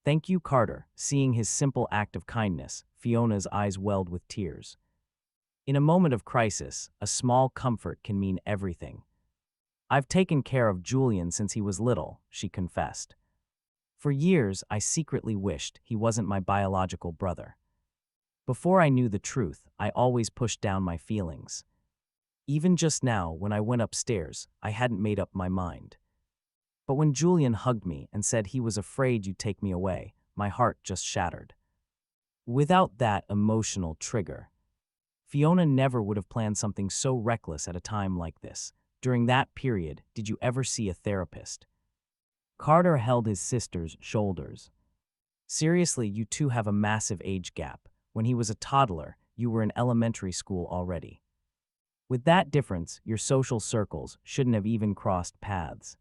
Thank you, Carter. Seeing his simple act of kindness, Fiona's eyes welled with tears. In a moment of crisis, a small comfort can mean everything. I've taken care of Julian since he was little, she confessed. For years, I secretly wished he wasn't my biological brother. Before I knew the truth, I always pushed down my feelings. Even just now, when I went upstairs, I hadn't made up my mind. But when Julian hugged me and said he was afraid you'd take me away, my heart just shattered. Without that emotional trigger, Fiona never would have planned something so reckless at a time like this. During that period, did you ever see a therapist? Carter held his sister's shoulders. Seriously, you two have a massive age gap. When he was a toddler, you were in elementary school already. With that difference, your social circles shouldn't have even crossed paths.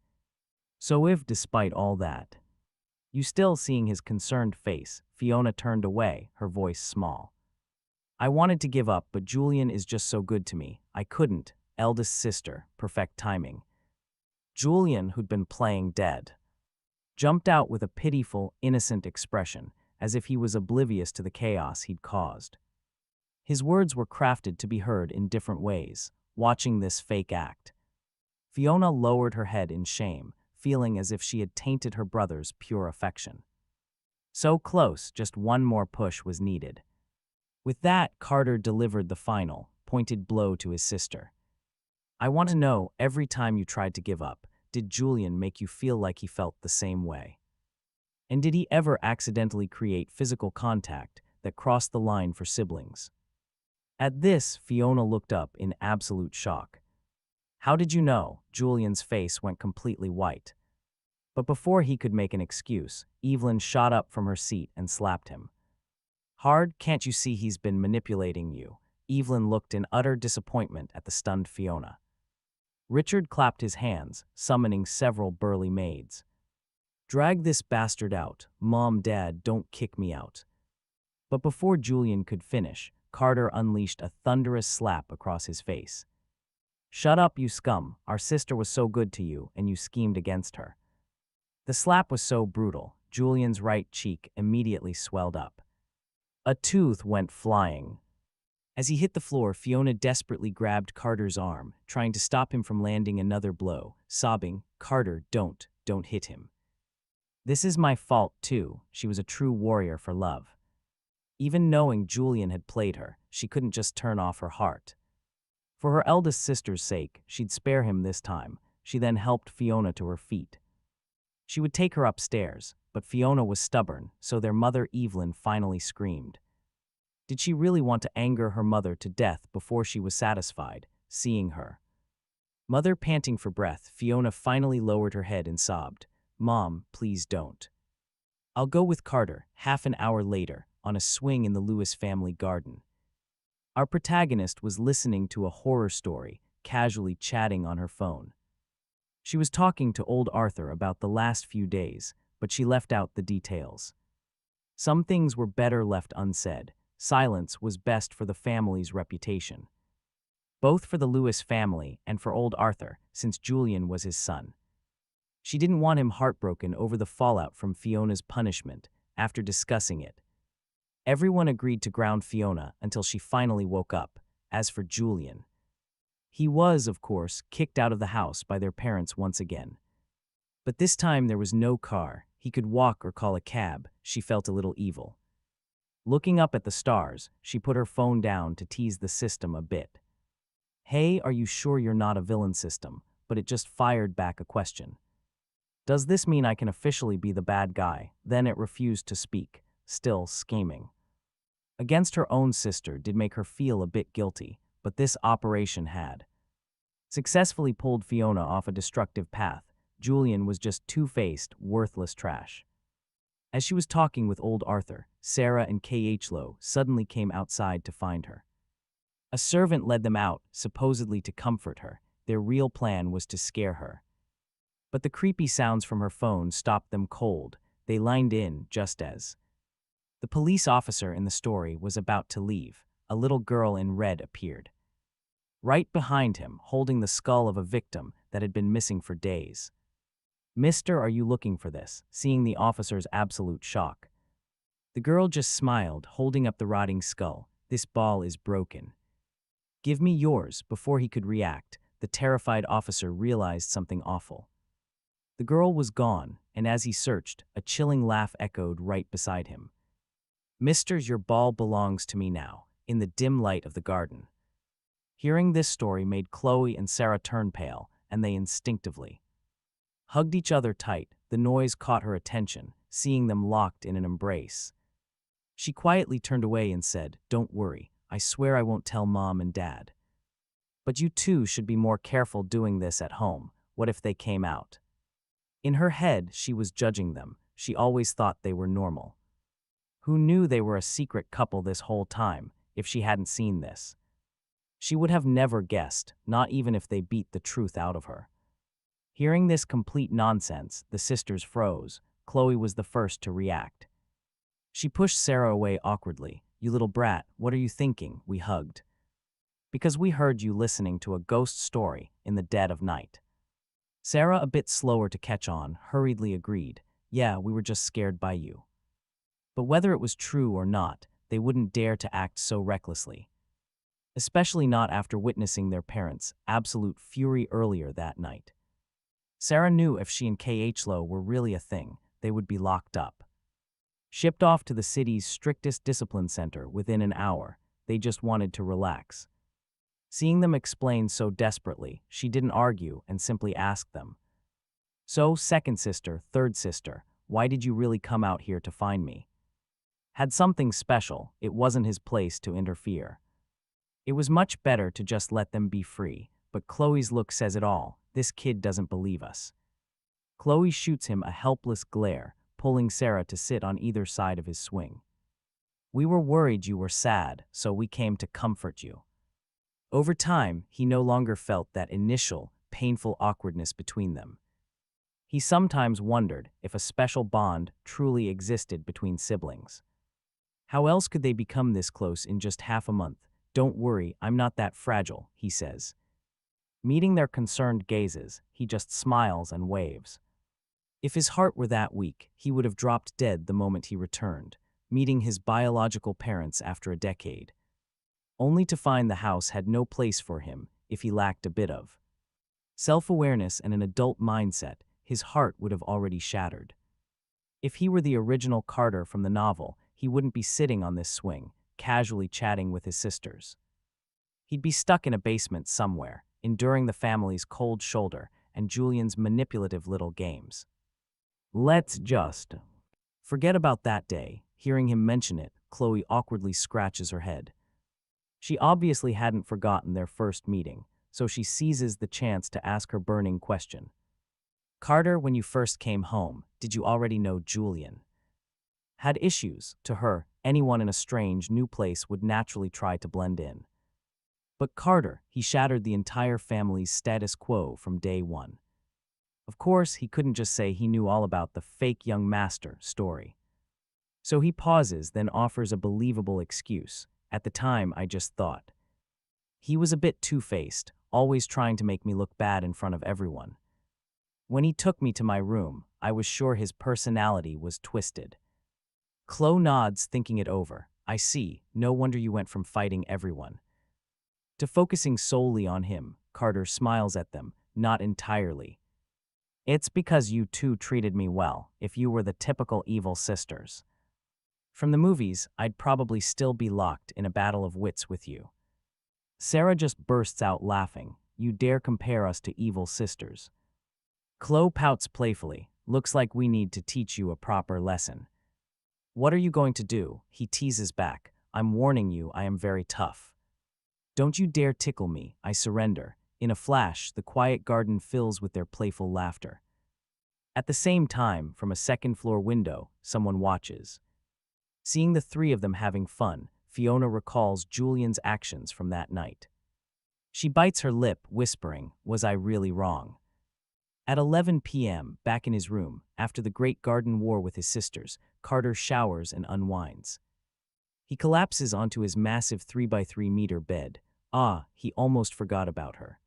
So if, despite all that, you still seeing his concerned face, Fiona turned away, her voice small. I wanted to give up, but Julian is just so good to me. I couldn't. Eldest sister, perfect timing. Julian, who'd been playing dead, jumped out with a pitiful, innocent expression, as if he was oblivious to the chaos he'd caused. His words were crafted to be heard in different ways. Watching this fake act, Fiona lowered her head in shame, feeling as if she had tainted her brother's pure affection. So close, just one more push was needed. With that, Carter delivered the final, pointed blow to his sister. I want to know, every time you tried to give up, did Julian make you feel like he felt the same way? And did he ever accidentally create physical contact that crossed the line for siblings? At this, Fiona looked up in absolute shock. How did you know? Julian's face went completely white. But before he could make an excuse, Evelyn shot up from her seat and slapped him. Hard, can't you see he's been manipulating you? Evelyn looked in utter disappointment at the stunned Fiona. Richard clapped his hands, summoning several burly maids. Drag this bastard out. Mom, Dad, don't kick me out. But before Julian could finish, Carter unleashed a thunderous slap across his face. Shut up, you scum. Our sister was so good to you, and you schemed against her. The slap was so brutal, Julian's right cheek immediately swelled up. A tooth went flying. As he hit the floor, Fiona desperately grabbed Carter's arm, trying to stop him from landing another blow, sobbing, Carter, don't hit him. This is my fault, too. She was a true warrior for love. Even knowing Julian had played her, she couldn't just turn off her heart. For her eldest sister's sake, she'd spare him this time. She then helped Fiona to her feet. She would take her upstairs, but Fiona was stubborn, so their mother Evelyn finally screamed. Did she really want to anger her mother to death before she was satisfied, seeing her? Mother panting for breath, Fiona finally lowered her head and sobbed, Mom, please don't. I'll go with Carter. Half an hour later, on a swing in the Lewis family garden. Our protagonist was listening to a horror story, casually chatting on her phone. She was talking to old Arthur about the last few days, but she left out the details. Some things were better left unsaid. Silence was best for the family's reputation. Both for the Lewis family and for old Arthur, since Julian was his son. She didn't want him heartbroken over the fallout from Fiona's punishment. After discussing it, everyone agreed to ground Fiona until she finally woke up. As for Julian, he was, of course, kicked out of the house by their parents once again. But this time there was no car. He could walk or call a cab. She felt a little evil. Looking up at the stars, she put her phone down to tease the system a bit. Hey, are you sure you're not a villain, system? But it just fired back a question. Does this mean I can officially be the bad guy? Then it refused to speak, still scheming. Against her own sister did make her feel a bit guilty, but this operation had successfully pulled Fiona off a destructive path. Julian was just two-faced, worthless trash. As she was talking with old Arthur, Sarah and Khlo suddenly came outside to find her. A servant led them out, supposedly to comfort her. Their real plan was to scare her. But the creepy sounds from her phone stopped them cold. They lined in just as the police officer in the story was about to leave. A little girl in red appeared. Right behind him, holding the skull of a victim that had been missing for days. Mister, are you looking for this? Seeing the officer's absolute shock. The girl just smiled, holding up the rotting skull. This ball is broken. Give me yours. Before he could react, the terrified officer realized something awful. The girl was gone, and as he searched, a chilling laugh echoed right beside him. Mister, your ball belongs to me now, in the dim light of the garden. Hearing this story made Chloe and Sarah turn pale, and they instinctively hugged each other tight. The noise caught her attention, seeing them locked in an embrace. She quietly turned away and said, Don't worry, I swear I won't tell Mom and Dad. But you two should be more careful doing this at home. What if they came out? In her head, she was judging them. She always thought they were normal. Who knew they were a secret couple this whole time, if she hadn't seen this? She would have never guessed, not even if they beat the truth out of her. Hearing this complete nonsense, the sisters froze. Chloe was the first to react. She pushed Sarah away awkwardly. "You little brat, what are you thinking?" We hugged. "Because we heard you listening to a ghost story in the dead of night." Sarah, a bit slower to catch on, hurriedly agreed. "Yeah, we were just scared by you." But whether it was true or not, they wouldn't dare to act so recklessly. Especially not after witnessing their parents' absolute fury earlier that night. Sarah knew if she and Khlo were really a thing, they would be locked up. Shipped off to the city's strictest discipline center within an hour, they just wanted to relax. Seeing them explain so desperately, she didn't argue and simply asked them. "So, second sister, third sister, why did you really come out here to find me?" Had something special, it wasn't his place to interfere. It was much better to just let them be free, but Chloe's look says it all. This kid doesn't believe us. Chloe shoots him a helpless glare, pulling Sarah to sit on either side of his swing. "We were worried you were sad, so we came to comfort you." Over time, he no longer felt that initial, painful awkwardness between them. He sometimes wondered if a special bond truly existed between siblings. How else could they become this close in just half a month? "Don't worry, I'm not that fragile," he says. Meeting their concerned gazes, he just smiles and waves. If his heart were that weak, he would have dropped dead the moment he returned, meeting his biological parents after a decade. Only to find the house had no place for him if he lacked a bit of self-awareness and an adult mindset. His heart would have already shattered. If he were the original Carter from the novel, he wouldn't be sitting on this swing, casually chatting with his sisters. He'd be stuck in a basement somewhere, enduring the family's cold shoulder and Julian's manipulative little games. Let's just forget about that day. Hearing him mention it, Chloe awkwardly scratches her head. She obviously hadn't forgotten their first meeting, so she seizes the chance to ask her burning question. "Carter, when you first came home, did you already know Julian?" Had issues. To her, anyone in a strange, new place would naturally try to blend in. But Carter, he shattered the entire family's status quo from day one. Of course, he couldn't just say he knew all about the fake young master story. So he pauses, then offers a believable excuse. "At the time, I just thought. He was a bit two-faced, always trying to make me look bad in front of everyone. When he took me to my room, I was sure his personality was twisted." Chloe nods, thinking it over. "I see, no wonder you went from fighting everyone to focusing solely on him." Carter smiles at them, "Not entirely. It's because you two treated me well. If you were the typical evil sisters from the movies, I'd probably still be locked in a battle of wits with you." Sarah just bursts out laughing. "You dare compare us to evil sisters?" Chloe pouts playfully. "Looks like we need to teach you a proper lesson." "What are you going to do?" He teases back. "I'm warning you, I am very tough. Don't you dare tickle me, I surrender." In a flash, the quiet garden fills with their playful laughter. At the same time, from a second-floor window, someone watches. Seeing the three of them having fun, Fiona recalls Julian's actions from that night. She bites her lip, whispering, "Was I really wrong?" At 11 p.m., back in his room, after the great garden war with his sisters, Carter showers and unwinds. He collapses onto his massive 3x3-meter bed. He almost forgot about her.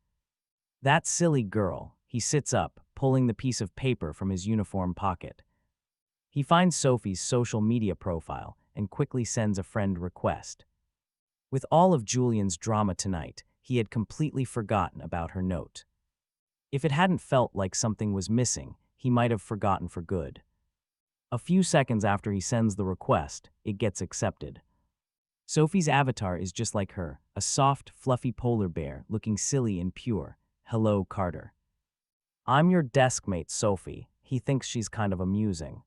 That silly girl. He sits up, pulling the piece of paper from his uniform pocket. He finds Sophie's social media profile and quickly sends a friend request. With all of Julian's drama tonight, he had completely forgotten about her note. If it hadn't felt like something was missing, he might have forgotten for good. A few seconds after he sends the request, it gets accepted. Sophie's avatar is just like her, a soft, fluffy polar bear looking silly and pure. "Hello, Carter. I'm your desk mate, Sophie." He thinks she's kind of amusing.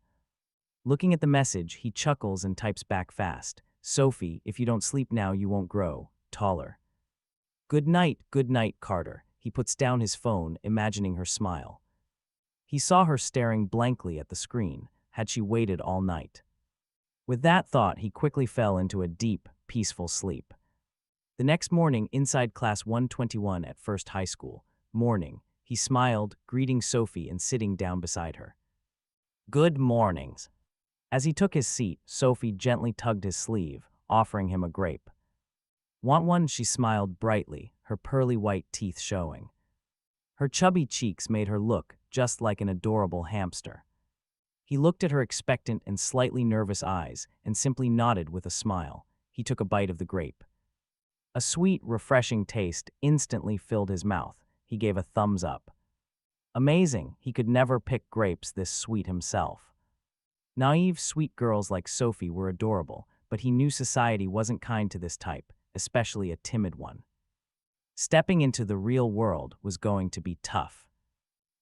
Looking at the message, he chuckles and types back fast. "Sophie, if you don't sleep now, you won't grow taller." Good night, Carter." He puts down his phone, imagining her smile. He saw her staring blankly at the screen. Had she waited all night? With that thought, he quickly fell into a deep, peaceful sleep. The next morning, inside class 121 at First High School, he smiled, greeting Sophie and sitting down beside her. Good mornings. As he took his seat, Sophie gently tugged his sleeve, offering him a grape. Want one? She smiled brightly, her pearly white teeth showing. Her chubby cheeks made her look just like an adorable hamster. He looked at her expectant and slightly nervous eyes and simply nodded with a smile. He took a bite of the grape. A sweet, refreshing taste instantly filled his mouth. He gave a thumbs up. Amazing, he could never pick grapes this sweet himself. Naive, sweet girls like Sophie were adorable, but he knew society wasn't kind to this type, especially a timid one. Stepping into the real world was going to be tough.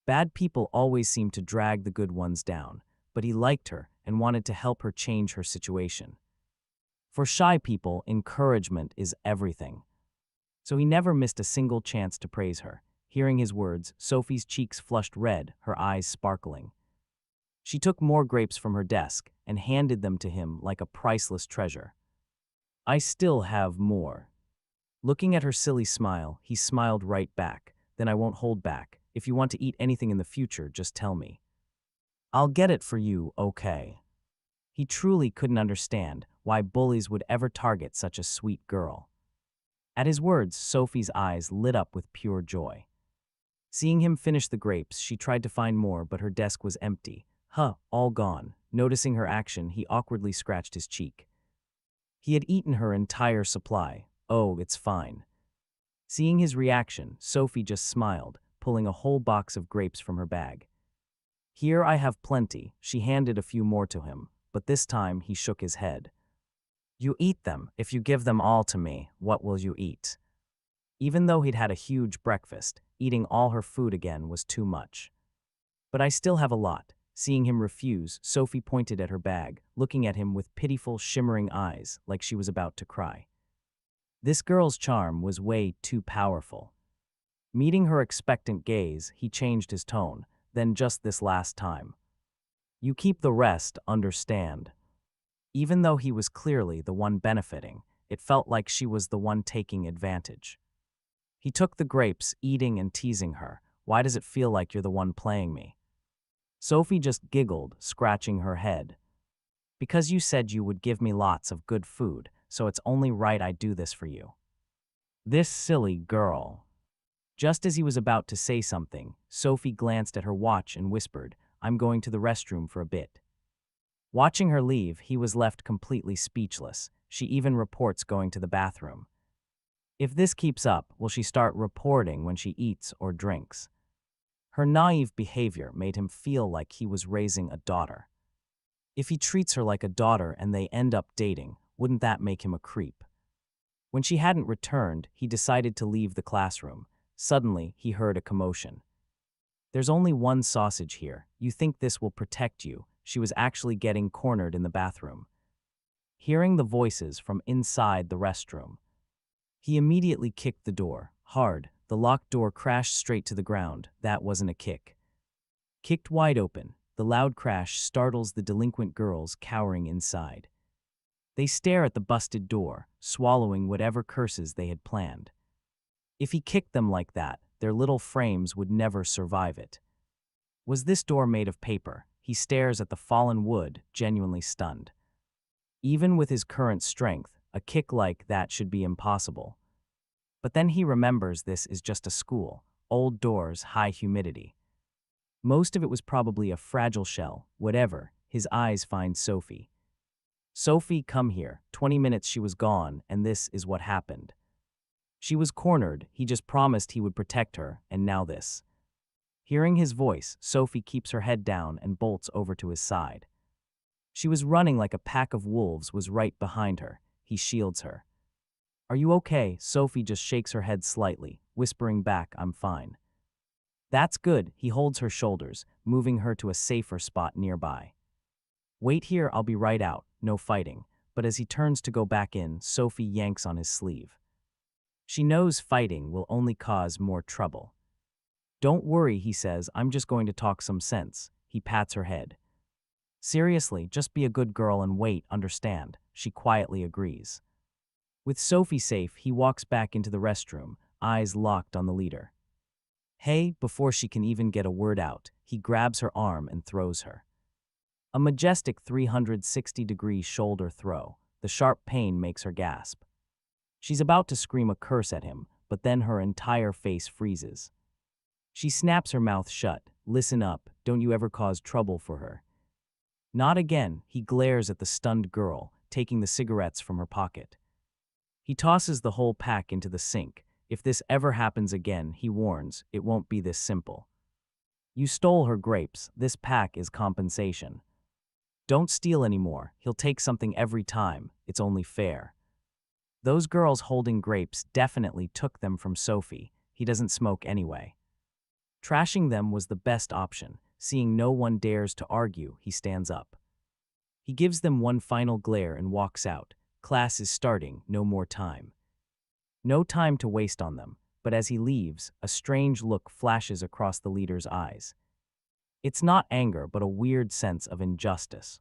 Bad people always seemed to drag the good ones down, but he liked her and wanted to help her change her situation. For shy people, encouragement is everything. So he never missed a single chance to praise her. Hearing his words, Sophie's cheeks flushed red, her eyes sparkling. She took more grapes from her desk and handed them to him like a priceless treasure. I still have more. Looking at her silly smile, he smiled right back. Then I won't hold back. If you want to eat anything in the future, just tell me. I'll get it for you, okay? He truly couldn't understand why bullies would ever target such a sweet girl. At his words, Sophie's eyes lit up with pure joy. Seeing him finish the grapes, she tried to find more, but her desk was empty. All gone. Noticing her action, he awkwardly scratched his cheek. He had eaten her entire supply. Oh, it's fine. Seeing his reaction, Sophie just smiled, pulling a whole box of grapes from her bag. Here, I have plenty. She handed a few more to him, but this time he shook his head. You eat them. If you give them all to me, what will you eat? Even though he'd had a huge breakfast, eating all her food again was too much. But I still have a lot. Seeing him refuse, Sophie pointed at her bag, looking at him with pitiful, shimmering eyes, like she was about to cry. This girl's charm was way too powerful. Meeting her expectant gaze, he changed his tone, then just this last time. You keep the rest, understand? Even though he was clearly the one benefiting, it felt like she was the one taking advantage. He took the grapes, eating and teasing her. Why does it feel like you're the one playing me? Sophie just giggled, scratching her head. Because you said you would give me lots of good food, so it's only right I do this for you. This silly girl. Just as he was about to say something, Sophie glanced at her watch and whispered, I'm going to the restroom for a bit. Watching her leave, he was left completely speechless. She even reports going to the bathroom. If this keeps up, will she start reporting when she eats or drinks? Her naive behavior made him feel like he was raising a daughter. If he treats her like a daughter and they end up dating, wouldn't that make him a creep? When she hadn't returned, he decided to leave the classroom. Suddenly, he heard a commotion. There's only one sausage here. You think this will protect you? She was actually getting cornered in the bathroom. Hearing the voices from inside the restroom, he immediately kicked the door, hard. The locked door crashed straight to the ground. That wasn't a kick. Kicked wide open, the loud crash startles the delinquent girls cowering inside. They stare at the busted door, swallowing whatever curses they had planned. If he kicked them like that, their little frames would never survive it. Was this door made of paper? He stares at the fallen wood, genuinely stunned. Even with his current strength, a kick like that should be impossible. But then he remembers this is just a school, old doors, high humidity. Most of it was probably a fragile shell. Whatever, his eyes find Sophie. Sophie, come here. 20 minutes she was gone, and this is what happened. She was cornered. He just promised he would protect her, and now this. Hearing his voice, Sophie keeps her head down and bolts over to his side. She was running like a pack of wolves was right behind her. He shields her. Are you okay? Sophie just shakes her head slightly, whispering back, I'm fine. That's good. He holds her shoulders, moving her to a safer spot nearby. Wait here, I'll be right out. No fighting. But as he turns to go back in, Sophie yanks on his sleeve. She knows fighting will only cause more trouble. Don't worry, he says, I'm just going to talk some sense. He pats her head. Seriously, just be a good girl and wait, understand? She quietly agrees. With Sophie safe, he walks back into the restroom, eyes locked on the leader. Hey, before she can even get a word out, he grabs her arm and throws her. A majestic 360-degree shoulder throw. The sharp pain makes her gasp. She's about to scream a curse at him, but then her entire face freezes. She snaps her mouth shut. Listen up, don't you ever cause trouble for her. Not again, he glares at the stunned girl, taking the cigarettes from her pocket. He tosses the whole pack into the sink. If this ever happens again, he warns, it won't be this simple. You stole her grapes, this pack is compensation. Don't steal anymore, he'll take something every time, it's only fair. Those girls holding grapes definitely took them from Sophie, he doesn't smoke anyway. Trashing them was the best option. Seeing no one dares to argue, he stands up. He gives them one final glare and walks out. Class is starting, no more time. No time to waste on them, but as he leaves, a strange look flashes across the leader's eyes. It's not anger, but a weird sense of injustice.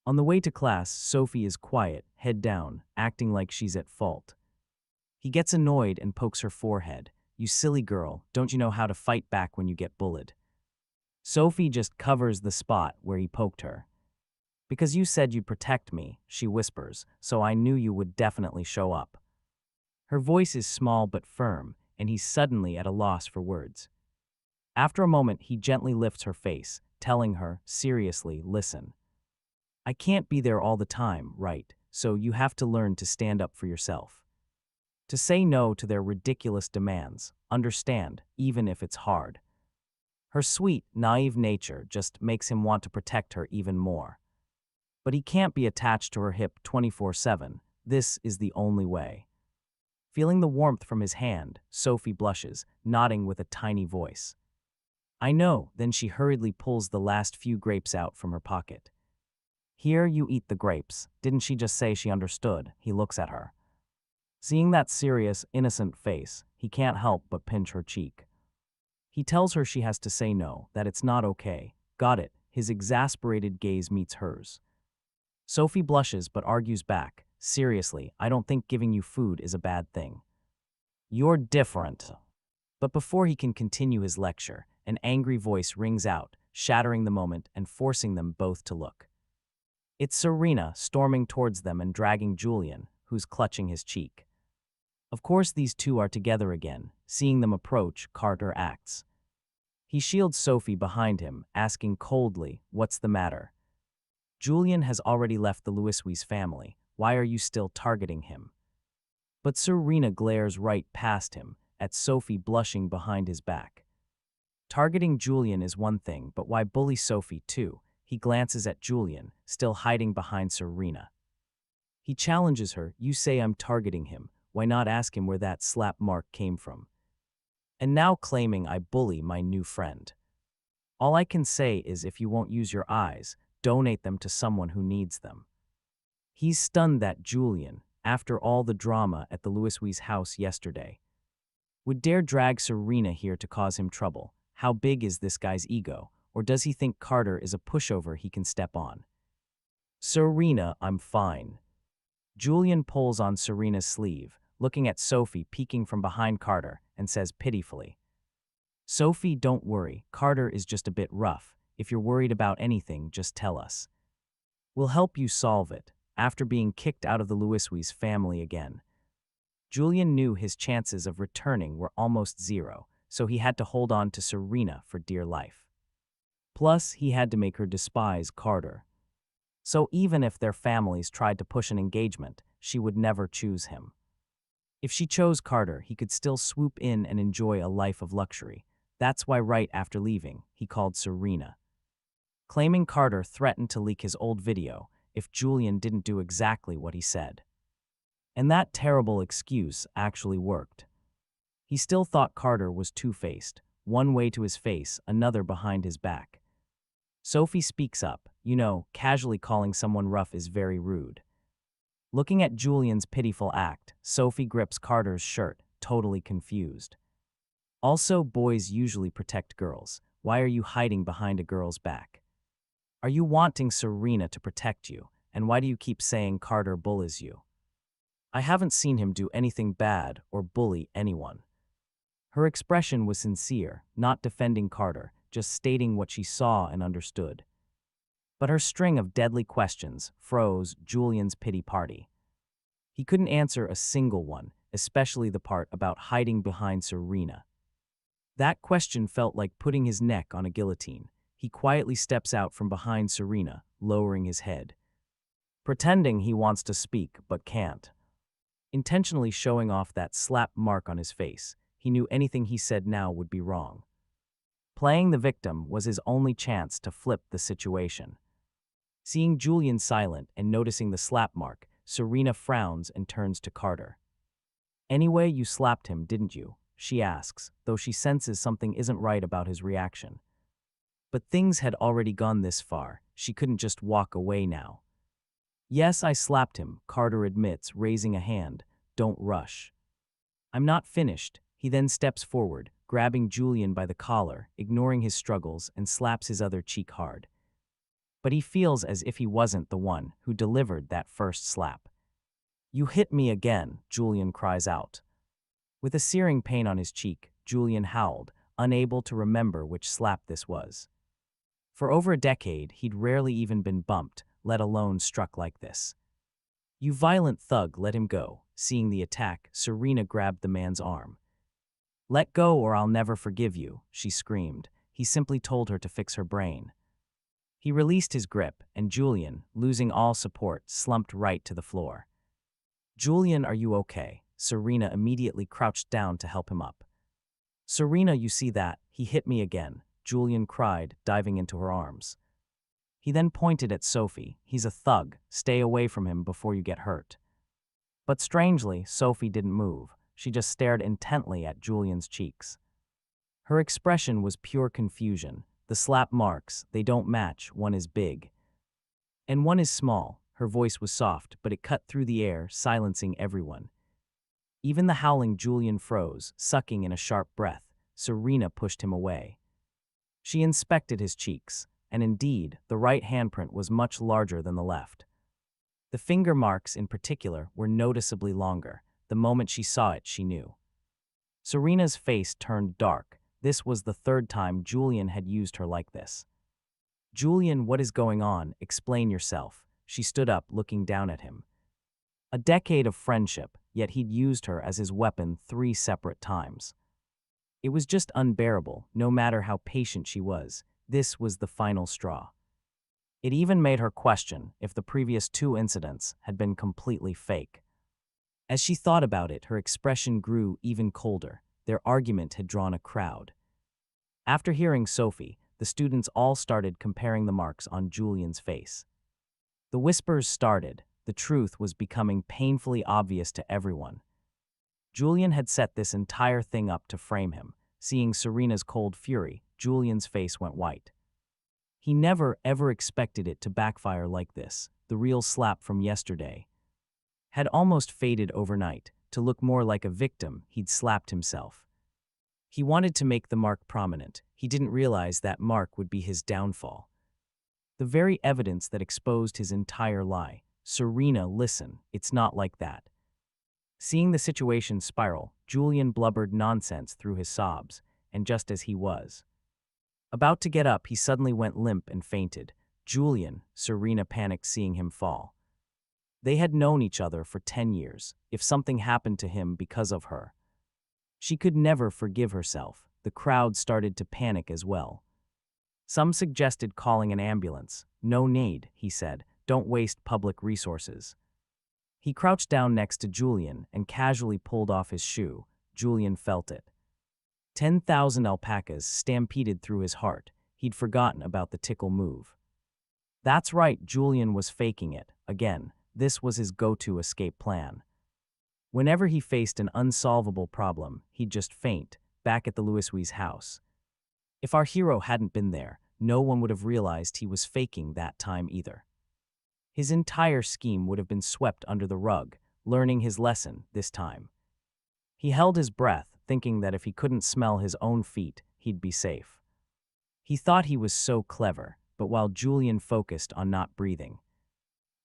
On the way to class, Sophie is quiet, head down, acting like she's at fault. He gets annoyed and pokes her forehead. You silly girl, don't you know how to fight back when you get bullied? Sophie just covers the spot where he poked her. Because you said you'd protect me, she whispers, so I knew you would definitely show up. Her voice is small but firm, and he's suddenly at a loss for words. After a moment, he gently lifts her face, telling her, seriously, listen. I can't be there all the time, right? So you have to learn to stand up for yourself. To say no to their ridiculous demands, understand, even if it's hard. Her sweet, naive nature just makes him want to protect her even more. But he can't be attached to her hip 24/7. This is the only way. Feeling the warmth from his hand, Sophie blushes, nodding with a tiny voice. I know, then she hurriedly pulls the last few grapes out from her pocket. Here, you eat the grapes. Didn't she just say she understood? He looks at her. Seeing that serious, innocent face, he can't help but pinch her cheek. He tells her she has to say no, that it's not okay. Got it. His exasperated gaze meets hers. Sophie blushes but argues back. Seriously, I don't think giving you food is a bad thing. You're different. But before he can continue his lecture, an angry voice rings out, shattering the moment and forcing them both to look. It's Serena storming towards them and dragging Julian, who's clutching his cheek. Of course these two are together again. Seeing them approach, Carter acts. He shields Sophie behind him, asking coldly, what's the matter? Julian has already left the Louisouis family. Why are you still targeting him? But Serena glares right past him, at Sophie blushing behind his back. Targeting Julian is one thing, but why bully Sophie too? He glances at Julian, still hiding behind Serena. He challenges her, you say I'm targeting him, why not ask him where that slap mark came from? And now claiming I bully my new friend. All I can say is if you won't use your eyes, donate them to someone who needs them. He's stunned that Julian, after all the drama at the Louisouis' house yesterday, would dare drag Serena here to cause him trouble. How big is this guy's ego, or does he think Carter is a pushover he can step on? Serena, I'm fine. Julian pulls on Serena's sleeve, looking at Sophie peeking from behind Carter, and says pitifully, Sophie, don't worry, Carter is just a bit rough. If you're worried about anything, just tell us. We'll help you solve it. After being kicked out of the Louisouis family again, Julian knew his chances of returning were almost zero, so he had to hold on to Serena for dear life. Plus, he had to make her despise Carter. So even if their families tried to push an engagement, she would never choose him. If she chose Carter, he could still swoop in and enjoy a life of luxury. That's why right after leaving, he called Serena. Claiming Carter threatened to leak his old video if Julian didn't do exactly what he said. And that terrible excuse actually worked. He still thought Carter was two-faced, one way to his face, another behind his back. Sophie speaks up, casually calling someone rough is very rude. Looking at Julian's pitiful act, Sophie grips Carter's shirt, totally confused. Also, boys usually protect girls. Why are you hiding behind a girl's back? Are you wanting Serena to protect you? And why do you keep saying Carter bullies you? I haven't seen him do anything bad or bully anyone. Her expression was sincere, not defending Carter, just stating what she saw and understood. But her string of deadly questions froze Julian's pity party. He couldn't answer a single one, especially the part about hiding behind Serena. That question felt like putting his neck on a guillotine. He quietly steps out from behind Serena, lowering his head, pretending he wants to speak but can't. Intentionally showing off that slap mark on his face, he knew anything he said now would be wrong. Playing the victim was his only chance to flip the situation. Seeing Julian silent and noticing the slap mark, Serena frowns and turns to Carter. "Anyway, you slapped him, didn't you?" she asks, though she senses something isn't right about his reaction. But things had already gone this far. She couldn't just walk away now. "Yes, I slapped him," Carter admits, raising a hand. "Don't rush." "I'm not finished." He then steps forward, grabbing Julian by the collar, ignoring his struggles, and slaps his other cheek hard. But he feels as if he wasn't the one who delivered that first slap. "You hit me again," Julian cries out. With a searing pain on his cheek, Julian howled, unable to remember which slap this was. For over a decade, he'd rarely even been bumped, let alone struck like this. "You violent thug, let him go." Seeing the attack, Serena grabbed the man's arm. "Let go or I'll never forgive you," she screamed. He simply told her to fix her brain. He released his grip, and Julian, losing all support, slumped right to the floor. "Julian, are you okay?" Serena immediately crouched down to help him up. "Serena, you see that? He hit me again," Julian cried, diving into her arms. He then pointed at Sophie. "He's a thug. Stay away from him before you get hurt." But strangely, Sophie didn't move. She just stared intently at Julian's cheeks. Her expression was pure confusion. The slap marks, they don't match. One is big, and one is small. Her voice was soft, but it cut through the air, silencing everyone. Even the howling Julian froze, sucking in a sharp breath. Serena pushed him away. She inspected his cheeks, and indeed, the right handprint was much larger than the left. The finger marks, in particular, were noticeably longer. The moment she saw it, she knew. Serena's face turned dark. This was the third time Julian had used her like this. "Julian, what is going on? Explain yourself." She stood up, looking down at him. A decade of friendship, yet he'd used her as his weapon 3 separate times. It was just unbearable, no matter how patient she was. This was the final straw. It even made her question if the previous 2 incidents had been completely fake. As she thought about it, her expression grew even colder. Their argument had drawn a crowd. After hearing Sophie, the students all started comparing the marks on Julian's face. The whispers started. The truth was becoming painfully obvious to everyone. Julian had set this entire thing up to frame him. Seeing Serena's cold fury, Julian's face went white. He never, ever expected it to backfire like this. The real slap from yesterday had almost faded overnight, to look more like a victim he'd slapped himself. He wanted to make the mark prominent. He didn't realize that mark would be his downfall. The very evidence that exposed his entire lie. "Serena, listen, it's not like that." Seeing the situation spiral, Julian blubbered nonsense through his sobs, and just as he was about to get up, he suddenly went limp and fainted. "Julian," Serena panicked, seeing him fall. They had known each other for 10 years. If something happened to him because of her, she could never forgive herself. The crowd started to panic as well. Some suggested calling an ambulance. "No need," he said. "Don't waste public resources." He crouched down next to Julian and casually pulled off his shoe. Julian felt it. 10,000 alpacas stampeded through his heart. He'd forgotten about the tickle move. That's right, Julian was faking it. Again, this was his go-to escape plan. Whenever he faced an unsolvable problem, he'd just faint, back at the Louis's house. If our hero hadn't been there, no one would have realized he was faking that time either. His entire scheme would have been swept under the rug, learning his lesson this time. He held his breath, thinking that if he couldn't smell his own feet, he'd be safe. He thought he was so clever, but while Julian focused on not breathing,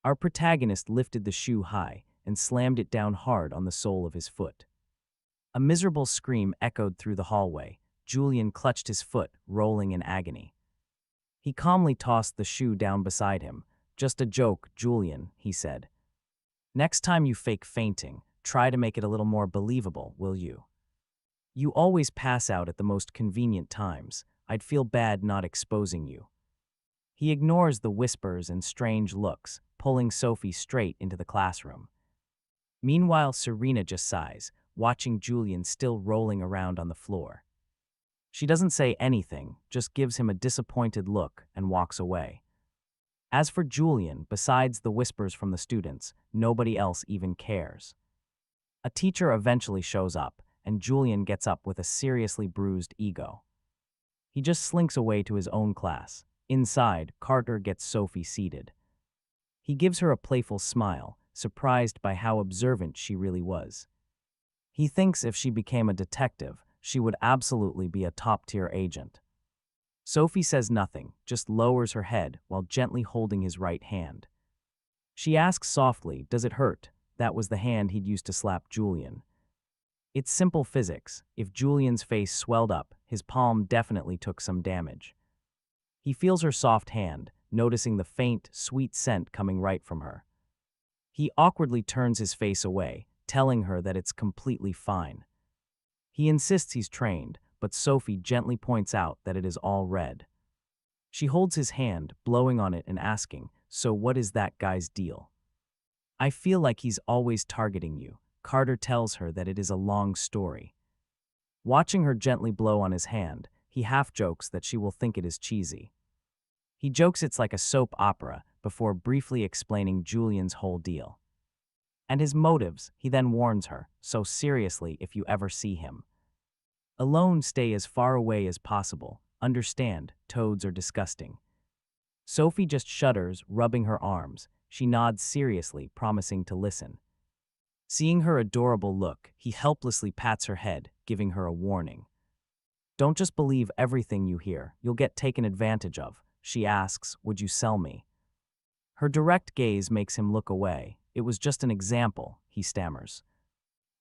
our protagonist lifted the shoe high and slammed it down hard on the sole of his foot. A miserable scream echoed through the hallway. Julian clutched his foot, rolling in agony. He calmly tossed the shoe down beside him. "Just a joke, Julian," he said. "Next time you fake fainting, try to make it a little more believable, will you? You always pass out at the most convenient times. I'd feel bad not exposing you." He ignores the whispers and strange looks, pulling Sophie straight into the classroom. Meanwhile, Serena just sighs, watching Julian still rolling around on the floor. She doesn't say anything, just gives him a disappointed look and walks away. As for Julian, besides the whispers from the students, nobody else even cares. A teacher eventually shows up, and Julian gets up with a seriously bruised ego. He just slinks away to his own class. Inside, Carter gets Sophie seated. He gives her a playful smile, surprised by how observant she really was. He thinks if she became a detective, she would absolutely be a top-tier agent. Sophie says nothing, just lowers her head while gently holding his right hand. She asks softly, "Does it hurt?" That was the hand he'd used to slap Julian. It's simple physics. If Julian's face swelled up, his palm definitely took some damage. He feels her soft hand, noticing the faint, sweet scent coming right from her. He awkwardly turns his face away, telling her that it's completely fine. He insists he's trained, but Sophie gently points out that it is all red. She holds his hand, blowing on it and asking, "So what is that guy's deal?" "I feel like he's always targeting you." Carter tells her that it is a long story. Watching her gently blow on his hand, he half jokes that she will think it is cheesy. He jokes it's like a soap opera before briefly explaining Julian's whole deal. And his motives, he then warns her, "So seriously, if you ever see him alone, stay as far away as possible. Understand, toads are disgusting." Sophie just shudders, rubbing her arms. She nods seriously, promising to listen. Seeing her adorable look, he helplessly pats her head, giving her a warning. "Don't just believe everything you hear. You'll get taken advantage of." She asks, "Would you sell me?" Her direct gaze makes him look away. "It was just an example," he stammers.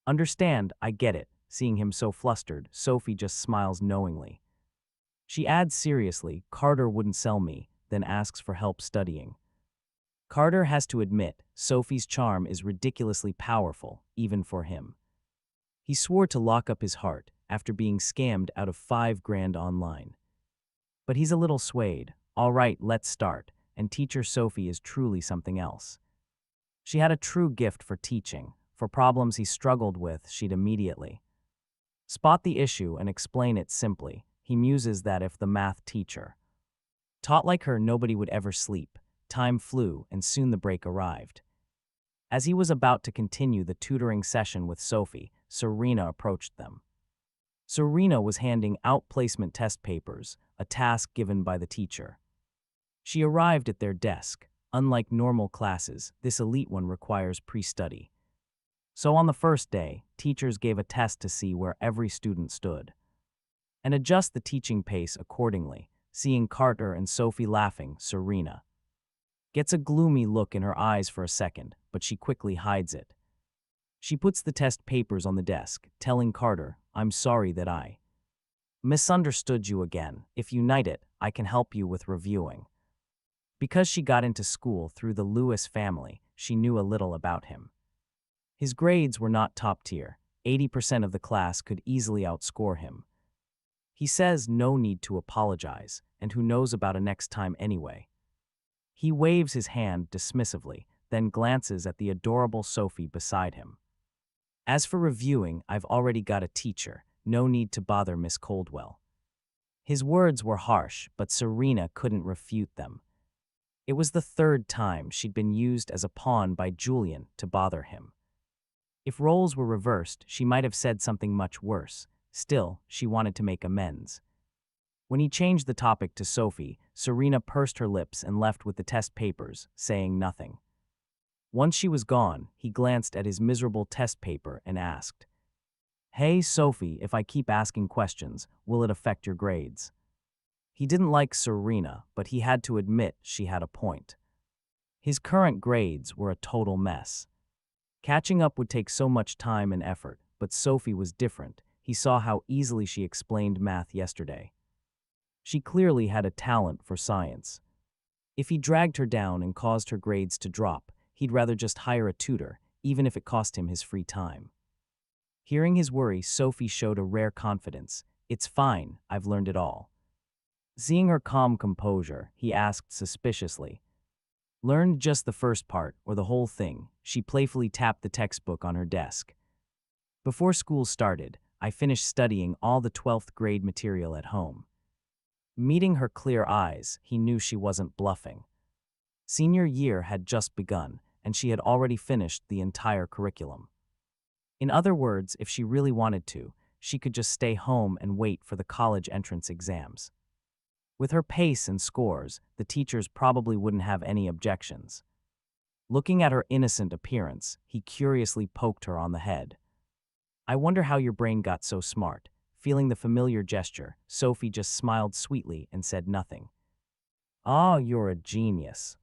"Understand, I get it." Seeing him so flustered, Sophie just smiles knowingly. She adds seriously, "Carter wouldn't sell me," then asks for help studying. Carter has to admit, Sophie's charm is ridiculously powerful, even for him. He swore to lock up his heart after being scammed out of $5,000 online. But he's a little swayed. "All right, let's start," and teacher Sophie is truly something else. She had a true gift for teaching. For problems he struggled with, she'd immediately spot the issue and explain it simply. He muses that if the math teacher taught like her, nobody would ever sleep. Time flew, and soon the break arrived. As he was about to continue the tutoring session with Sophie, Serena approached them. Serena was handing out placement test papers, a task given by the teacher. She arrived at their desk. Unlike normal classes, this elite one requires pre-study. So on the first day, teachers gave a test to see where every student stood and adjust the teaching pace accordingly. Seeing Carter and Sophie laughing, Serena gets a gloomy look in her eyes for a second, but she quickly hides it. She puts the test papers on the desk, telling Carter, "I'm sorry that I misunderstood you again. If you need it, I can help you with reviewing." Because she got into school through the Lewis family, she knew a little about him. His grades were not top tier. 80% of the class could easily outscore him. He says no need to apologize, and who knows about a next time anyway. He waves his hand dismissively, then glances at the adorable Sophie beside him. "As for reviewing, I've already got a teacher. No need to bother Miss Coldwell." His words were harsh, but Serena couldn't refute them. It was the third time she'd been used as a pawn by Julian to bother him. If roles were reversed, she might have said something much worse. Still, she wanted to make amends. When he changed the topic to Sophie, Serena pursed her lips and left with the test papers, saying nothing. Once she was gone, he glanced at his miserable test paper and asked, Hey, Sophie, if I keep asking questions, will it affect your grades? He didn't like Serena, but he had to admit she had a point. His current grades were a total mess. Catching up would take so much time and effort, but Sophie was different. He saw how easily she explained math yesterday. She clearly had a talent for science. If he dragged her down and caused her grades to drop, he'd rather just hire a tutor, even if it cost him his free time. Hearing his worry, Sophie showed a rare confidence. It's fine, I've learned it all. Seeing her calm composure, he asked suspiciously, learned just the first part, or the whole thing? She playfully tapped the textbook on her desk. Before school started, I finished studying all the 12th grade material at home. Meeting her clear eyes, he knew she wasn't bluffing. Senior year had just begun, and she had already finished the entire curriculum. In other words, if she really wanted to, she could just stay home and wait for the college entrance exams. With her pace and scores, the teachers probably wouldn't have any objections. Looking at her innocent appearance, he curiously poked her on the head. I wonder how your brain got so smart. Feeling the familiar gesture, Sophie just smiled sweetly and said nothing. Ah, you're a genius.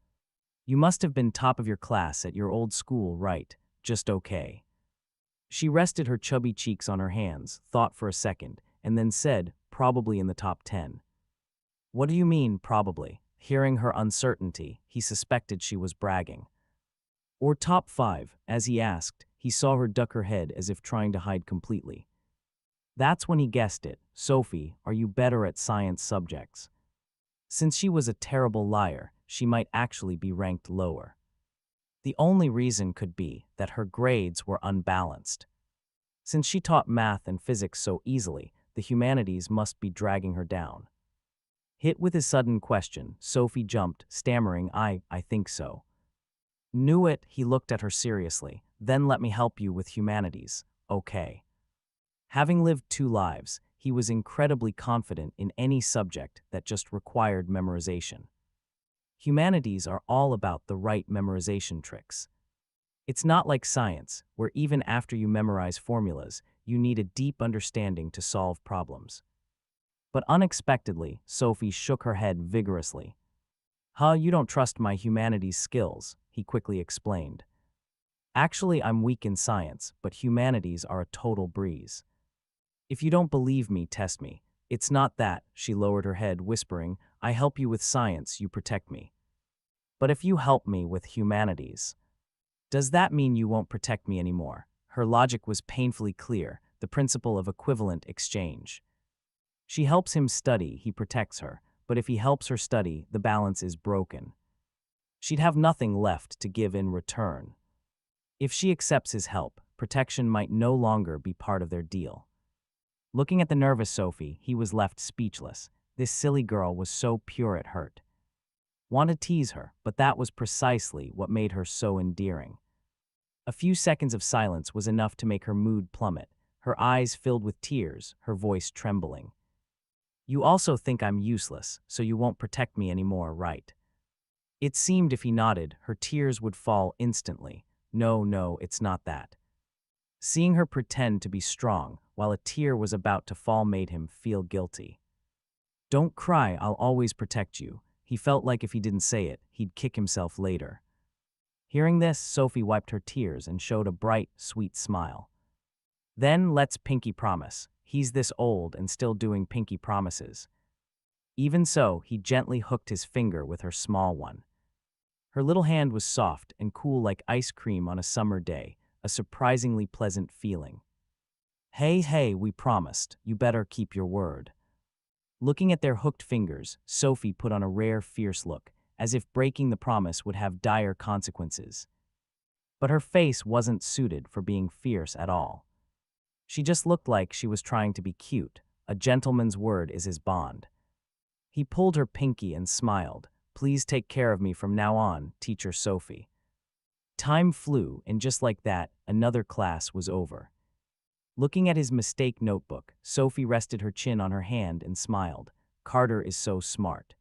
You must have been top of your class at your old school, right? Just okay. She rested her chubby cheeks on her hands, thought for a second, and then said, probably in the top 10. What do you mean, probably? Hearing her uncertainty, he suspected she was bragging. Or top 5, as he asked, he saw her duck her head as if trying to hide completely. That's when he guessed it. Sophie, are you better at science subjects? Since she was a terrible liar, she might actually be ranked lower. The only reason could be that her grades were unbalanced. Since she taught math and physics so easily, the humanities must be dragging her down. Hit with his sudden question, Sophie jumped, stammering, I think so. Knew it, he looked at her seriously. Then let me help you with humanities, okay. Having lived 2 lives, he was incredibly confident in any subject that just required memorization. Humanities are all about the right memorization tricks. It's not like science, where even after you memorize formulas, you need a deep understanding to solve problems. But unexpectedly, Sophie shook her head vigorously. Huh, you don't trust my humanities skills, he quickly explained. Actually, I'm weak in science, but humanities are a total breeze. If you don't believe me, test me. It's not that, she lowered her head, whispering, I help you with science, you protect me. But if you help me with humanities, does that mean you won't protect me anymore? Her logic was painfully clear, the principle of equivalent exchange. She helps him study, he protects her, but if he helps her study, the balance is broken. She'd have nothing left to give in return. If she accepts his help, protection might no longer be part of their deal. Looking at the nervous Sophie, he was left speechless. This silly girl was so pure it hurt. Want to tease her, but that was precisely what made her so endearing. A few seconds of silence was enough to make her mood plummet, her eyes filled with tears, her voice trembling. You also think I'm useless, so you won't protect me anymore, right? It seemed if he nodded, her tears would fall instantly. No, it's not that. Seeing her pretend to be strong while a tear was about to fall made him feel guilty. Don't cry, I'll always protect you. He felt like if he didn't say it, he'd kick himself later. Hearing this, Sophie wiped her tears and showed a bright, sweet smile. Then let's pinky promise. He's this old and still doing pinky promises. Even so, he gently hooked his finger with her small one. Her little hand was soft and cool like ice cream on a summer day, a surprisingly pleasant feeling. Hey, we promised. You better keep your word. Looking at their hooked fingers, Sophie put on a rare, fierce look, as if breaking the promise would have dire consequences. But her face wasn't suited for being fierce at all. She just looked like she was trying to be cute. A gentleman's word is his bond. He pulled her pinky and smiled. Please take care of me from now on, Teacher Sophie. Time flew, and just like that, another class was over. Looking at his mistake notebook, Sophie rested her chin on her hand and smiled. Carter is so smart.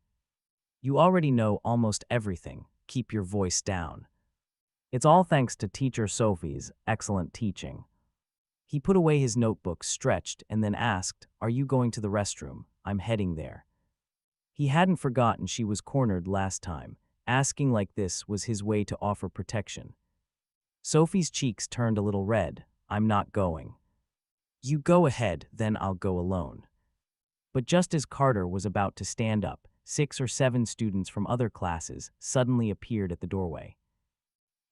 You already know almost everything. Keep your voice down. It's all thanks to Teacher Sophie's excellent teaching. He put away his notebook, stretched, and then asked, "Are you going to the restroom? I'm heading there." He hadn't forgotten she was cornered last time. Asking like this was his way to offer protection. Sophie's cheeks turned a little red. "I'm not going." "You go ahead, then I'll go alone." But just as Carter was about to stand up, 6 or 7 students from other classes suddenly appeared at the doorway.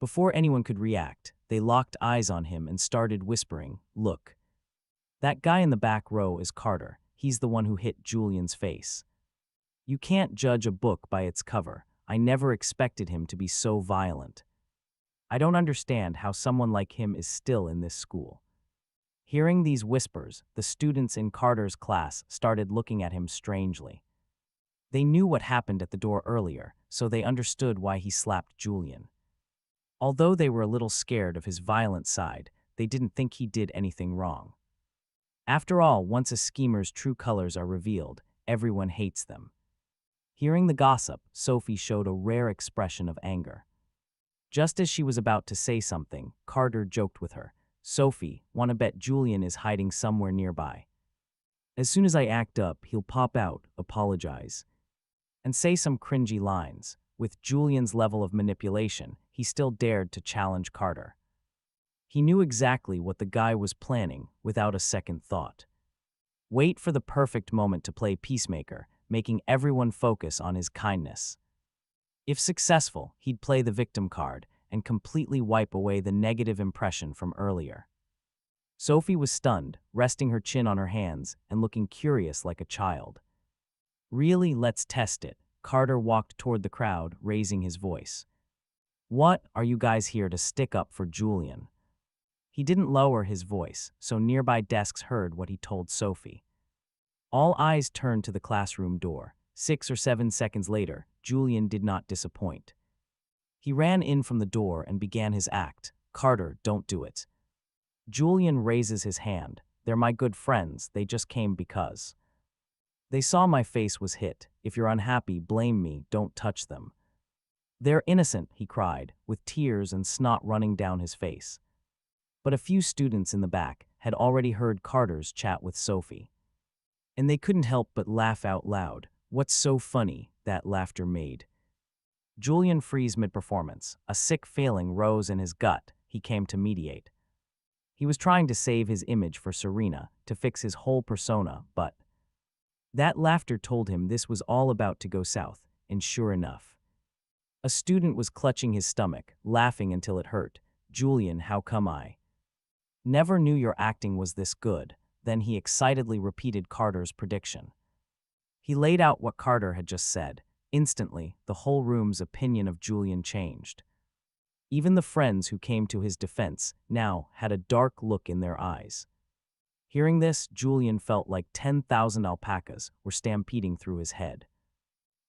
Before anyone could react, they locked eyes on him and started whispering, "Look. That guy in the back row is Carter. He's the one who hit Julian's face. You can't judge a book by its cover. I never expected him to be so violent. I don't understand how someone like him is still in this school." Hearing these whispers, the students in Carter's class started looking at him strangely. They knew what happened at the door earlier, so they understood why he slapped Julian. Although they were a little scared of his violent side, they didn't think he did anything wrong. After all, once a schemer's true colors are revealed, everyone hates them. Hearing the gossip, Sophie showed a rare expression of anger. Just as she was about to say something, Carter joked with her. "Sophie, wanna bet Julian is hiding somewhere nearby? As soon as I act up, he'll pop out, apologize, and say some cringy lines." With Julian's level of manipulation, he still dared to challenge Carter. He knew exactly what the guy was planning without a second thought. Wait for the perfect moment to play peacemaker, making everyone focus on his kindness. If successful, he'd play the victim card and completely wipe away the negative impression from earlier. Sophie was stunned, resting her chin on her hands and looking curious like a child. "Really, let's test it." Carter walked toward the crowd, raising his voice. "What, are you guys here to stick up for Julian?" He didn't lower his voice, so nearby desks heard what he told Sophie. All eyes turned to the classroom door. 6 or 7 seconds later, Julian did not disappoint. He ran in from the door and began his act. "Carter, don't do it." Julian raises his hand. "They're my good friends, they just came because. They saw my face was hit. If you're unhappy, blame me, don't touch them." "They're innocent," he cried, with tears and snot running down his face. But a few students in the back had already heard Carter's chat with Sophie. And they couldn't help but laugh out loud. "What's so funny?" that laughter made. Julian froze mid-performance. A sick feeling rose in his gut. He came to mediate. He was trying to save his image for Serena, to fix his whole persona, but that laughter told him this was all about to go south, and sure enough. A student was clutching his stomach, laughing until it hurt. "Julian, how come I never knew your acting was this good?" Then he excitedly repeated Carter's prediction. He laid out what Carter had just said. Instantly, the whole room's opinion of Julian changed. Even the friends who came to his defense now had a dark look in their eyes. Hearing this, Julian felt like 10,000 alpacas were stampeding through his head.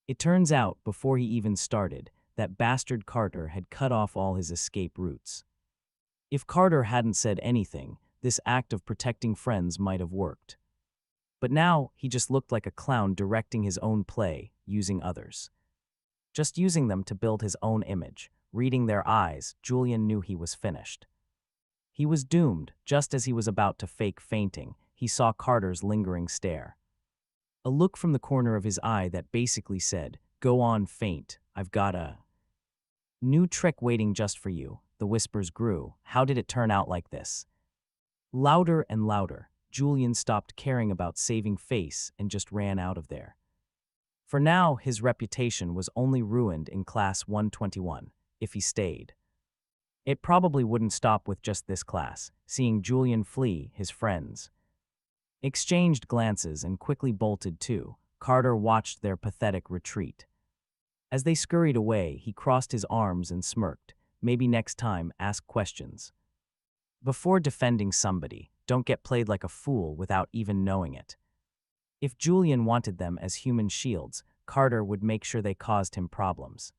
It turns out, before he even started, that bastard Carter had cut off all his escape routes. If Carter hadn't said anything, this act of protecting friends might have worked. But now, he just looked like a clown directing his own play, using others. Just using them to build his own image. Reading their eyes, Julian knew he was finished. He was doomed. Just as he was about to fake fainting, he saw Carter's lingering stare. A look from the corner of his eye that basically said, "Go on, faint. I've got a new trick waiting just for you." The whispers grew. How did it turn out like this? Louder and louder. Julian stopped caring about saving face and just ran out of there. For now, his reputation was only ruined in class 121, if he stayed. It probably wouldn't stop with just this class. Seeing Julian flee, his friends exchanged glances and quickly bolted too. Carter watched their pathetic retreat. As they scurried away, he crossed his arms and smirked. Maybe next time, ask questions. Before defending somebody, don't get played like a fool without even knowing it. If Julian wanted them as human shields, Carter would make sure they caused him problems.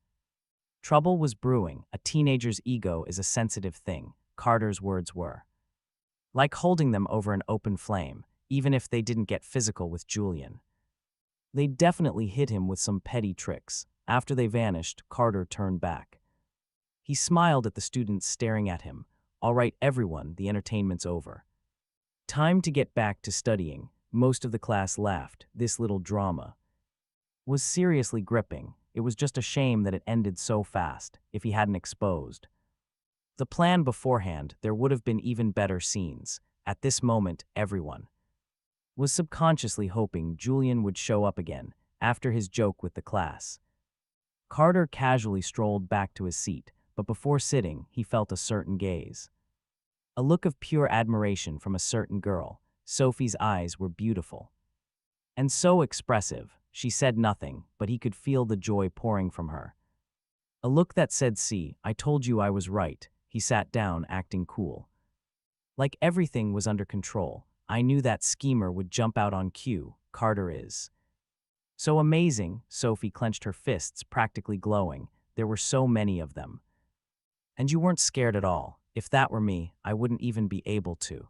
Trouble was brewing. A teenager's ego is a sensitive thing, Carter's words were. Like holding them over an open flame, even if they didn't get physical with Julian. They definitely hit him with some petty tricks. After they vanished, Carter turned back. He smiled at the students staring at him. "All right, everyone, the entertainment's over. Time to get back to studying. Most of the class laughed. This little drama was seriously gripping. It was just a shame that it ended so fast, if he hadn't exposed the plan beforehand. There would have been even better scenes. At this moment, everyone was subconsciously hoping Julian would show up again after his joke with the class. Carter casually strolled back to his seat, but before sitting, he felt a certain gaze. A look of pure admiration from a certain girl. Sophie's eyes were beautiful and so expressive. She said nothing, but he could feel the joy pouring from her. A look that said, "See, I told you I was right." He sat down, acting cool. Like everything was under control. I knew that schemer would jump out on cue. Carter is so amazing. Sophie clenched her fists, practically glowing. There were so many of them. And you weren't scared at all. If that were me, I wouldn't even be able to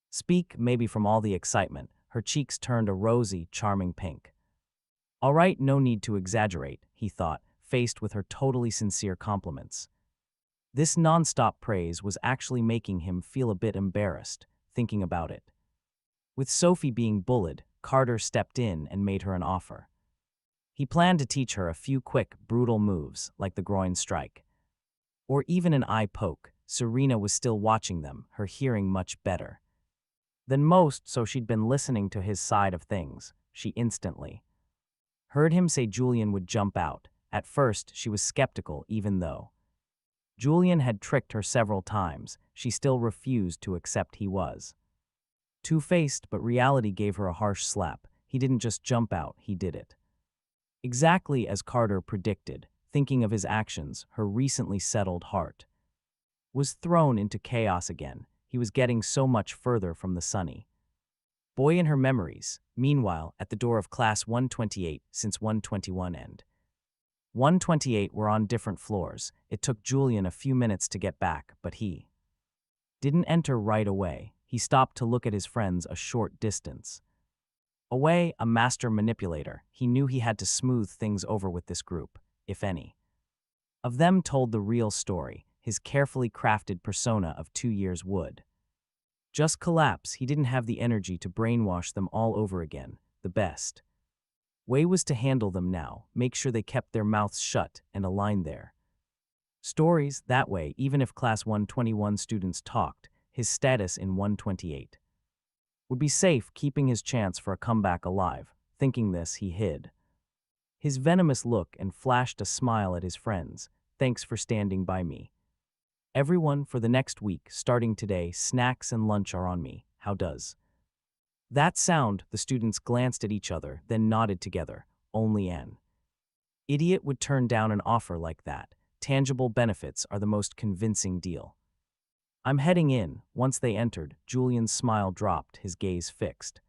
speak, maybe from all the excitement. Her cheeks turned a rosy, charming pink. All right, no need to exaggerate, he thought, faced with her totally sincere compliments. This non-stop praise was actually making him feel a bit embarrassed, thinking about it. With Sophie being bullied, Carter stepped in and made her an offer. He planned to teach her a few quick, brutal moves, like the groin strike, or even an eye poke. Serena was still watching them, her hearing much better than most, so she'd been listening to his side of things. She instantly heard him say Julian would jump out. At first, she was skeptical, even though Julian had tricked her several times. She still refused to accept he was two-faced, but reality gave her a harsh slap. He didn't just jump out, he did it. Exactly as Carter predicted. Thinking of his actions, her recently settled heart was thrown into chaos again. He was getting so much further from the sunny boy in her memories. Meanwhile, at the door of class 128, since 121 and 128 were on different floors, it took Julian a few minutes to get back, but he didn't enter right away. He stopped to look at his friends a short distance away. A master manipulator. He knew he had to smooth things over with this group, if any of them told the real story. His carefully crafted persona of 2 years would just collapse. He didn't have the energy to brainwash them all over again. The best way was to handle them now, make sure they kept their mouths shut and align their stories. That way, even if class 121 students talked, his status in 128 would be safe, keeping his chance for a comeback alive. Thinking this, he hid his venomous look and flashed a smile at his friends. Thanks for standing by me, everyone, for the next week, starting today. Snacks and lunch are on me. How does that sound? The students glanced at each other, then nodded together. Only an idiot would turn down an offer like that. Tangible benefits are the most convincing deal. I'm heading in. Once they entered, Julian's smile dropped, his gaze fixed